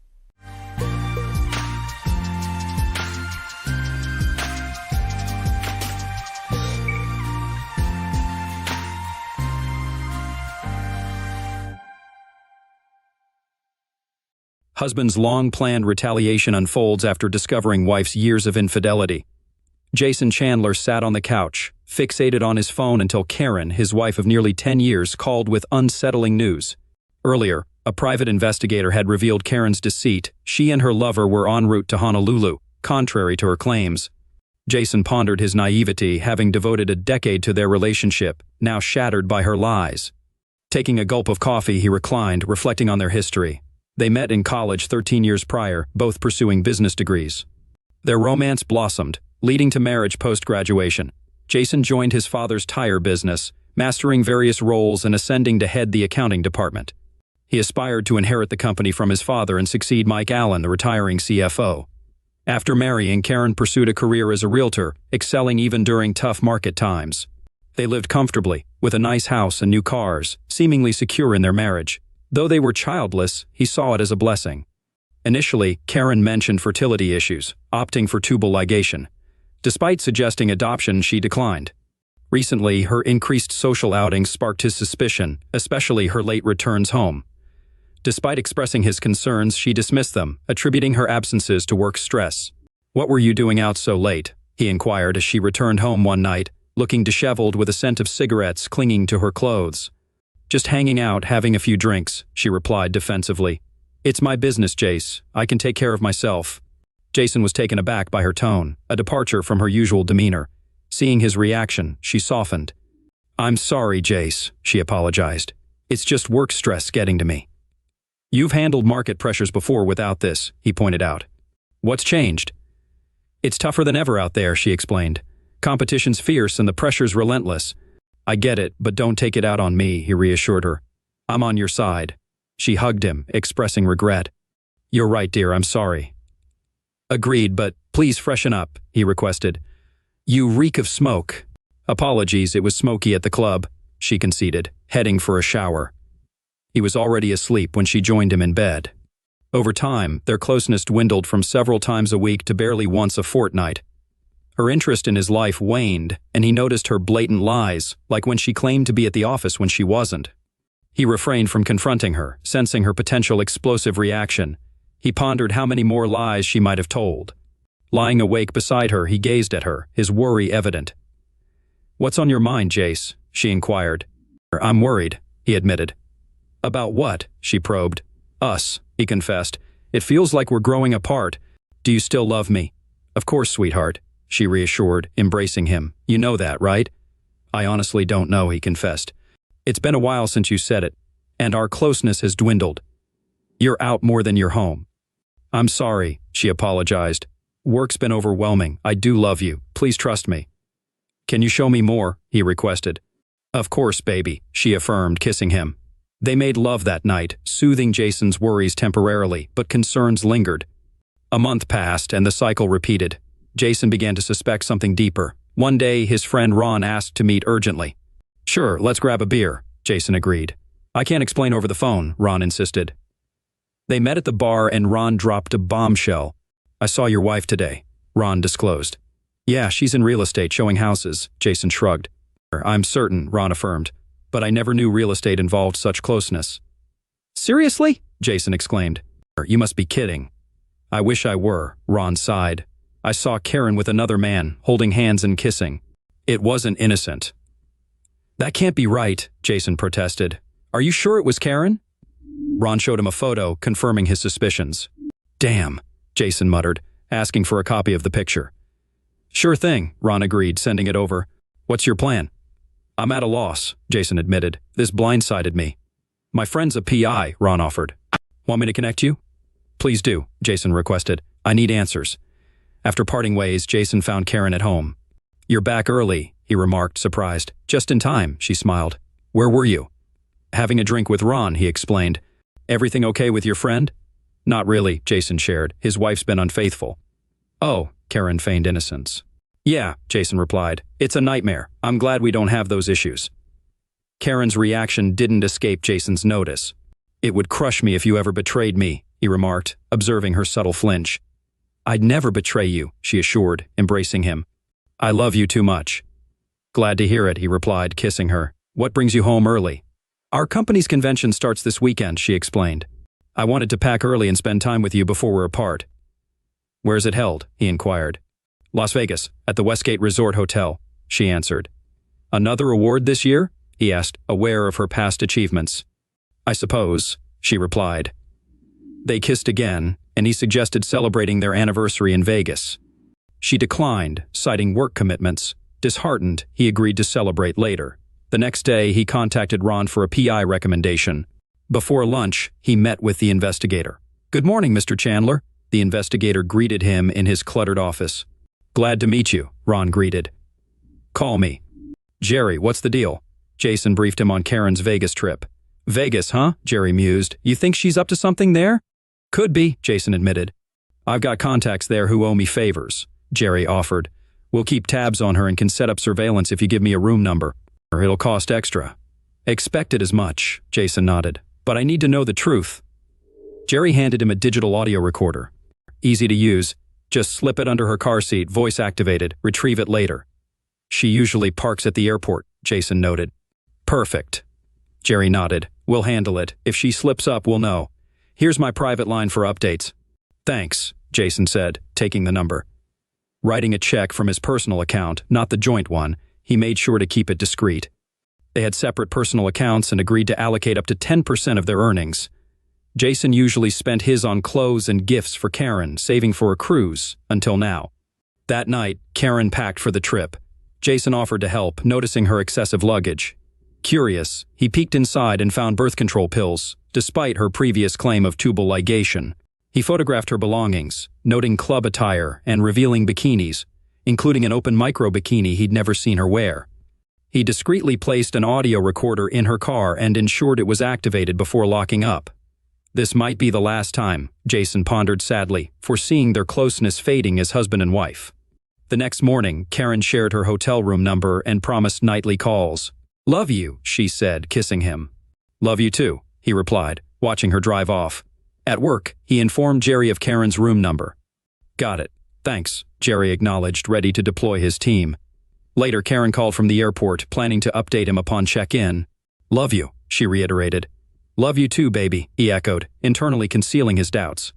Husband's long-planned retaliation unfolds after discovering wife's years of infidelity. Jason Chandler sat on the couch, fixated on his phone until Karen, his wife of nearly 10 years, called with unsettling news. Earlier, a private investigator had revealed Karen's deceit. She and her lover were en route to Honolulu, contrary to her claims. Jason pondered his naivety, having devoted a decade to their relationship, now shattered by her lies. Taking a gulp of coffee, he reclined, reflecting on their history. They met in college 13 years prior, both pursuing business degrees. Their romance blossomed, leading to marriage post-graduation. Jason joined his father's tire business, mastering various roles and ascending to head the accounting department. He aspired to inherit the company from his father and succeed Mike Allen, the retiring CFO. After marrying, Karen pursued a career as a realtor, excelling even during tough market times. They lived comfortably, with a nice house and new cars, seemingly secure in their marriage. Though they were childless, he saw it as a blessing. Initially, Karen mentioned fertility issues, opting for tubal ligation. Despite suggesting adoption, she declined. Recently, her increased social outings sparked his suspicion, especially her late returns home. Despite expressing his concerns, she dismissed them, attributing her absences to work stress. "What were you doing out so late?" he inquired as she returned home one night, looking disheveled with a scent of cigarettes clinging to her clothes. "Just hanging out, having a few drinks," she replied defensively. "It's my business, Jace. I can take care of myself." Jason was taken aback by her tone, a departure from her usual demeanor. Seeing his reaction, she softened. "I'm sorry, Jace," she apologized. "It's just work stress getting to me." "You've handled market pressures before without this," he pointed out. "What's changed?" "It's tougher than ever out there," she explained. "Competition's fierce and the pressure's relentless." "I get it, but don't take it out on me," he reassured her. "I'm on your side." She hugged him, expressing regret. "You're right, dear, I'm sorry." "Agreed, but please freshen up," he requested. "You reek of smoke." "Apologies, it was smoky at the club," she conceded, heading for a shower. He was already asleep when she joined him in bed. Over time, their closeness dwindled from several times a week to barely once a fortnight. Her interest in his life waned, and he noticed her blatant lies, like when she claimed to be at the office when she wasn't. He refrained from confronting her, sensing her potential explosive reaction. He pondered how many more lies she might have told. Lying awake beside her, he gazed at her, his worry evident. "What's on your mind, Jace?" she inquired. "I'm worried," he admitted. "About what?" she probed. "Us," he confessed. "It feels like we're growing apart. Do you still love me?" "Of course, sweetheart," she reassured, embracing him. "You know that, right?" "I honestly don't know," he confessed. "It's been a while since you said it, and our closeness has dwindled. You're out more than you're home." "I'm sorry," she apologized. "Work's been overwhelming. I do love you. Please trust me." "Can you show me more?" he requested. "Of course, baby," she affirmed, kissing him. They made love that night, soothing Jason's worries temporarily, but concerns lingered. A month passed, and the cycle repeated. Jason began to suspect something deeper. One day, his friend Ron asked to meet urgently. "Sure, let's grab a beer," Jason agreed. "I can't explain over the phone," Ron insisted. They met at the bar and Ron dropped a bombshell. I saw your wife today, Ron disclosed. Yeah, she's in real estate showing houses, Jason shrugged. I'm certain, Ron affirmed, but I never knew real estate involved such closeness. Seriously? Jason exclaimed. You must be kidding. I wish I were, Ron sighed. I saw Karen with another man, holding hands and kissing. It wasn't innocent. That can't be right, Jason protested. Are you sure it was Karen? Ron showed him a photo, confirming his suspicions. Damn, Jason muttered, asking for a copy of the picture. Sure thing, Ron agreed, sending it over. What's your plan? I'm at a loss, Jason admitted. This blindsided me. My friend's a PI, Ron offered. Want me to connect you? Please do, Jason requested. I need answers. After parting ways, Jason found Karen at home. You're back early, he remarked, surprised. Just in time, she smiled. Where were you? Having a drink with Ron, he explained. Everything okay with your friend? Not really, Jason shared. His wife's been unfaithful. Oh, Karen feigned innocence. Yeah, Jason replied. It's a nightmare. I'm glad we don't have those issues. Karen's reaction didn't escape Jason's notice. It would crush me if you ever betrayed me, he remarked, observing her subtle flinch. I'd never betray you, she assured, embracing him. I love you too much. Glad to hear it, he replied, kissing her. What brings you home early? Our company's convention starts this weekend, she explained. I wanted to pack early and spend time with you before we're apart. Where is it held? He inquired. Las Vegas, at the Westgate Resort Hotel, she answered. Another award this year? He asked, aware of her past achievements. I suppose, she replied. They kissed again, and he suggested celebrating their anniversary in Vegas. She declined, citing work commitments. Disheartened, he agreed to celebrate later. The next day, he contacted Ron for a PI recommendation. Before lunch, he met with the investigator. Good morning, Mr. Chandler. The investigator greeted him in his cluttered office. Glad to meet you, Ron greeted. Call me. Jerry, what's the deal? Jason briefed him on Karen's Vegas trip. Vegas, huh? Jerry mused. You think she's up to something there? Could be, Jason admitted. I've got contacts there who owe me favors, Jerry offered. We'll keep tabs on her and can set up surveillance if you give me a room number. Or it'll cost extra. Expected as much, Jason nodded. But I need to know the truth. Jerry handed him a digital audio recorder. Easy to use. Just slip it under her car seat, voice activated, retrieve it later. She usually parks at the airport, Jason noted. Perfect. Jerry nodded. We'll handle it. If she slips up, we'll know. Here's my private line for updates. Thanks, Jason said, taking the number. Writing a check from his personal account, not the joint one, he made sure to keep it discreet. They had separate personal accounts and agreed to allocate up to 10% of their earnings. Jason usually spent his on clothes and gifts for Karen, saving for a cruise, until now. That night, Karen packed for the trip. Jason offered to help, noticing her excessive luggage. Curious, he peeked inside and found birth control pills, despite her previous claim of tubal ligation. He photographed her belongings, noting club attire and revealing bikinis, including an open micro bikini he'd never seen her wear. He discreetly placed an audio recorder in her car and ensured it was activated before locking up. This might be the last time, Jason pondered sadly, foreseeing their closeness fading as husband and wife. The next morning, Karen shared her hotel room number and promised nightly calls. Love you, she said, kissing him. Love you too, he replied, watching her drive off. At work, he informed Jerry of Karen's room number. Got it. Thanks, Jerry acknowledged, ready to deploy his team. Later, Karen called from the airport, planning to update him upon check-in. Love you, she reiterated. Love you too, baby, he echoed, internally concealing his doubts.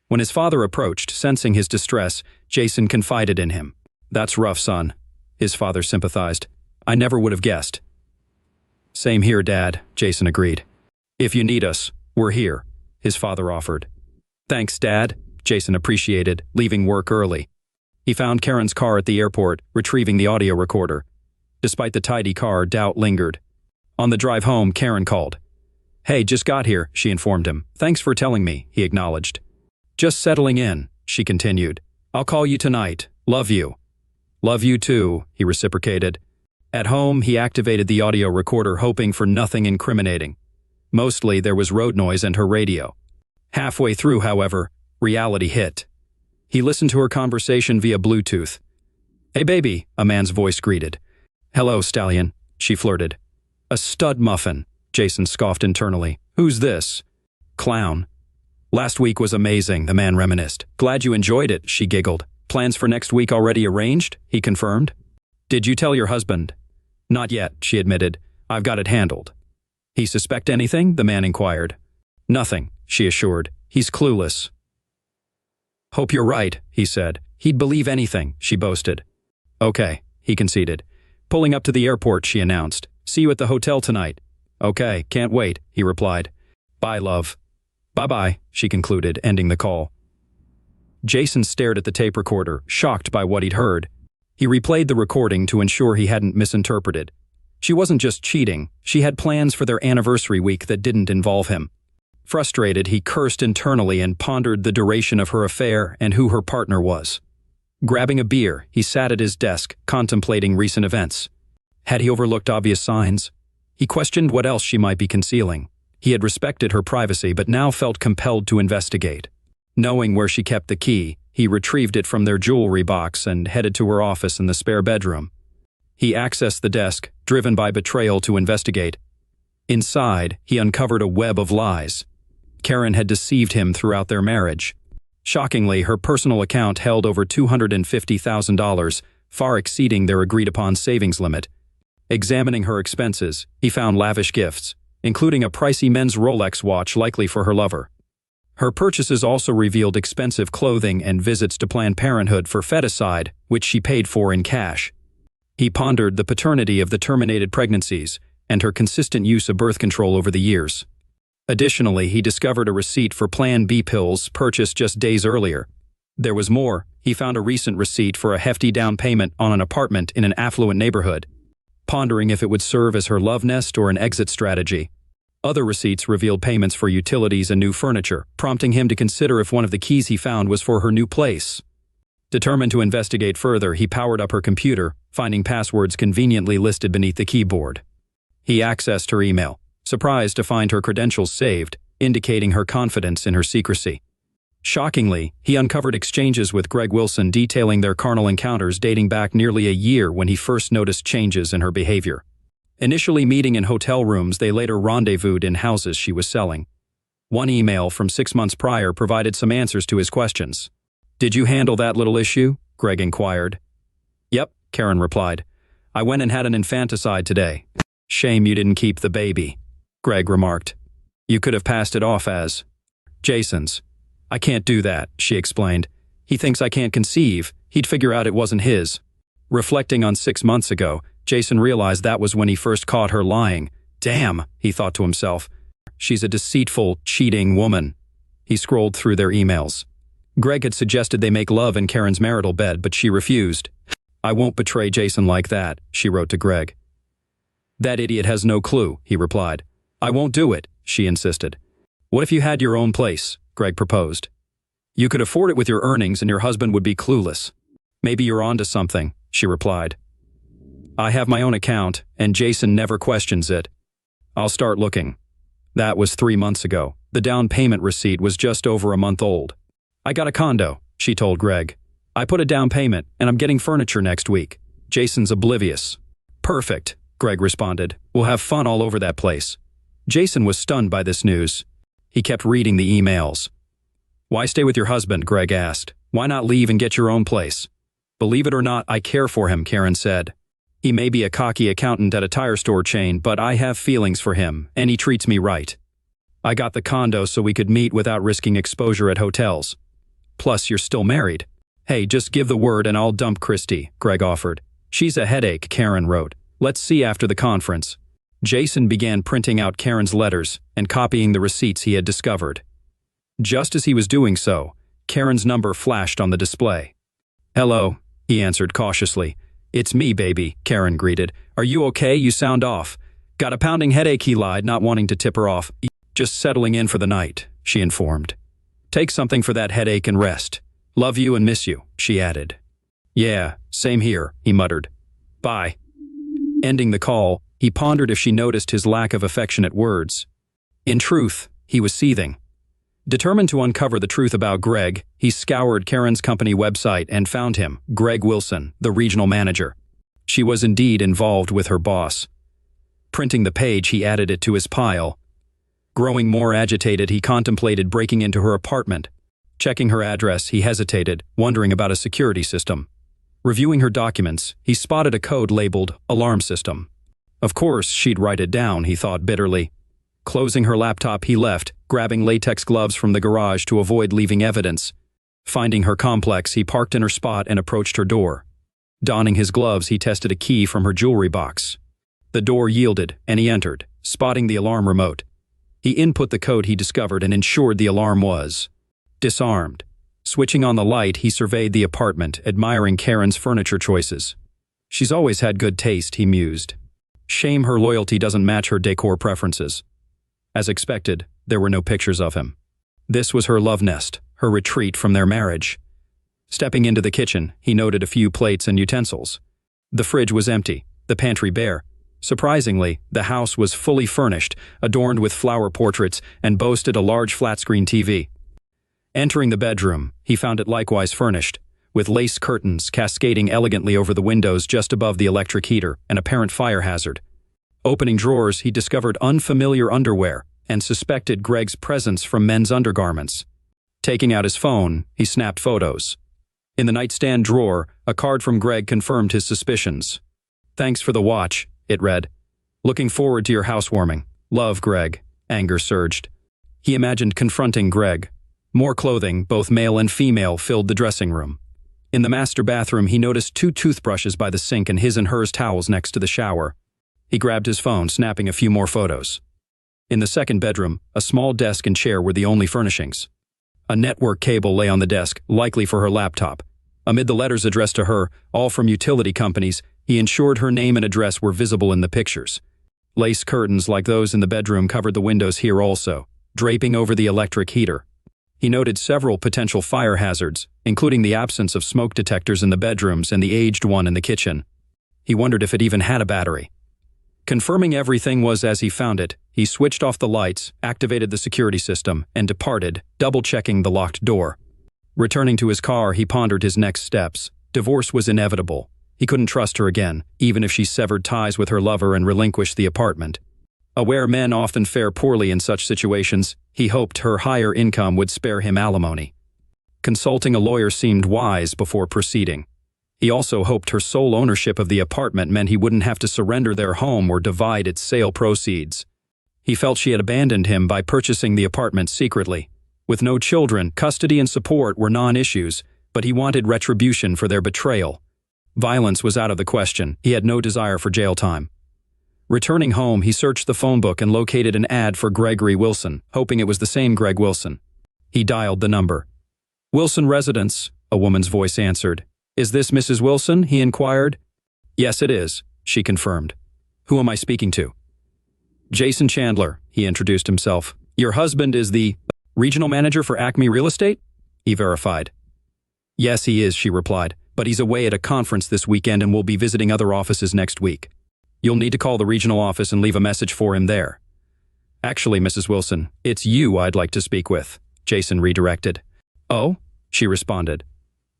When his father approached, sensing his distress, Jason confided in him. That's rough, son. His father sympathized. I never would have guessed. Same here, Dad, Jason agreed. If you need us, we're here, his father offered. Thanks, Dad, Jason appreciated, leaving work early. He found Karen's car at the airport, retrieving the audio recorder. Despite the tidy car, doubt lingered. On the drive home, Karen called. Hey, just got here, she informed him. Thanks for telling me, he acknowledged. Just settling in, she continued. I'll call you tonight. Love you. Love you too, he reciprocated. At home, he activated the audio recorder, hoping for nothing incriminating. Mostly, there was road noise and her radio. Halfway through, however, reality hit. He listened to her conversation via Bluetooth. Hey, baby, a man's voice greeted. Hello, stallion, she flirted. A stud muffin, Jason scoffed internally. Who's this? Clown. Last week was amazing, the man reminisced. Glad you enjoyed it, she giggled. Plans for next week already arranged? He confirmed. Did you tell your husband? Not yet, she admitted. I've got it handled. He suspect anything? The man inquired. Nothing, she assured. He's clueless. Hope you're right, he said. He'd believe anything, she boasted. Okay, he conceded. Pulling up to the airport, she announced. See you at the hotel tonight. Okay, can't wait, he replied. Bye, love. Bye-bye, she concluded, ending the call. Jason stared at the tape recorder, shocked by what he'd heard. He replayed the recording to ensure he hadn't misinterpreted. She wasn't just cheating, she had plans for their anniversary week that didn't involve him. Frustrated, he cursed internally and pondered the duration of her affair and who her partner was. Grabbing a beer, he sat at his desk, contemplating recent events. Had he overlooked obvious signs? He questioned what else she might be concealing. He had respected her privacy, but now felt compelled to investigate. Knowing where she kept the key, he retrieved it from their jewelry box and headed to her office in the spare bedroom. He accessed the desk, driven by betrayal to investigate. Inside, he uncovered a web of lies. Karen had deceived him throughout their marriage. Shockingly, her personal account held over $250,000, far exceeding their agreed-upon savings limit. Examining her expenses, he found lavish gifts, including a pricey men's Rolex watch likely for her lover. Her purchases also revealed expensive clothing and visits to Planned Parenthood for feticide, which she paid for in cash. He pondered the paternity of the terminated pregnancies and her consistent use of birth control over the years. Additionally, he discovered a receipt for Plan B pills purchased just days earlier. There was more. He found a recent receipt for a hefty down payment on an apartment in an affluent neighborhood, pondering if it would serve as her love nest or an exit strategy. Other receipts revealed payments for utilities and new furniture, prompting him to consider if one of the keys he found was for her new place. Determined to investigate further, he powered up her computer, finding passwords conveniently listed beneath the keyboard. He accessed her email, surprised to find her credentials saved, indicating her confidence in her secrecy. Shockingly, he uncovered exchanges with Greg Wilson detailing their carnal encounters dating back nearly a year when he first noticed changes in her behavior. Initially meeting in hotel rooms, they later rendezvoused in houses she was selling. One email from 6 months prior provided some answers to his questions. Did you handle that little issue? Greg inquired. Yep, Karen replied. I went and had an infanticide today. Shame you didn't keep the baby, Greg remarked. You could have passed it off as Jason's. I can't do that, she explained. He thinks I can't conceive. He'd figure out it wasn't his. Reflecting on 6 months ago, Jason realized that was when he first caught her lying. Damn, he thought to himself. She's a deceitful, cheating woman. He scrolled through their emails. Greg had suggested they make love in Karen's marital bed, but she refused. I won't betray Jason like that, she wrote to Greg. That idiot has no clue, he replied. I won't do it, she insisted. What if you had your own place? Greg proposed. You could afford it with your earnings and your husband would be clueless. Maybe you're onto something, she replied. I have my own account, and Jason never questions it. I'll start looking. That was 3 months ago. The down payment receipt was just over a month old. I got a condo, she told Greg. I put a down payment, and I'm getting furniture next week. Jason's oblivious. Perfect, Greg responded. We'll have fun all over that place. Jason was stunned by this news. He kept reading the emails. Why stay with your husband? Greg asked. Why not leave and get your own place? Believe it or not, I care for him, Karen said. He may be a cocky accountant at a tire store chain, but I have feelings for him, and he treats me right. I got the condo so we could meet without risking exposure at hotels. Plus, you're still married. Hey, just give the word and I'll dump Christy, Greg offered. She's a headache, Karen wrote. Let's see after the conference. Jason began printing out Karen's letters and copying the receipts he had discovered. Just as he was doing so, Karen's number flashed on the display. Hello, he answered cautiously. It's me, baby, Karen greeted. Are you okay? You sound off. Got a pounding headache, he lied, not wanting to tip her off. Just settling in for the night, she informed. Take something for that headache and rest. Love you and miss you, she added. Yeah, same here, he muttered. Bye. Ending the call, he pondered if she noticed his lack of affectionate words. In truth, he was seething. Determined to uncover the truth about Greg, he scoured Karen's company website and found him, Greg Wilson, the regional manager. She was indeed involved with her boss. Printing the page, he added it to his pile. Growing more agitated, he contemplated breaking into her apartment. Checking her address, he hesitated, wondering about a security system. Reviewing her documents, he spotted a code labeled alarm system. Of course, she'd write it down, he thought bitterly. Closing her laptop, he left, grabbing latex gloves from the garage to avoid leaving evidence. Finding her complex, he parked in her spot and approached her door. Donning his gloves, he tested a key from her jewelry box. The door yielded, and he entered, spotting the alarm remote. He input the code he discovered and ensured the alarm was disarmed. Switching on the light, he surveyed the apartment, admiring Karen's furniture choices. She's always had good taste, he mused. Shame her loyalty doesn't match her decor preferences. As expected, there were no pictures of him. This was her love nest, her retreat from their marriage. Stepping into the kitchen, he noted a few plates and utensils. The fridge was empty, the pantry bare. Surprisingly, the house was fully furnished, adorned with flower portraits, and boasted a large flat-screen TV. Entering the bedroom, he found it likewise furnished, with lace curtains cascading elegantly over the windows just above the electric heater, an apparent fire hazard. Opening drawers, he discovered unfamiliar underwear and suspected Greg's presence from men's undergarments. Taking out his phone, he snapped photos. In the nightstand drawer, a card from Greg confirmed his suspicions. "Thanks for the watch," it read. "Looking forward to your housewarming. Love, Greg." Anger surged. He imagined confronting Greg. More clothing, both male and female, filled the dressing room. In the master bathroom, he noticed 2 toothbrushes by the sink and his and hers towels next to the shower. He grabbed his phone, snapping a few more photos. In the second bedroom, a small desk and chair were the only furnishings. A network cable lay on the desk, likely for her laptop. Amid the letters addressed to her, all from utility companies, he ensured her name and address were visible in the pictures. Lace curtains like those in the bedroom covered the windows here also, draping over the electric heater. He noted several potential fire hazards, including the absence of smoke detectors in the bedrooms and the aged one in the kitchen. He wondered if it even had a battery. Confirming everything was as he found it, he switched off the lights, activated the security system, and departed, double-checking the locked door. Returning to his car, he pondered his next steps. Divorce was inevitable. He couldn't trust her again, even if she severed ties with her lover and relinquished the apartment. Aware men often fare poorly in such situations, he hoped her higher income would spare him alimony. Consulting a lawyer seemed wise before proceeding. He also hoped her sole ownership of the apartment meant he wouldn't have to surrender their home or divide its sale proceeds. He felt she had abandoned him by purchasing the apartment secretly. With no children, custody and support were non-issues, but he wanted retribution for their betrayal. Violence was out of the question. He had no desire for jail time. Returning home, he searched the phone book and located an ad for Gregory Wilson, hoping it was the same Greg Wilson. He dialed the number. "Wilson Residence," a woman's voice answered. "Is this Mrs. Wilson?" he inquired. "Yes, it is," she confirmed. "Who am I speaking to?" "Jason Chandler," he introduced himself. "Your husband is the regional manager for Acme Real Estate?" he verified. "Yes, he is," she replied, "but he's away at a conference this weekend and will be visiting other offices next week. You'll need to call the regional office and leave a message for him there." "Actually, Mrs. Wilson, it's you I'd like to speak with," Jason redirected. "Oh?" she responded.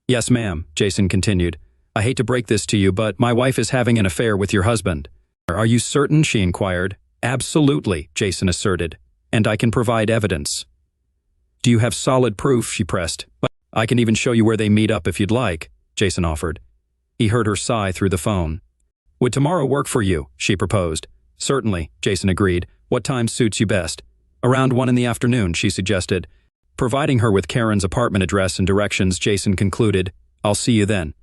"Yes, ma'am," Jason continued. "I hate to break this to you, but my wife is having an affair with your husband." "Are you certain?" she inquired. "Absolutely," Jason asserted, "and I can provide evidence." "Do you have solid proof?" she pressed. "I can even show you where they meet up if you'd like," Jason offered. He heard her sigh through the phone. "Would tomorrow work for you?" she proposed. "Certainly," Jason agreed. "What time suits you best?" "Around 1 in the afternoon," she suggested. Providing her with Karen's apartment address and directions, Jason concluded, "I'll see you then."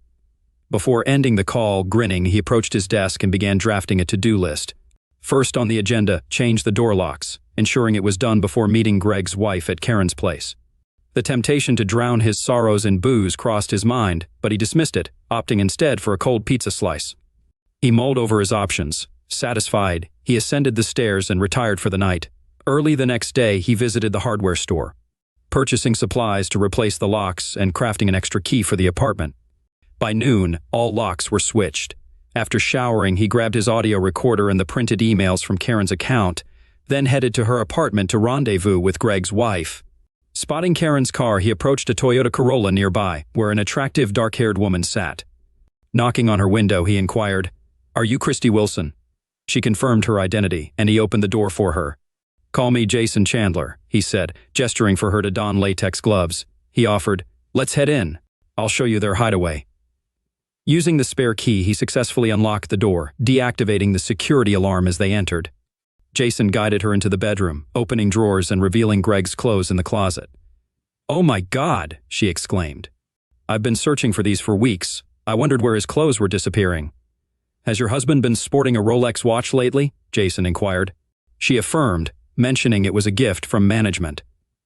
Before ending the call, grinning, he approached his desk and began drafting a to-do list. First on the agenda, change the door locks, ensuring it was done before meeting Greg's wife at Karen's place. The temptation to drown his sorrows in booze crossed his mind, but he dismissed it, opting instead for a cold pizza slice. He mulled over his options. Satisfied, he ascended the stairs and retired for the night. Early the next day, he visited the hardware store, purchasing supplies to replace the locks and crafting an extra key for the apartment. By noon, all locks were switched. After showering, he grabbed his audio recorder and the printed emails from Karen's account, then headed to her apartment to rendezvous with Greg's wife. Spotting Karen's car, he approached a Toyota Corolla nearby, where an attractive dark-haired woman sat. Knocking on her window, he inquired, "Are you Christy Wilson?" She confirmed her identity, and he opened the door for her. Call me Jason Chandler, he said, gesturing for her to don latex gloves. He offered, let's head in. I'll show you their hideaway. Using the spare key, he successfully unlocked the door, deactivating the security alarm as they entered. Jason guided her into the bedroom, opening drawers and revealing Greg's clothes in the closet. Oh my God, she exclaimed. I've been searching for these for weeks. I wondered where his clothes were disappearing. Has your husband been sporting a Rolex watch lately? Jason inquired. She affirmed, mentioning it was a gift from management.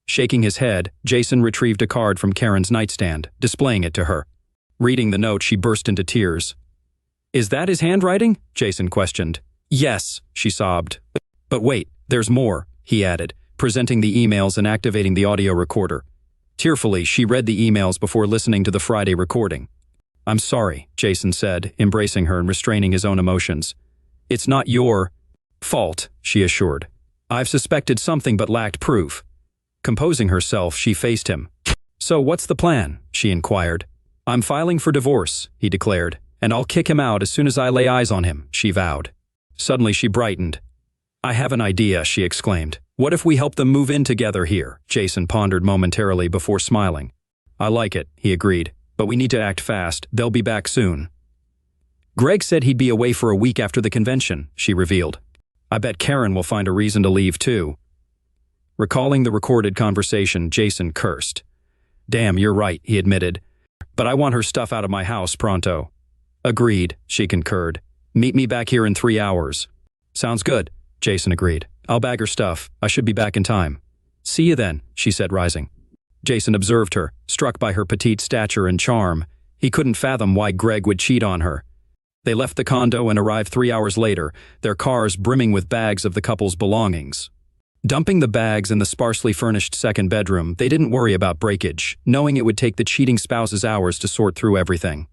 Shaking his head, Jason retrieved a card from Karen's nightstand, displaying it to her. Reading the note, she burst into tears. Is that his handwriting? Jason questioned. Yes, she sobbed. But wait, there's more, he added, presenting the emails and activating the audio recorder. Tearfully, she read the emails before listening to the Friday recording. I'm sorry, Jason said, embracing her and restraining his own emotions. It's not your fault, she assured. I've suspected something but lacked proof. Composing herself, she faced him. So what's the plan? She inquired. I'm filing for divorce, he declared, and I'll kick him out as soon as I lay eyes on him, she vowed. Suddenly she brightened. I have an idea, she exclaimed. What if we help them move in together here? Jason pondered momentarily before smiling. I like it, he agreed, but we need to act fast. They'll be back soon. Greg said he'd be away for a week after the convention, she revealed. I bet Karen will find a reason to leave too. Recalling the recorded conversation, Jason cursed. Damn, you're right, he admitted. But I want her stuff out of my house pronto. Agreed, she concurred. Meet me back here in 3 hours. Sounds good, Jason agreed. I'll bag her stuff. I should be back in time. See you then, she said, rising. Jason observed her, struck by her petite stature and charm. He couldn't fathom why Greg would cheat on her. They left the condo and arrived 3 hours later, their cars brimming with bags of the couple's belongings. Dumping the bags in the sparsely furnished second bedroom, they didn't worry about breakage, knowing it would take the cheating spouse's hours to sort through everything.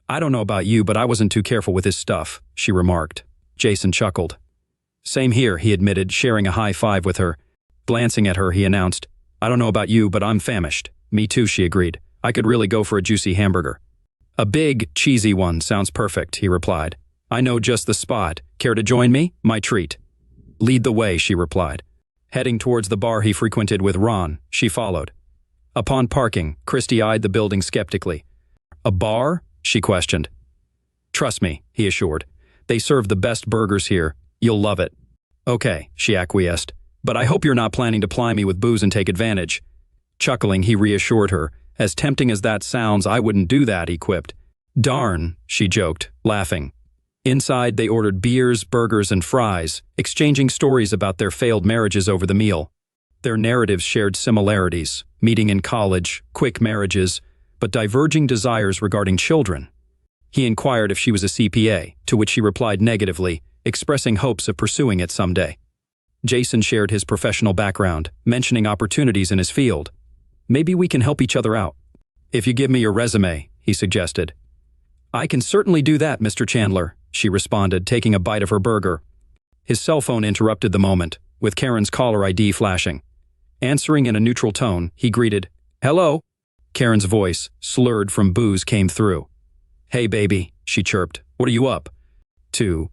I don't know about you, but I wasn't too careful with his stuff, she remarked. Jason chuckled. Same here, he admitted, sharing a high five with her. Glancing at her, he announced, I don't know about you, but I'm famished. Me too, she agreed. I could really go for a juicy hamburger. A big, cheesy one sounds perfect, he replied. I know just the spot. Care to join me? My treat. Lead the way, she replied. Heading towards the bar he frequented with Ron, she followed. Upon parking, Christy eyed the building skeptically. A bar? She questioned. Trust me, he assured. They serve the best burgers here. You'll love it. Okay, she acquiesced. But I hope you're not planning to ply me with booze and take advantage. Chuckling, he reassured her. As tempting as that sounds, I wouldn't do that, he quipped. Darn, she joked, laughing. Inside, they ordered beers, burgers, and fries, exchanging stories about their failed marriages over the meal. Their narratives shared similarities, meeting in college, quick marriages, but diverging desires regarding children. He inquired if she was a CPA, to which she replied negatively, expressing hopes of pursuing it someday. Jason shared his professional background, mentioning opportunities in his field. Maybe we can help each other out. If you give me your resume, he suggested. I can certainly do that, Mr. Chandler, she responded, taking a bite of her burger. His cell phone interrupted the moment, with Karen's caller ID flashing. Answering in a neutral tone, he greeted, Hello? Karen's voice, slurred from booze, came through. Hey, baby, she chirped. What are you up to?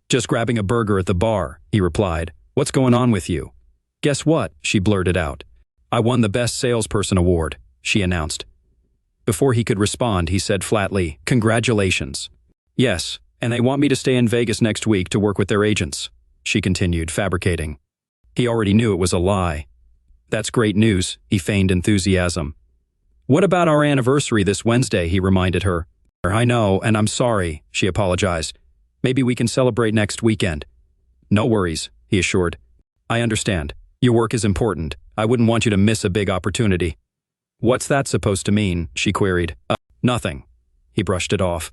Just grabbing a burger at the bar, he replied. What's going on with you? Guess what? She blurted out. I won the Best Salesperson Award, she announced. Before he could respond, he said flatly, Congratulations. Yes, and they want me to stay in Vegas next week to work with their agents, she continued, fabricating. He already knew it was a lie. That's great news, he feigned enthusiasm. What about our anniversary this Wednesday, he reminded her. I know, and I'm sorry, she apologized. Maybe we can celebrate next weekend. No worries, he assured. I understand. Your work is important. I wouldn't want you to miss a big opportunity. What's that supposed to mean? She queried. Nothing. He brushed it off.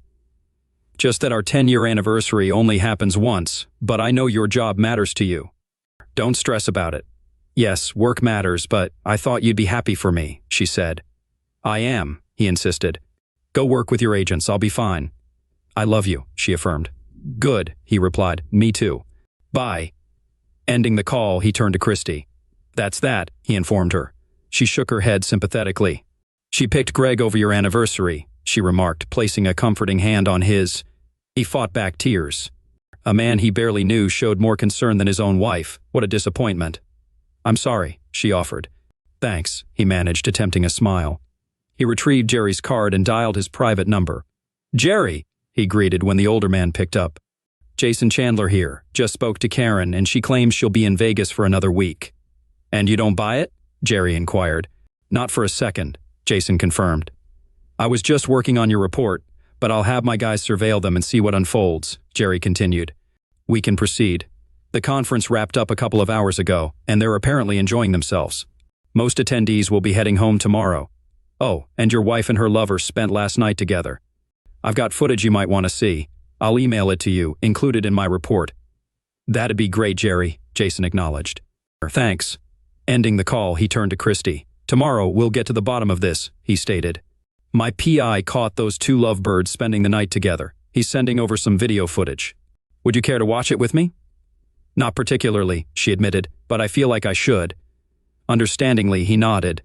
Just that our 10-year anniversary only happens once, but I know your job matters to you. Don't stress about it. Yes, work matters, but I thought you'd be happy for me, she said. I am, he insisted. Go work with your agents, I'll be fine. I love you, she affirmed. Good, he replied. Me too. Bye. Ending the call, he turned to Christy. That's that, he informed her. She shook her head sympathetically. She picked Greg over your anniversary, she remarked, placing a comforting hand on his. He fought back tears. A man he barely knew showed more concern than his own wife. What a disappointment. I'm sorry, she offered. Thanks, he managed, attempting a smile. He retrieved Jerry's card and dialed his private number. Jerry, he greeted when the older man picked up. Jason Chandler here. Just spoke to Karen and she claims she'll be in Vegas for another week. And you don't buy it? Jerry inquired. Not for a second, Jason confirmed. I was just working on your report, but I'll have my guys surveil them and see what unfolds, Jerry continued. We can proceed. The conference wrapped up a couple of hours ago, and they're apparently enjoying themselves. Most attendees will be heading home tomorrow. Oh, and your wife and her lover spent last night together. I've got footage you might want to see. I'll email it to you, included in my report. That'd be great, Jerry, Jason acknowledged. Thanks. Ending the call, he turned to Christy. Tomorrow, we'll get to the bottom of this, he stated. My PI caught those two lovebirds spending the night together. He's sending over some video footage. Would you care to watch it with me? Not particularly, she admitted, but I feel like I should. Understandingly, he nodded.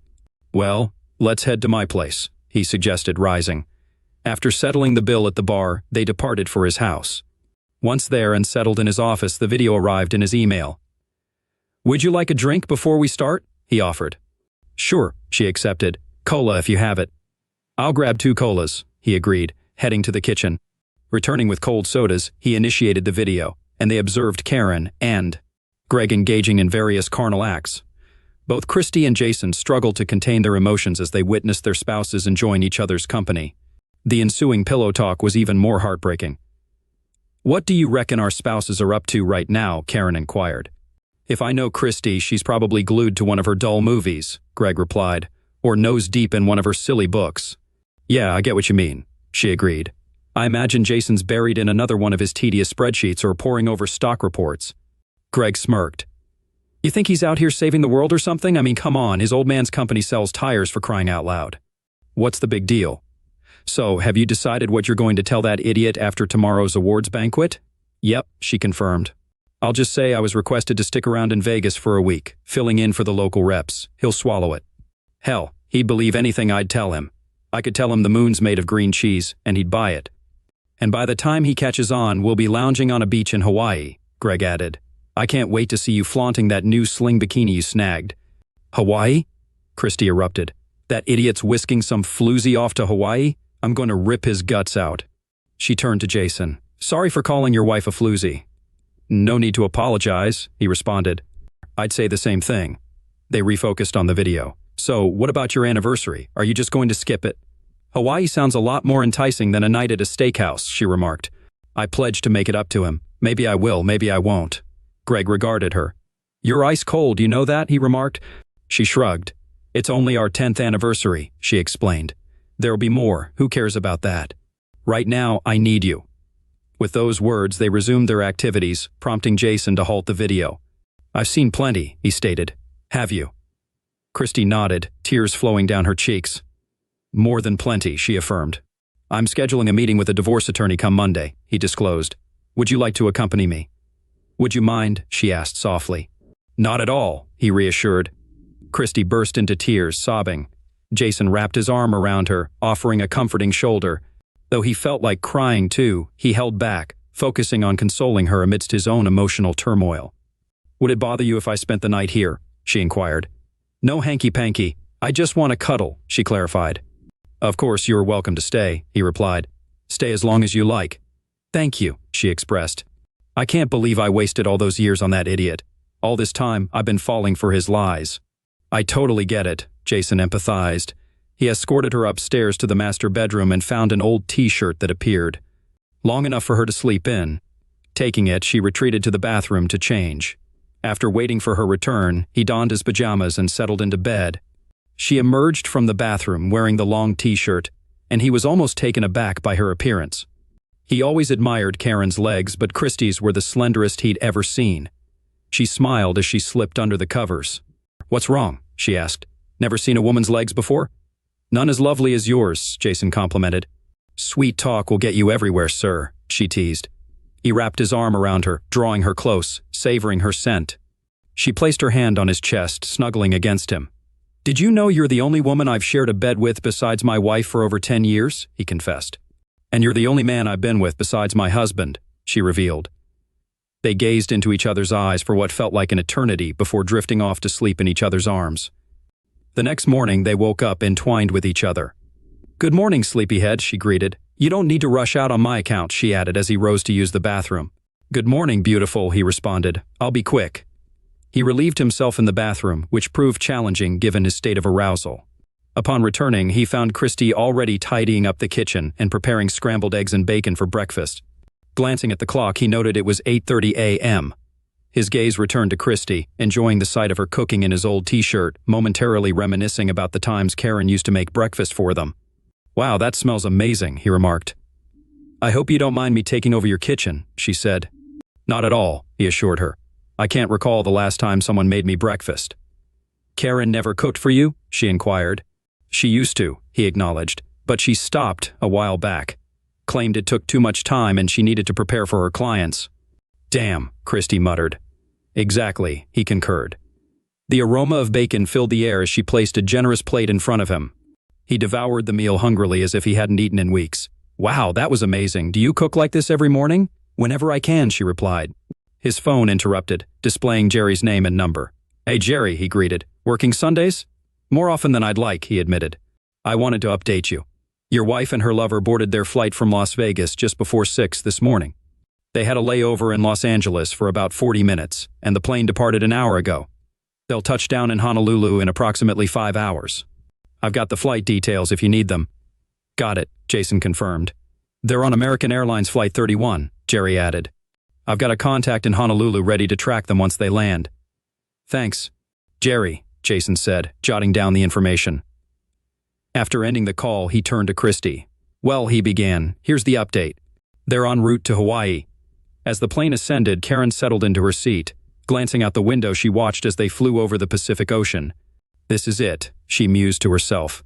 Well, let's head to my place, he suggested, rising. After settling the bill at the bar, they departed for his house. Once there and settled in his office, the video arrived in his email. Would you like a drink before we start? He offered. Sure, she accepted. Cola if you have it. I'll grab 2 colas, he agreed, heading to the kitchen. Returning with cold sodas, he initiated the video, and they observed Karen and Greg engaging in various carnal acts. Both Christy and Jason struggled to contain their emotions as they witnessed their spouses enjoying each other's company. The ensuing pillow talk was even more heartbreaking. What do you reckon our spouses are up to right now? Karen inquired. If I know Christy, she's probably glued to one of her dull movies, Greg replied, or nose deep in one of her silly books. Yeah, I get what you mean, she agreed. I imagine Jason's buried in another one of his tedious spreadsheets or poring over stock reports. Greg smirked. You think he's out here saving the world or something? I mean, come on, his old man's company sells tires, for crying out loud. What's the big deal? So, have you decided what you're going to tell that idiot after tomorrow's awards banquet? Yep, she confirmed. I'll just say I was requested to stick around in Vegas for a week, filling in for the local reps. He'll swallow it. Hell, he'd believe anything I'd tell him. I could tell him the moon's made of green cheese, and he'd buy it. And by the time he catches on, we'll be lounging on a beach in Hawaii, Greg added. I can't wait to see you flaunting that new sling bikini you snagged. Hawaii? Christy erupted. That idiot's whisking some floozy off to Hawaii? I'm going to rip his guts out. She turned to Jason. Sorry for calling your wife a floozy. No need to apologize, he responded. I'd say the same thing. They refocused on the video. So, what about your anniversary? Are you just going to skip it? Hawaii sounds a lot more enticing than a night at a steakhouse, she remarked. I pledged to make it up to him. Maybe I will, maybe I won't. Greg regarded her. You're ice cold, you know that? He remarked. She shrugged. It's only our 10th anniversary, she explained. There'll be more. Who cares about that? Right now, I need you. With those words, they resumed their activities, prompting Jason to halt the video. I've seen plenty, he stated. Have you? Christy nodded, tears flowing down her cheeks. More than plenty, she affirmed. I'm scheduling a meeting with a divorce attorney come Monday, he disclosed. Would you like to accompany me? Would you mind? She asked softly. Not at all, he reassured. Christy burst into tears, sobbing. Jason wrapped his arm around her, offering a comforting shoulder. Though he felt like crying too, he held back, focusing on consoling her amidst his own emotional turmoil. Would it bother you if I spent the night here? She inquired. No hanky-panky. I just want to cuddle, she clarified. Of course, you're welcome to stay, he replied. Stay as long as you like. Thank you, she expressed. I can't believe I wasted all those years on that idiot. All this time, I've been falling for his lies. I totally get it, Jason empathized. He escorted her upstairs to the master bedroom and found an old t-shirt that appeared. Long enough for her to sleep in. Taking it, she retreated to the bathroom to change. After waiting for her return, he donned his pajamas and settled into bed. She emerged from the bathroom wearing the long t-shirt, and he was almost taken aback by her appearance. He always admired Karen's legs, but Christy's were the slenderest he'd ever seen. She smiled as she slipped under the covers. What's wrong? She asked. Never seen a woman's legs before? None as lovely as yours, Jason complimented. Sweet talk will get you everywhere, sir, she teased. He wrapped his arm around her, drawing her close, savoring her scent. She placed her hand on his chest, snuggling against him. Did you know you're the only woman I've shared a bed with besides my wife for over 10 years? He confessed. And you're the only man I've been with besides my husband, she revealed. They gazed into each other's eyes for what felt like an eternity before drifting off to sleep in each other's arms. The next morning, they woke up entwined with each other. "Good morning, sleepyhead," she greeted. "You don't need to rush out on my account," she added as he rose to use the bathroom. "Good morning, beautiful," he responded. "I'll be quick." He relieved himself in the bathroom, which proved challenging given his state of arousal. Upon returning, he found Christy already tidying up the kitchen and preparing scrambled eggs and bacon for breakfast. Glancing at the clock, he noted it was 8:30 a.m. His gaze returned to Christy, enjoying the sight of her cooking in his old t-shirt, momentarily reminiscing about the times Karen used to make breakfast for them. "Wow, that smells amazing," he remarked. "I hope you don't mind me taking over your kitchen," she said. "Not at all," he assured her. "I can't recall the last time someone made me breakfast." "Karen never cooked for you?" she inquired. "She used to," he acknowledged, "but she stopped a while back. Claimed it took too much time and she needed to prepare for her clients." "Damn," Christy muttered. "Exactly," he concurred. The aroma of bacon filled the air as she placed a generous plate in front of him. He devoured the meal hungrily as if he hadn't eaten in weeks. "Wow, that was amazing. Do you cook like this every morning?" "Whenever I can," she replied. His phone interrupted, displaying Jerry's name and number. "Hey, Jerry," he greeted. "Working Sundays?" "More often than I'd like," he admitted. "I wanted to update you. Your wife and her lover boarded their flight from Las Vegas just before 6 this morning. They had a layover in Los Angeles for about 40 minutes, and the plane departed an hour ago. They'll touch down in Honolulu in approximately 5 hours. I've got the flight details if you need them." "Got it," Jason confirmed. "They're on American Airlines Flight 31, Jerry added. "I've got a contact in Honolulu ready to track them once they land." "Thanks, Jerry," Jason said, jotting down the information. After ending the call, he turned to Christy. "Well," he began, "here's the update. They're en route to Hawaii." As the plane ascended, Karen settled into her seat. Glancing out the window, she watched as they flew over the Pacific Ocean. "This is it," she mused to herself.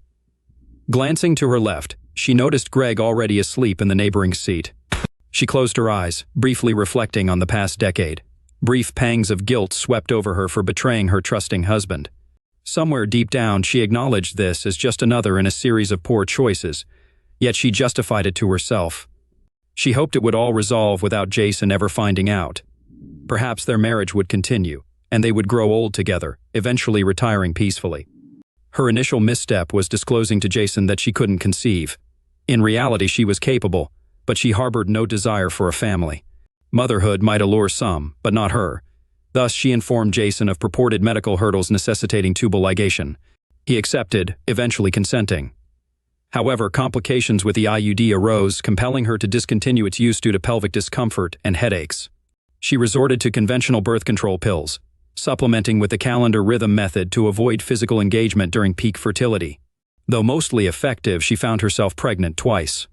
Glancing to her left, she noticed Greg already asleep in the neighboring seat. She closed her eyes, briefly reflecting on the past decade. Brief pangs of guilt swept over her for betraying her trusting husband. Somewhere deep down, she acknowledged this as just another in a series of poor choices, yet she justified it to herself. She hoped it would all resolve without Jason ever finding out. Perhaps their marriage would continue, and they would grow old together, eventually retiring peacefully. Her initial misstep was disclosing to Jason that she couldn't conceive. In reality, she was capable, but she harbored no desire for a family. Motherhood might allure some, but not her. Thus, she informed Jason of purported medical hurdles necessitating tubal ligation. He accepted, eventually consenting. However, complications with the IUD arose, compelling her to discontinue its use due to pelvic discomfort and headaches. She resorted to conventional birth control pills, supplementing with the calendar rhythm method to avoid physical engagement during peak fertility. Though mostly effective, she found herself pregnant twice.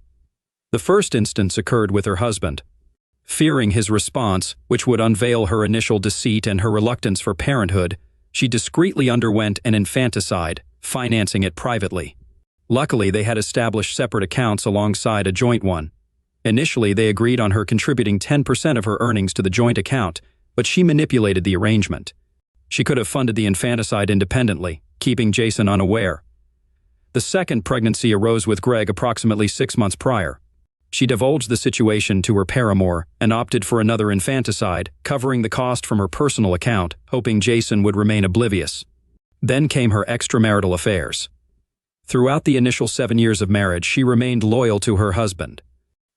The first instance occurred with her husband. Fearing his response, which would unveil her initial deceit and her reluctance for parenthood, she discreetly underwent an infanticide, financing it privately. Luckily, they had established separate accounts alongside a joint one. Initially, they agreed on her contributing 10% of her earnings to the joint account, but she manipulated the arrangement. She could have funded the infanticide independently, keeping Jason unaware. The second pregnancy arose with Greg approximately 6 months prior. She divulged the situation to her paramour and opted for another infanticide, covering the cost from her personal account, hoping Jason would remain oblivious. Then came her extramarital affairs. Throughout the initial 7 years of marriage, she remained loyal to her husband.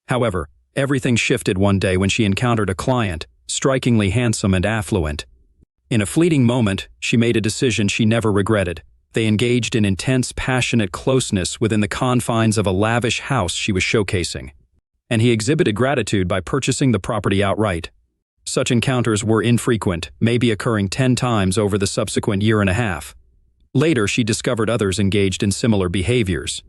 However, everything shifted one day when she encountered a client, strikingly handsome and affluent. In a fleeting moment, she made a decision she never regretted. They engaged in intense, passionate closeness within the confines of a lavish house she was showcasing. And he exhibited gratitude by purchasing the property outright. Such encounters were infrequent, maybe occurring 10 times over the subsequent year and a half. Later, she discovered others engaged in similar behaviors.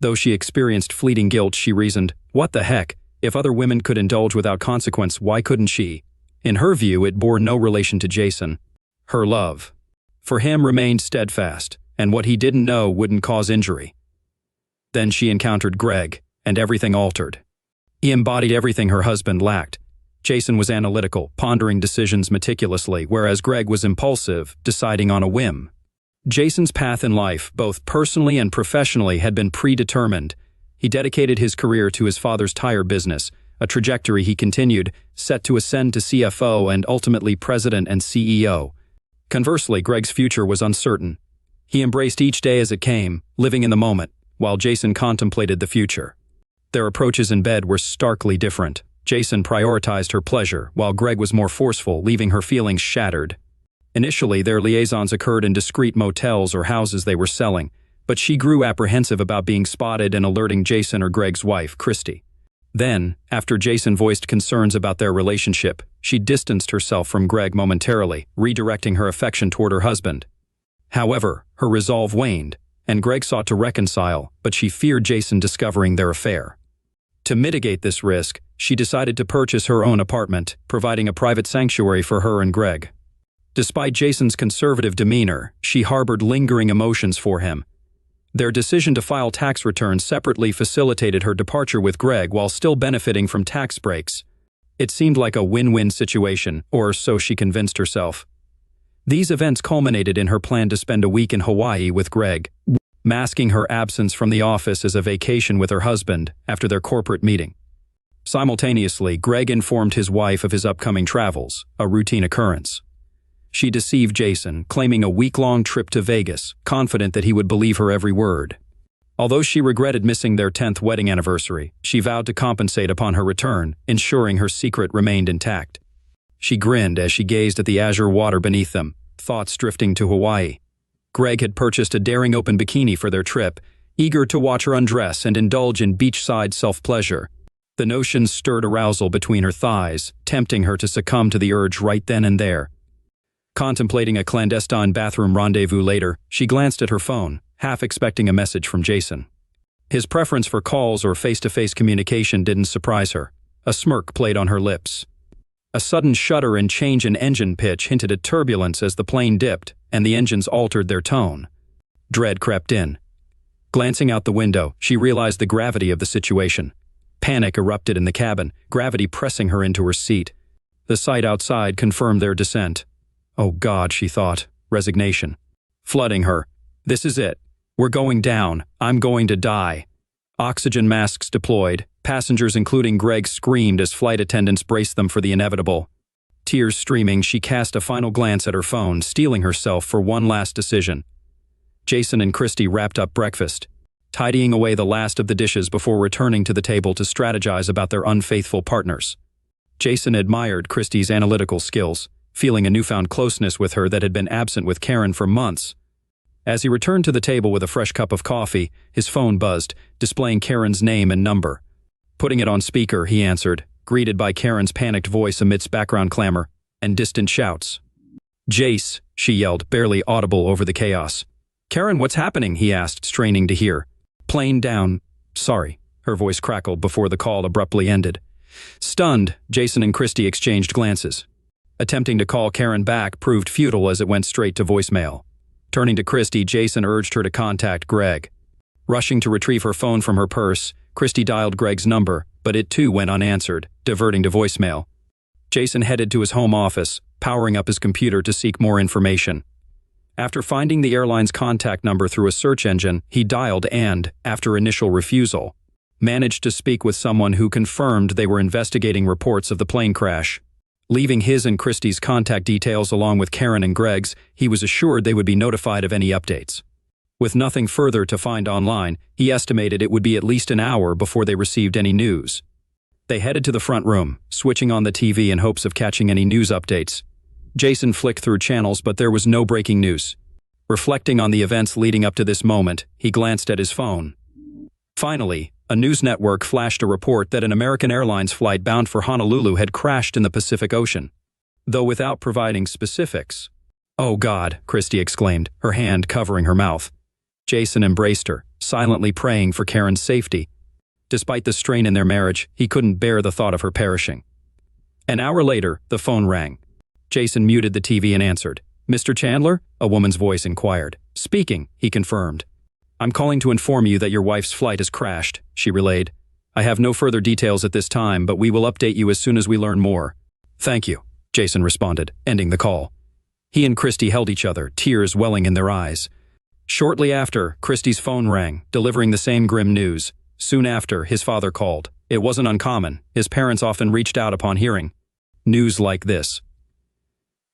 Though she experienced fleeting guilt, she reasoned, what the heck, if other women could indulge without consequence, why couldn't she? In her view, it bore no relation to Jason. Her love for him remained steadfast, and what he didn't know wouldn't cause injury. Then she encountered Greg, and everything altered. He embodied everything her husband lacked. Jason was analytical, pondering decisions meticulously, whereas Greg was impulsive, deciding on a whim. Jason's path in life, both personally and professionally, had been predetermined. He dedicated his career to his father's tire business, a trajectory he continued, set to ascend to CFO and ultimately president and CEO. Conversely, Greg's future was uncertain. He embraced each day as it came, living in the moment, while Jason contemplated the future. Their approaches in bed were starkly different. Jason prioritized her pleasure, while Greg was more forceful, leaving her feelings shattered. Initially, their liaisons occurred in discreet motels or houses they were selling, but she grew apprehensive about being spotted and alerting Jason or Greg's wife, Christy. Then, after Jason voiced concerns about their relationship, she distanced herself from Greg momentarily, redirecting her affection toward her husband. However, her resolve waned, and Greg sought to reconcile, but she feared Jason discovering their affair. To mitigate this risk, she decided to purchase her own apartment, providing a private sanctuary for her and Greg. Despite Jason's conservative demeanor, she harbored lingering emotions for him. Their decision to file tax returns separately facilitated her departure with Greg while still benefiting from tax breaks. It seemed like a win-win situation, or so she convinced herself. These events culminated in her plan to spend a week in Hawaii with Greg, masking her absence from the office as a vacation with her husband after their corporate meeting. Simultaneously, Greg informed his wife of his upcoming travels, a routine occurrence. She deceived Jason, claiming a week-long trip to Vegas, confident that he would believe her every word. Although she regretted missing their 10th wedding anniversary, she vowed to compensate upon her return, ensuring her secret remained intact. She grinned as she gazed at the azure water beneath them, thoughts drifting to Hawaii. Greg had purchased a daring open bikini for their trip, eager to watch her undress and indulge in beachside self-pleasure. The notion stirred arousal between her thighs, tempting her to succumb to the urge right then and there. Contemplating a clandestine bathroom rendezvous later, she glanced at her phone, half expecting a message from Jason. His preference for calls or face-to-face communication didn't surprise her. A smirk played on her lips. A sudden shudder and change in engine pitch hinted at turbulence as the plane dipped, and the engines altered their tone. Dread crept in. Glancing out the window, she realized the gravity of the situation. Panic erupted in the cabin, gravity pressing her into her seat. The sight outside confirmed their descent. Oh God, she thought, resignation. Flooding her. This is it. We're going down. I'm going to die. Oxygen masks deployed. Passengers including Greg screamed as flight attendants braced them for the inevitable. Tears streaming, she cast a final glance at her phone, steeling herself for one last decision. Jason and Christy wrapped up breakfast, tidying away the last of the dishes before returning to the table to strategize about their unfaithful partners. Jason admired Christy's analytical skills, feeling a newfound closeness with her that had been absent with Karen for months. As he returned to the table with a fresh cup of coffee, his phone buzzed, displaying Karen's name and number. Putting it on speaker, he answered, greeted by Karen's panicked voice amidst background clamor and distant shouts. "Jace," she yelled, barely audible over the chaos. "Karen, what's happening?" he asked, straining to hear. "Plane down. Sorry." Her voice crackled before the call abruptly ended. Stunned, Jason and Christy exchanged glances. Attempting to call Karen back proved futile as it went straight to voicemail. Turning to Christy, Jason urged her to contact Greg. Rushing to retrieve her phone from her purse, Christy dialed Greg's number, but it too went unanswered, diverting to voicemail. Jason headed to his home office, powering up his computer to seek more information. After finding the airline's contact number through a search engine, he dialed and, after initial refusal, managed to speak with someone who confirmed they were investigating reports of the plane crash. Leaving his and Christy's contact details along with Karen and Greg's, he was assured they would be notified of any updates. With nothing further to find online, he estimated it would be at least an hour before they received any news. They headed to the front room, switching on the TV in hopes of catching any news updates. Jason flicked through channels, but there was no breaking news. Reflecting on the events leading up to this moment, he glanced at his phone. Finally, a news network flashed a report that an American Airlines flight bound for Honolulu had crashed in the Pacific Ocean. Though without providing specifics. "Oh God," Christy exclaimed, her hand covering her mouth. Jason embraced her, silently praying for Karen's safety. Despite the strain in their marriage, he couldn't bear the thought of her perishing. An hour later, the phone rang. Jason muted the TV and answered. "Mr. Chandler?" a woman's voice inquired. "Speaking," he confirmed. "I'm calling to inform you that your wife's flight has crashed," she relayed. "I have no further details at this time, but we will update you as soon as we learn more." "Thank you," Jason responded, ending the call. He and Christy held each other, tears welling in their eyes. Shortly after, Christy's phone rang, delivering the same grim news. Soon after, his father called, It wasn't uncommon. His parents often reached out upon hearing news like this.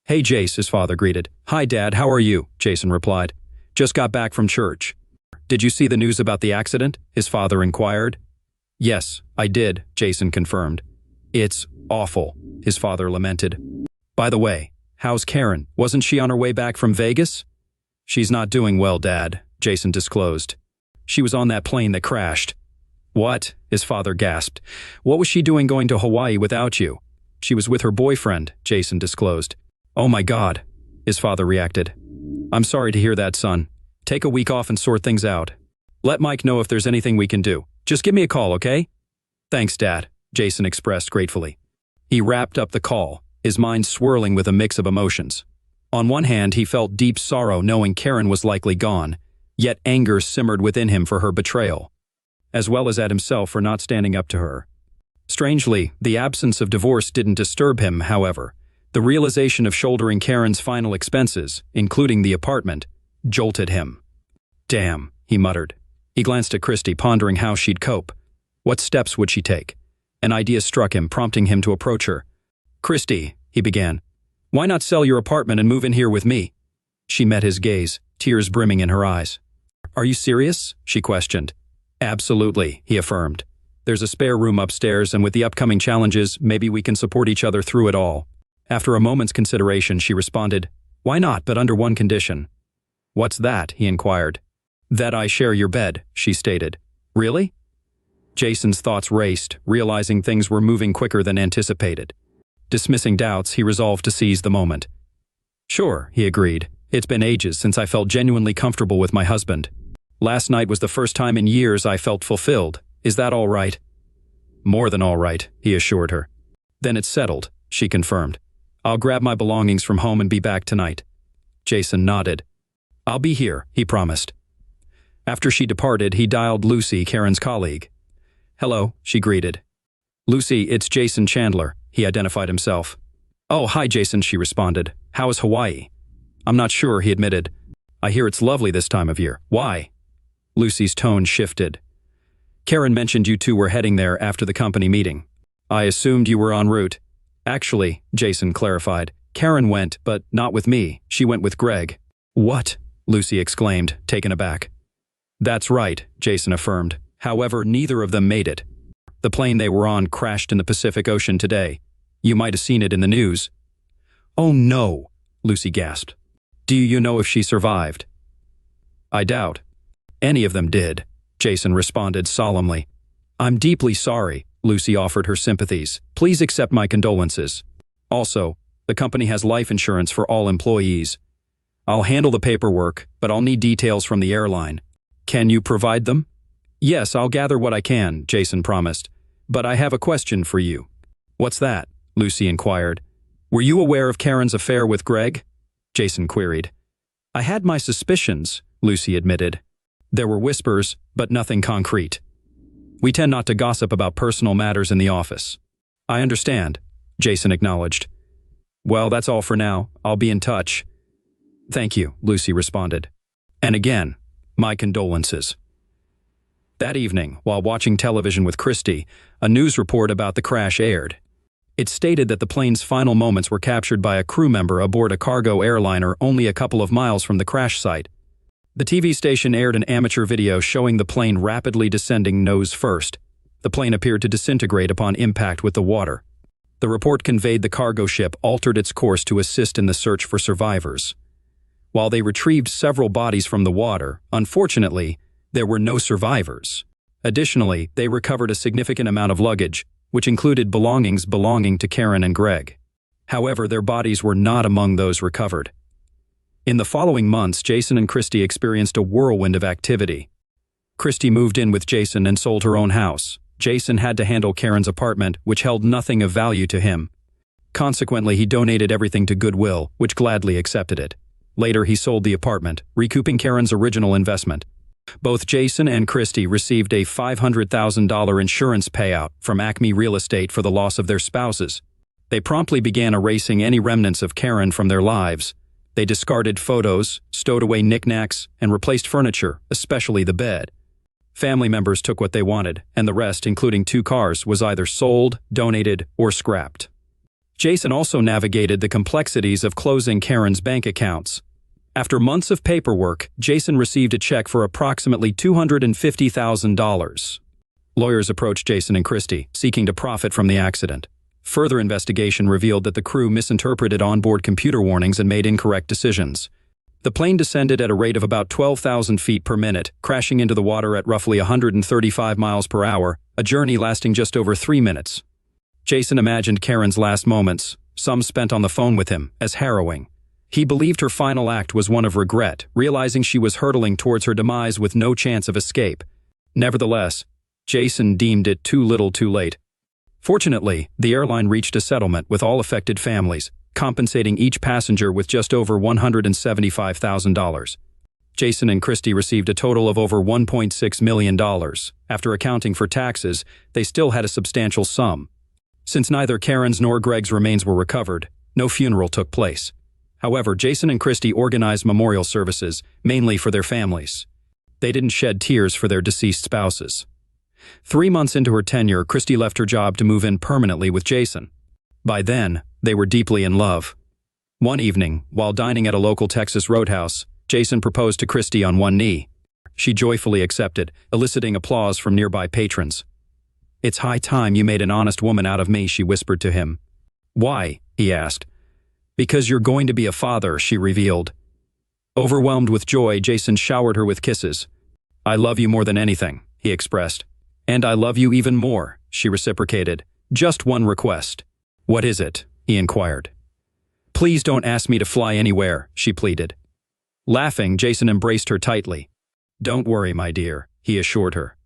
"Hey, Jace," his father greeted. "Hi, Dad, how are you?" Jason replied. "Just got back from church." "Did you see the news about the accident?" his father inquired. "Yes, I did," Jason confirmed. "It's awful," his father lamented. "By the way, how's Karen? Wasn't she on her way back from Vegas?" "She's not doing well, Dad," Jason disclosed. "She was on that plane that crashed." "What?" his father gasped. "What was she doing going to Hawaii without you?" "She was with her boyfriend," Jason disclosed. "Oh my God," his father reacted. "I'm sorry to hear that, son. Take a week off and sort things out. Let Mike know if there's anything we can do. Just give me a call, okay?" "Thanks, Dad," Jason expressed gratefully. He wrapped up the call, his mind swirling with a mix of emotions. On one hand, he felt deep sorrow knowing Karen was likely gone, yet anger simmered within him for her betrayal, as well as at himself for not standing up to her. Strangely, the absence of divorce didn't disturb him, however. The realization of shouldering Karen's final expenses, including the apartment, jolted him. "Damn," he muttered. He glanced at Christy, pondering how she'd cope. What steps would she take? An idea struck him, prompting him to approach her. "Christy," he began, "why not sell your apartment and move in here with me?" She met his gaze, tears brimming in her eyes. "Are you serious?" she questioned. "Absolutely," he affirmed. "There's a spare room upstairs, and with the upcoming challenges, maybe we can support each other through it all." After a moment's consideration, she responded, "Why not, but under one condition." "What's that?" he inquired. "That I share your bed," she stated. "Really?" Jason's thoughts raced, realizing things were moving quicker than anticipated. Dismissing doubts, he resolved to seize the moment. "Sure," he agreed. "It's been ages since I felt genuinely comfortable with my husband. Last night was the first time in years I felt fulfilled. Is that all right?" "More than all right," he assured her. "Then it's settled," she confirmed. "I'll grab my belongings from home and be back tonight." Jason nodded. "I'll be here," he promised. After she departed, he dialed Lucy, Karen's colleague. "Hello," she greeted. "Lucy, it's Jason Chandler," he identified himself. "Oh, hi, Jason," she responded. "How is Hawaii?" "I'm not sure," he admitted. "I hear it's lovely this time of year. Why?" Lucy's tone shifted. "Karen mentioned you two were heading there after the company meeting. I assumed you were en route." "Actually," Jason clarified, "Karen went, but not with me. She went with Greg." "What?" Lucy exclaimed, taken aback. "That's right," Jason affirmed. "However, neither of them made it. The plane they were on crashed in the Pacific Ocean today. You might have seen it in the news." "Oh no," Lucy gasped. "Do you know if she survived?" "I doubt. Any of them did," Jason responded solemnly. "I'm deeply sorry," Lucy offered her sympathies. "Please accept my condolences. Also, the company has life insurance for all employees. I'll handle the paperwork, but I'll need details from the airline. Can you provide them?" "Yes, I'll gather what I can," Jason promised. "But I have a question for you." "What's that?" Lucy inquired. "Were you aware of Karen's affair with Greg?" Jason queried. "I had my suspicions," Lucy admitted. "There were whispers, but nothing concrete. We tend not to gossip about personal matters in the office." "I understand," Jason acknowledged. "Well, that's all for now. I'll be in touch." "Thank you," Lucy responded. "And again, my condolences." That evening, while watching television with Christy, a news report about the crash aired. It stated that the plane's final moments were captured by a crew member aboard a cargo airliner only a couple of miles from the crash site. The TV station aired an amateur video showing the plane rapidly descending nose first. The plane appeared to disintegrate upon impact with the water. The report conveyed the cargo ship altered its course to assist in the search for survivors. While they retrieved several bodies from the water, unfortunately, there were no survivors. Additionally, they recovered a significant amount of luggage, which included belongings belonging to Karen and Greg. However, their bodies were not among those recovered. In the following months, Jason and Christy experienced a whirlwind of activity. Christy moved in with Jason and sold her own house. Jason had to handle Karen's apartment, which held nothing of value to him. Consequently, he donated everything to Goodwill, which gladly accepted it. Later, he sold the apartment, recouping Karen's original investment. Both Jason and Christy received a $500,000 insurance payout from Acme Real Estate for the loss of their spouses. They promptly began erasing any remnants of Karen from their lives. They discarded photos, stowed away knickknacks, and replaced furniture, especially the bed. Family members took what they wanted, and the rest, including 2 cars, was either sold, donated, or scrapped. Jason also navigated the complexities of closing Karen's bank accounts. After months of paperwork, Jason received a check for approximately $250,000. Lawyers approached Jason and Christy, seeking to profit from the accident. Further investigation revealed that the crew misinterpreted onboard computer warnings and made incorrect decisions. The plane descended at a rate of about 12,000 feet per minute, crashing into the water at roughly 135 miles per hour, a journey lasting just over 3 minutes. Jason imagined Karen's last moments, some spent on the phone with him, as harrowing. He believed her final act was one of regret, realizing she was hurtling towards her demise with no chance of escape. Nevertheless, Jason deemed it too little too late. Fortunately, the airline reached a settlement with all affected families, compensating each passenger with just over $175,000. Jason and Christy received a total of over $1.6 million. After accounting for taxes, they still had a substantial sum. Since neither Karen's nor Greg's remains were recovered, no funeral took place. However, Jason and Christy organized memorial services, mainly for their families. They didn't shed tears for their deceased spouses. 3 months into her tenure, Christy left her job to move in permanently with Jason. By then, they were deeply in love. One evening, while dining at a local Texas roadhouse, Jason proposed to Christy on one knee. She joyfully accepted, eliciting applause from nearby patrons. "It's high time you made an honest woman out of me," she whispered to him. "Why?" he asked. "Because you're going to be a father," she revealed. Overwhelmed with joy, Jason showered her with kisses. "I love you more than anything," he expressed. "And I love you even more," she reciprocated. "Just one request." "What is it?" he inquired. "Please don't ask me to fly anywhere," she pleaded. Laughing, Jason embraced her tightly. "Don't worry, my dear," he assured her.